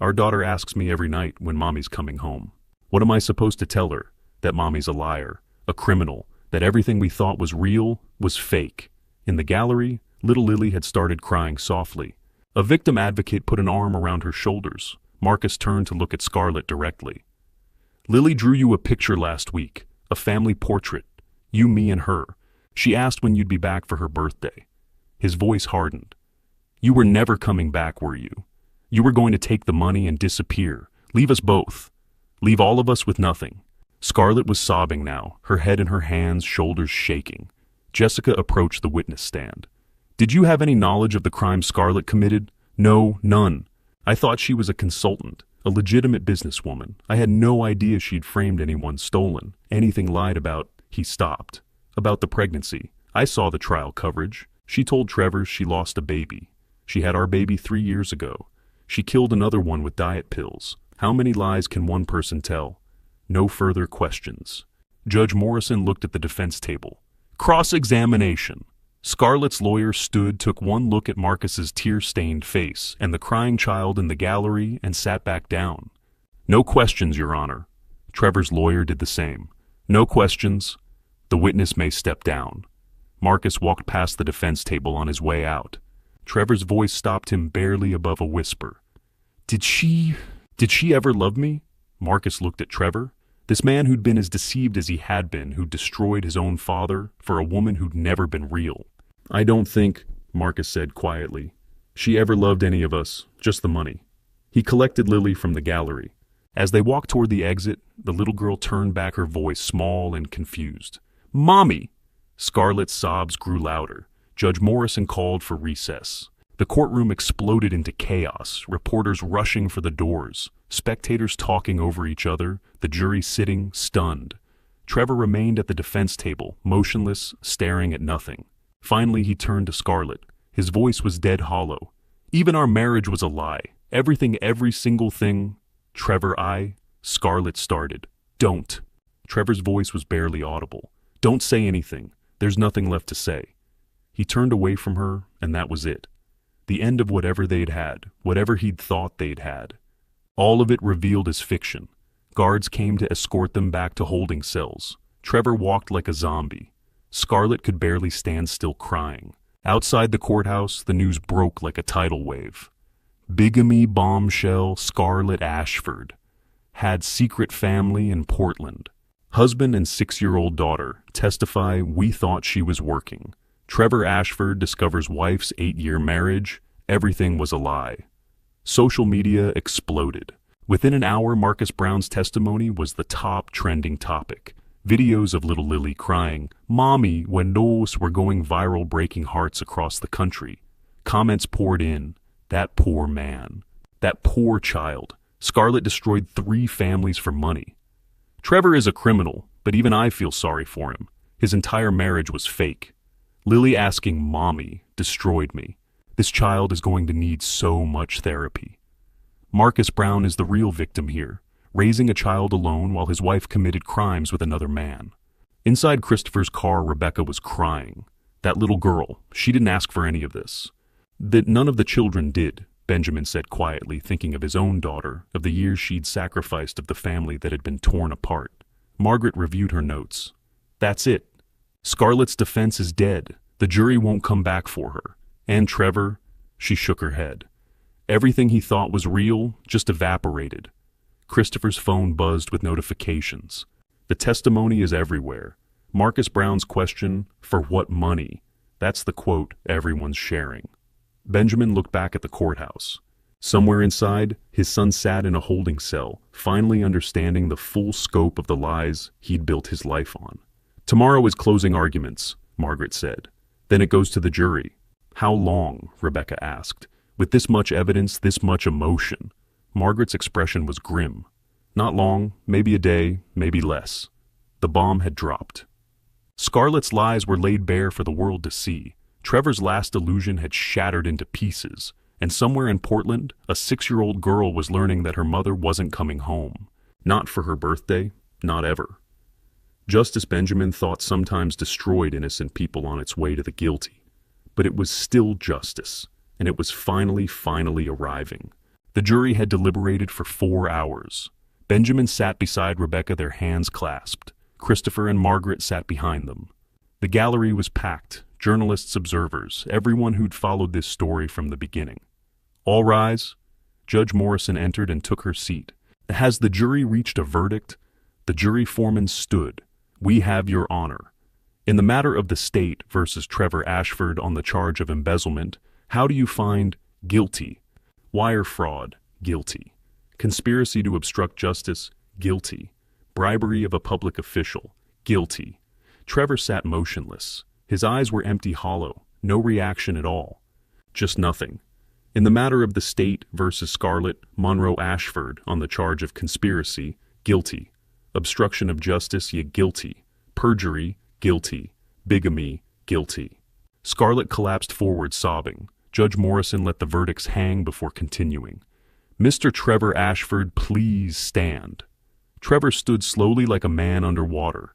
Our daughter asks me every night when Mommy's coming home. What am I supposed to tell her? That Mommy's a liar, a criminal, that everything we thought was real was fake." In the gallery, little Lily had started crying softly. A victim advocate put an arm around her shoulders. Marcus turned to look at Scarlett directly. "Lily drew you a picture last week, a family portrait. You, me, and her. She asked when you'd be back for her birthday." His voice hardened. "You were never coming back, were you? You were going to take the money and disappear, leave us both, leave all of us with nothing." Scarlett was sobbing now, her head in her hands, shoulders shaking. Jessica approached the witness stand. "Did you have any knowledge of the crime Scarlett committed?" "No, none. I thought she was a consultant, a legitimate businesswoman. I had no idea she'd framed anyone, stolen, anything lied about." He stopped. "About the pregnancy. I saw the trial coverage. She told Trevor she lost a baby. She had our baby 3 years ago. She killed another one with diet pills. How many lies can one person tell?" No further questions. Judge Morrison looked at the defense table. Cross-examination. Scarlett's lawyer stood, took one look at Marcus's tear-stained face and the crying child in the gallery, and sat back down. "No questions, Your Honor." Trevor's lawyer did the same. "No questions. The witness may step down." Marcus walked past the defense table on his way out. Trevor's voice stopped him barely above a whisper. Did she ever love me?" Marcus looked at Trevor. This man who'd been as deceived as he had been, who'd destroyed his own father for a woman who'd never been real. "I don't think," Marcus said quietly, "she ever loved any of us, just the money." He collected Lily from the gallery. As they walked toward the exit, the little girl turned back, her voice small and confused. "Mommy!" Scarlett's sobs grew louder. Judge Morrison called for recess. The courtroom exploded into chaos, reporters rushing for the doors, spectators talking over each other, the jury sitting, stunned. Trevor remained at the defense table, motionless, staring at nothing. Finally, he turned to Scarlett. His voice was dead hollow. "Even our marriage was a lie. Everything, every single thing." "Trevor, Scarlett started. "Don't." Trevor's voice was barely audible. "Don't say anything. There's nothing left to say." He turned away from her, and that was it. The end of whatever they'd had, whatever he'd thought they'd had. All of it revealed as fiction. Guards came to escort them back to holding cells. Trevor walked like a zombie. Scarlett could barely stand still crying. Outside the courthouse, the news broke like a tidal wave. Bigamy bombshell Scarlett Ashford. Had secret family in Portland. Husband and 6-year-old daughter testify we thought she was working. Trevor Ashford discovers wife's 8-year marriage. Everything was a lie. Social media exploded. Within an hour, Marcus Brown's testimony was the top trending topic. Videos of little Lily crying, "Mommy," when those were going viral, breaking hearts across the country. Comments poured in. That poor man. That poor child. Scarlett destroyed 3 families for money. Trevor is a criminal, but even I feel sorry for him. His entire marriage was fake. Lily asking "Mommy" destroyed me. This child is going to need so much therapy. Marcus Brown is the real victim here, raising a child alone while his wife committed crimes with another man. Inside Christopher's car, Rebecca was crying. That little girl, she didn't ask for any of this. That none of the children did, Benjamin said quietly, thinking of his own daughter, of the years she'd sacrificed, of the family that had been torn apart. Margaret reviewed her notes. That's it. Scarlett's defense is dead. The jury won't come back for her. And Trevor, she shook her head. Everything he thought was real just evaporated. Christopher's phone buzzed with notifications. The testimony is everywhere. Marcus Brown's question, "For what money?" That's the quote everyone's sharing. Benjamin looked back at the courthouse. Somewhere inside, his son sat in a holding cell, finally understanding the full scope of the lies he'd built his life on. "Tomorrow is closing arguments," Margaret said. "Then it goes to the jury." "How long?" Rebecca asked. "With this much evidence, this much emotion." Margaret's expression was grim. "Not long, maybe a day, maybe less." The bomb had dropped. Scarlett's lies were laid bare for the world to see. Trevor's last illusion had shattered into pieces, and somewhere in Portland, a 6-year-old girl was learning that her mother wasn't coming home. Not for her birthday, not ever. Justice, Benjamin thought, sometimes destroyed innocent people on its way to the guilty. But it was still justice, and it was finally arriving. The jury had deliberated for 4 hours. Benjamin sat beside Rebecca, their hands clasped. Christopher and Margaret sat behind them. The gallery was packed, journalists, observers, everyone who'd followed this story from the beginning. "All rise." Judge Morrison entered and took her seat. Has the jury reached a verdict? The jury foreman stood. "We have your honor. In the matter of the state versus Trevor Ashford on the charge of embezzlement, how do you find guilty? Wire fraud, guilty. Conspiracy to obstruct justice, guilty. Bribery of a public official, guilty." Trevor sat motionless. His eyes were empty, hollow, no reaction at all. Just nothing. In the matter of the state versus Scarlett Monroe Ashford on the charge of conspiracy, guilty. Obstruction of justice, guilty. Perjury, guilty. Bigamy, guilty. Scarlett collapsed forward, sobbing. Judge Morrison let the verdicts hang before continuing. "Mr. Trevor Ashford, please stand." Trevor stood slowly like a man underwater.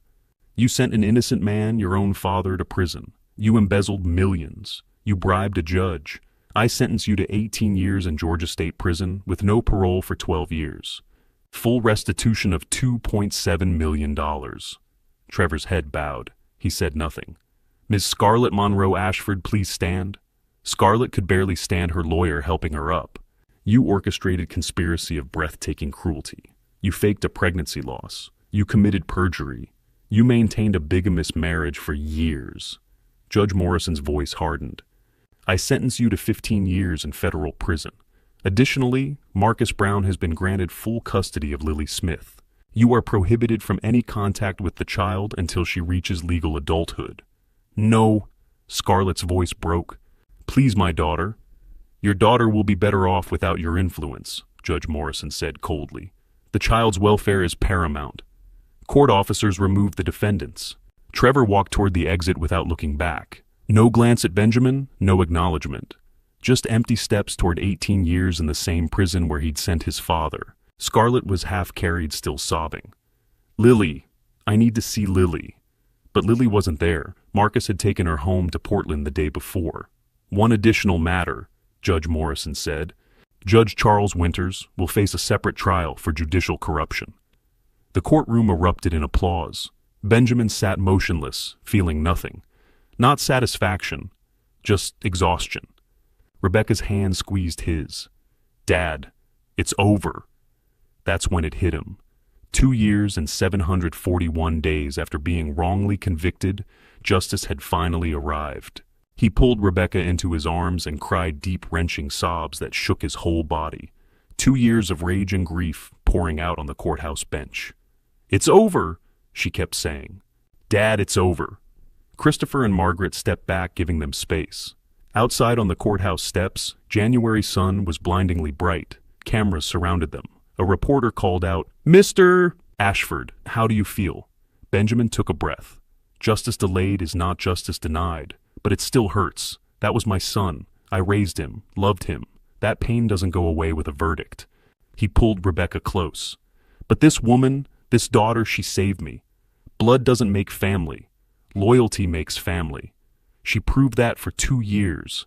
"You sent an innocent man, your own father, to prison. You embezzled millions. You bribed a judge. I sentence you to 18 years in Georgia State Prison with no parole for 12 years. Full restitution of $2.7 million. Trevor's head bowed. He said nothing. "Ms. Scarlett Monroe Ashford, please stand." Scarlett could barely stand, her lawyer helping her up. "You orchestrated conspiracy of breathtaking cruelty. You faked a pregnancy loss. You committed perjury. You maintained a bigamous marriage for years." Judge Morrison's voice hardened. "I sentence you to 15 years in federal prison. Additionally, Marcus Brown has been granted full custody of Lily Smith. You are prohibited from any contact with the child until she reaches legal adulthood." "No," Scarlett's voice broke. "Please, my daughter." "Your daughter will be better off without your influence," Judge Morrison said coldly. "The child's welfare is paramount." Court officers removed the defendants. Trevor walked toward the exit without looking back. No glance at Benjamin, no acknowledgement. Just empty steps toward 18 years in the same prison where he'd sent his father. Scarlett was half-carried, still sobbing. "Lily, I need to see Lily." But Lily wasn't there. Marcus had taken her home to Portland the day before. One additional matter. Judge Morrison said. Judge Charles Winters will face a separate trial for judicial corruption. The courtroom erupted in applause. Benjamin sat motionless, feeling nothing. Not satisfaction, just exhaustion. Rebecca's hand squeezed his. "Dad, it's over." That's when it hit him. 2 years and 741 days after being wrongly convicted, justice had finally arrived. He pulled Rebecca into his arms and cried deep, wrenching sobs that shook his whole body. 2 years of rage and grief pouring out on the courthouse bench. "It's over," she kept saying. "Dad, it's over." Christopher and Margaret stepped back, giving them space. Outside on the courthouse steps, January sun was blindingly bright. Cameras surrounded them. A reporter called out, "Mr. Ashford, how do you feel?" Benjamin took a breath. "Justice delayed is not justice denied, but it still hurts. That was my son. I raised him, loved him. That pain doesn't go away with a verdict." He pulled Rebecca close. "But this woman, this daughter, she saved me. Blood doesn't make family. Loyalty makes family. She proved that for 2 years.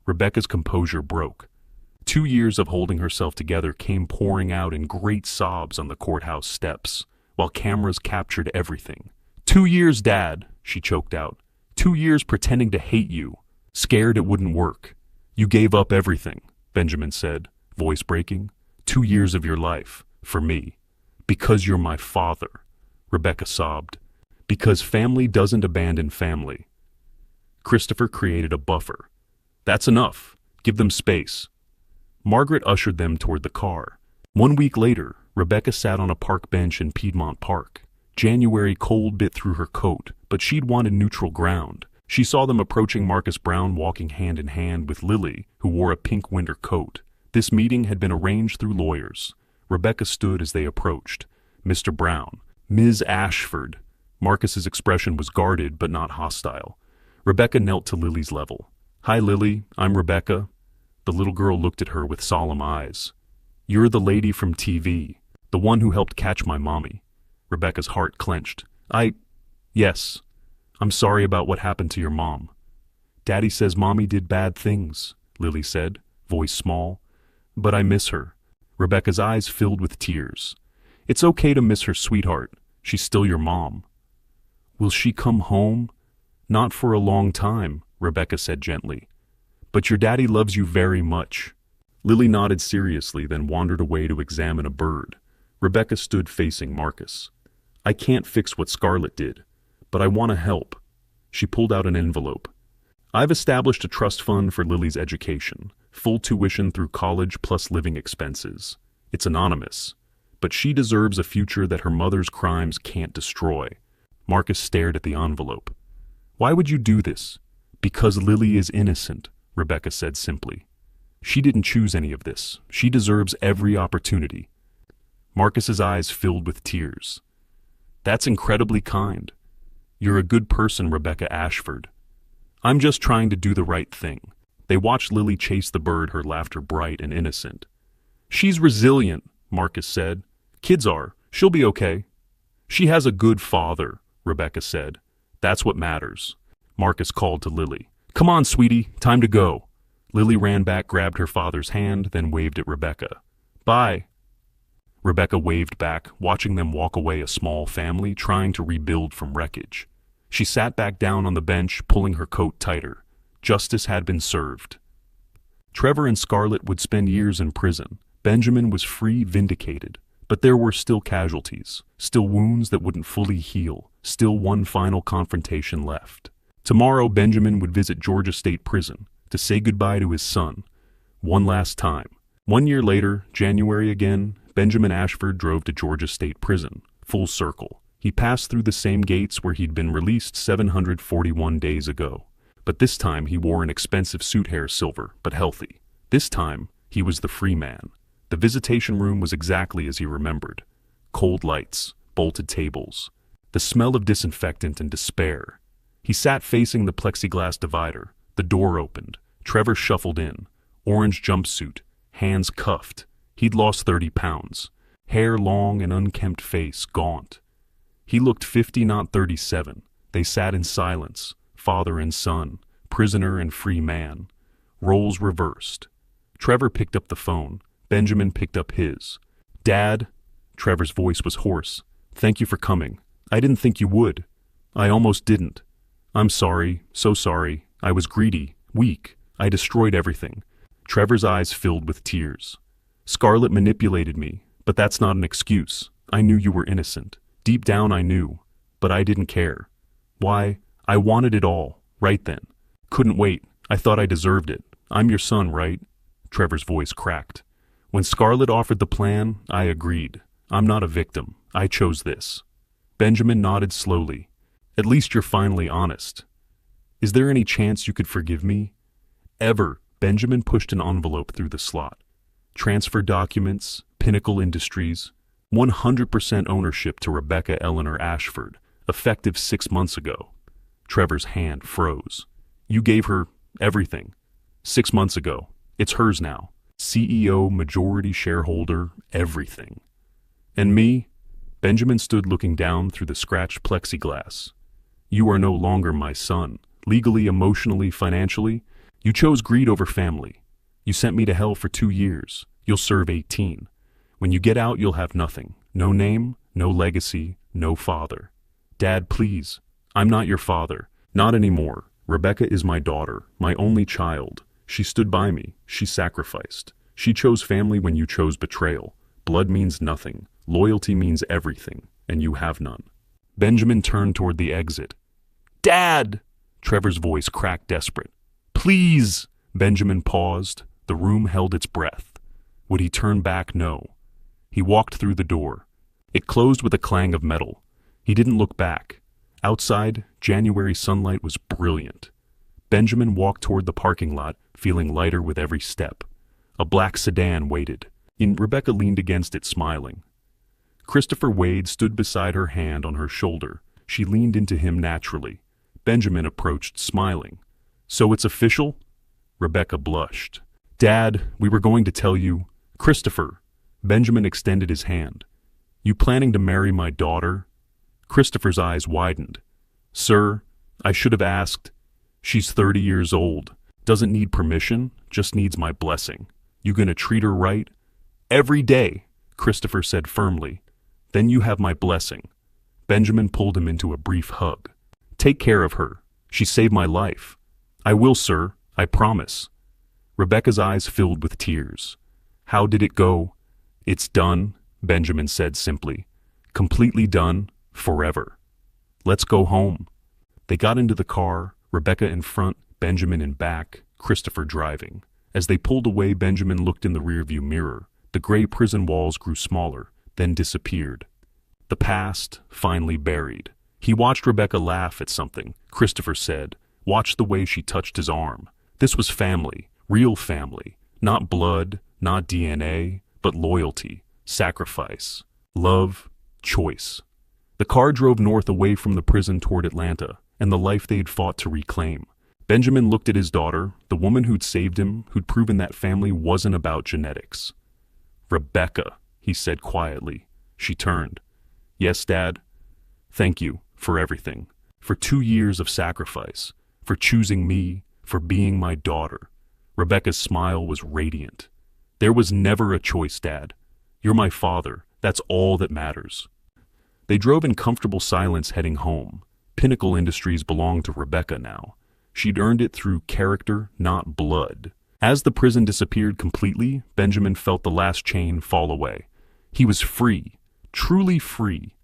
Rebecca's composure broke. 2 years of holding herself together came pouring out in great sobs on the courthouse steps, while cameras captured everything. 2 years, Dad, she choked out. 2 years pretending to hate you, scared it wouldn't work. You gave up everything, Benjamin said, voice breaking. 2 years of your life, for me. Because you're my father, Rebecca sobbed. Because family doesn't abandon family. Christopher created a buffer. That's enough. Give them space. Margaret ushered them toward the car. 1 week later, Rebecca sat on a park bench in Piedmont Park. January cold bit through her coat, but she'd wanted neutral ground. She saw them approaching Marcus Brown walking hand in hand with Lily, who wore a pink winter coat. This meeting had been arranged through lawyers. Rebecca stood as they approached. Mr. Brown. Ms. Ashford. Marcus's expression was guarded but not hostile. Rebecca knelt to Lily's level. Hi, Lily. I'm Rebecca. The little girl looked at her with solemn eyes. You're the lady from TV, the one who helped catch my mommy. Rebecca's heart clenched. Yes. I'm sorry about what happened to your mom. Daddy says Mommy did bad things, Lily said, voice small. But I miss her. Rebecca's eyes filled with tears. It's okay to miss her, sweetheart. She's still your mom. Will she come home? Not for a long time, Rebecca said gently. But your daddy loves you very much. Lily nodded seriously, then wandered away to examine a bird. Rebecca stood facing Marcus. I can't fix what Scarlett did, but I want to help. She pulled out an envelope. I've established a trust fund for Lily's education, full tuition through college plus living expenses. It's anonymous, but she deserves a future that her mother's crimes can't destroy. Marcus stared at the envelope. Why would you do this? Because Lily is innocent, Rebecca said simply. She didn't choose any of this. She deserves every opportunity. Marcus's eyes filled with tears. That's incredibly kind. You're a good person, Rebecca Ashford. I'm just trying to do the right thing. They watched Lily chase the bird, her laughter bright and innocent. She's resilient, Marcus said. Kids are. She'll be okay. She has a good father, Rebecca said. That's what matters. Marcus called to Lily. Come on, sweetie, time to go. Lily ran back, grabbed her father's hand, then waved at Rebecca. Bye. Rebecca waved back, watching them walk away, a small family trying to rebuild from wreckage. She sat back down on the bench, pulling her coat tighter. Justice had been served. Trevor and Scarlett would spend years in prison. Benjamin was free, vindicated. But there were still casualties, still wounds that wouldn't fully heal, still one final confrontation left. Tomorrow, Benjamin would visit Georgia State Prison to say goodbye to his son. One last time. 1 year later, January again, Benjamin Ashford drove to Georgia State Prison, full circle. He passed through the same gates where he'd been released 741 days ago. But this time he wore an expensive suit, hair silver, but healthy. This time, he was the free man. The visitation room was exactly as he remembered. Cold lights, bolted tables, the smell of disinfectant and despair. He sat facing the plexiglass divider. The door opened. Trevor shuffled in. Orange jumpsuit, hands cuffed. He'd lost 30 pounds. Hair long and unkempt, face gaunt. He looked 50, not 37. They sat in silence, father and son, prisoner and free man. Roles reversed. Trevor picked up the phone. Benjamin picked up his. "Dad," Trevor's voice was hoarse. "Thank you for coming. I didn't think you would. I almost didn't. I'm sorry, so sorry. I was greedy, weak. I destroyed everything." Trevor's eyes filled with tears. "Scarlett manipulated me, but that's not an excuse. I knew you were innocent. Deep down I knew, but I didn't care. Why? I wanted it all, right then. Couldn't wait. I thought I deserved it. I'm your son, right?" Trevor's voice cracked. "When Scarlett offered the plan, I agreed. I'm not a victim. I chose this." Benjamin nodded slowly. "At least you're finally honest. Is there any chance you could forgive me?" "Ever." Benjamin pushed an envelope through the slot. "Transfer documents, Pinnacle Industries, 100% ownership to Rebecca Eleanor Ashford, effective 6 months ago." Trevor's hand froze. "You gave her everything. 6 months ago. It's hers now. CEO, majority shareholder, everything. And me?" Benjamin stood looking down through the scratched plexiglass. "You are no longer my son. Legally, emotionally, financially. You chose greed over family. You sent me to hell for 2 years. You'll serve 18. When you get out, you'll have nothing. No name, no legacy, no father. Dad, please. I'm not your father. Not anymore. Rebecca is my daughter, my only child. She stood by me. She sacrificed. She chose family when you chose betrayal. Blood means nothing. Loyalty means everything, and you have none." Benjamin turned toward the exit. "Dad!" Trevor's voice cracked desperate. "Please!" Benjamin paused. The room held its breath. Would he turn back? No. He walked through the door. It closed with a clang of metal. He didn't look back. Outside, January sunlight was brilliant. Benjamin walked toward the parking lot, feeling lighter with every step. A black sedan waited. Rebecca leaned against it, smiling. Christopher Wade stood beside her, hand on her shoulder. She leaned into him naturally. Benjamin approached, smiling. "So it's official?" Rebecca blushed. "Dad, we were going to tell you." "Christopher." Benjamin extended his hand. "You planning to marry my daughter?" Christopher's eyes widened. "Sir, I should have asked. She's 30 years old. Doesn't need permission, just needs my blessing. You gonna treat her right?" "Every day," Christopher said firmly. "Then you have my blessing." Benjamin pulled him into a brief hug. "Take care of her. She saved my life." "I will, sir. I promise." Rebecca's eyes filled with tears. "How did it go?" "It's done," Benjamin said simply. "Completely done, forever. Let's go home." They got into the car, Rebecca in front, Benjamin in back, Christopher driving. As they pulled away, Benjamin looked in the rearview mirror. The gray prison walls grew smaller, then disappeared. The past, finally buried. He watched Rebecca laugh at something. Christopher said, watched the way she touched his arm. This was family, real family. Not blood, not DNA, but loyalty, sacrifice, love, choice. The car drove north away from the prison toward Atlanta, and the life they'd fought to reclaim. Benjamin looked at his daughter, the woman who'd saved him, who'd proven that family wasn't about genetics. "Rebecca," he said quietly. She turned. "Yes, Dad. Thank you for everything. For 2 years of sacrifice. For choosing me. For being my daughter." Rebecca's smile was radiant. "There was never a choice, Dad. You're my father. That's all that matters." They drove in comfortable silence heading home. Pinnacle Industries belonged to Rebecca now. She'd earned it through character, not blood. As the prison disappeared completely, Benjamin felt the last chain fall away. He was free, truly free.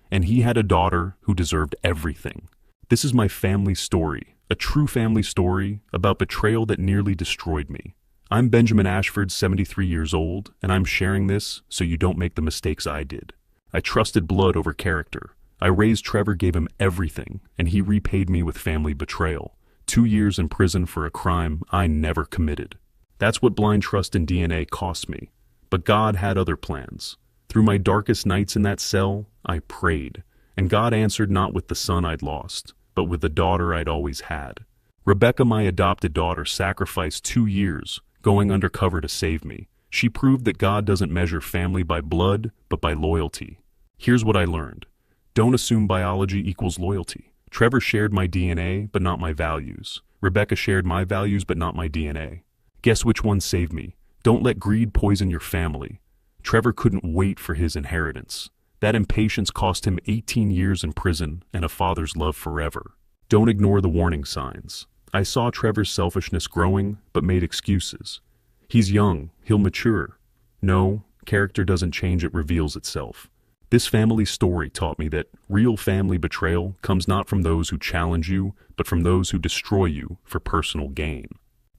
And he had a daughter who deserved everything. This is my family story, a true family story about betrayal that nearly destroyed me. I'm Benjamin Ashford, 73 years old, and I'm sharing this so you don't make the mistakes I did. I trusted blood over character. I raised Trevor, gave him everything, and he repaid me with family betrayal. 2 years in prison for a crime I never committed. That's what blind trust in DNA cost me. But God had other plans. Through my darkest nights in that cell, I prayed, and God answered not with the son I'd lost, but with the daughter I'd always had. Rebecca, my adopted daughter, sacrificed 2 years, going undercover to save me. She proved that God doesn't measure family by blood, but by loyalty. Here's what I learned. Don't assume biology equals loyalty. Trevor shared my DNA, but not my values. Rebecca shared my values, but not my DNA. Guess which one saved me? Don't let greed poison your family. Trevor couldn't wait for his inheritance. That impatience cost him 18 years in prison and a father's love forever. Don't ignore the warning signs. I saw Trevor's selfishness growing, but made excuses. He's young, he'll mature. No, character doesn't change, it reveals itself. This family story taught me that real family betrayal comes not from those who challenge you, but from those who destroy you for personal gain.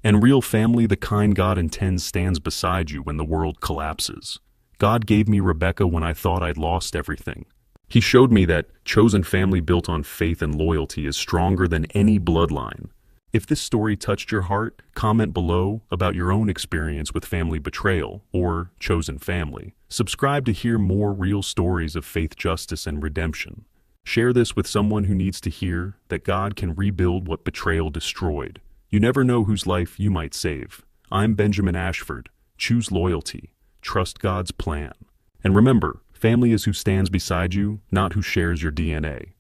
And real family, the kind God intends, stands beside you when the world collapses. God gave me Rebecca when I thought I'd lost everything. He showed me that chosen family built on faith and loyalty is stronger than any bloodline. If this story touched your heart, comment below about your own experience with family betrayal or chosen family. Subscribe to hear more real stories of faith, justice, and redemption. Share this with someone who needs to hear that God can rebuild what betrayal destroyed. You never know whose life you might save. I'm Benjamin Ashford. Choose loyalty. Trust God's plan. And remember, family is who stands beside you, not who shares your DNA.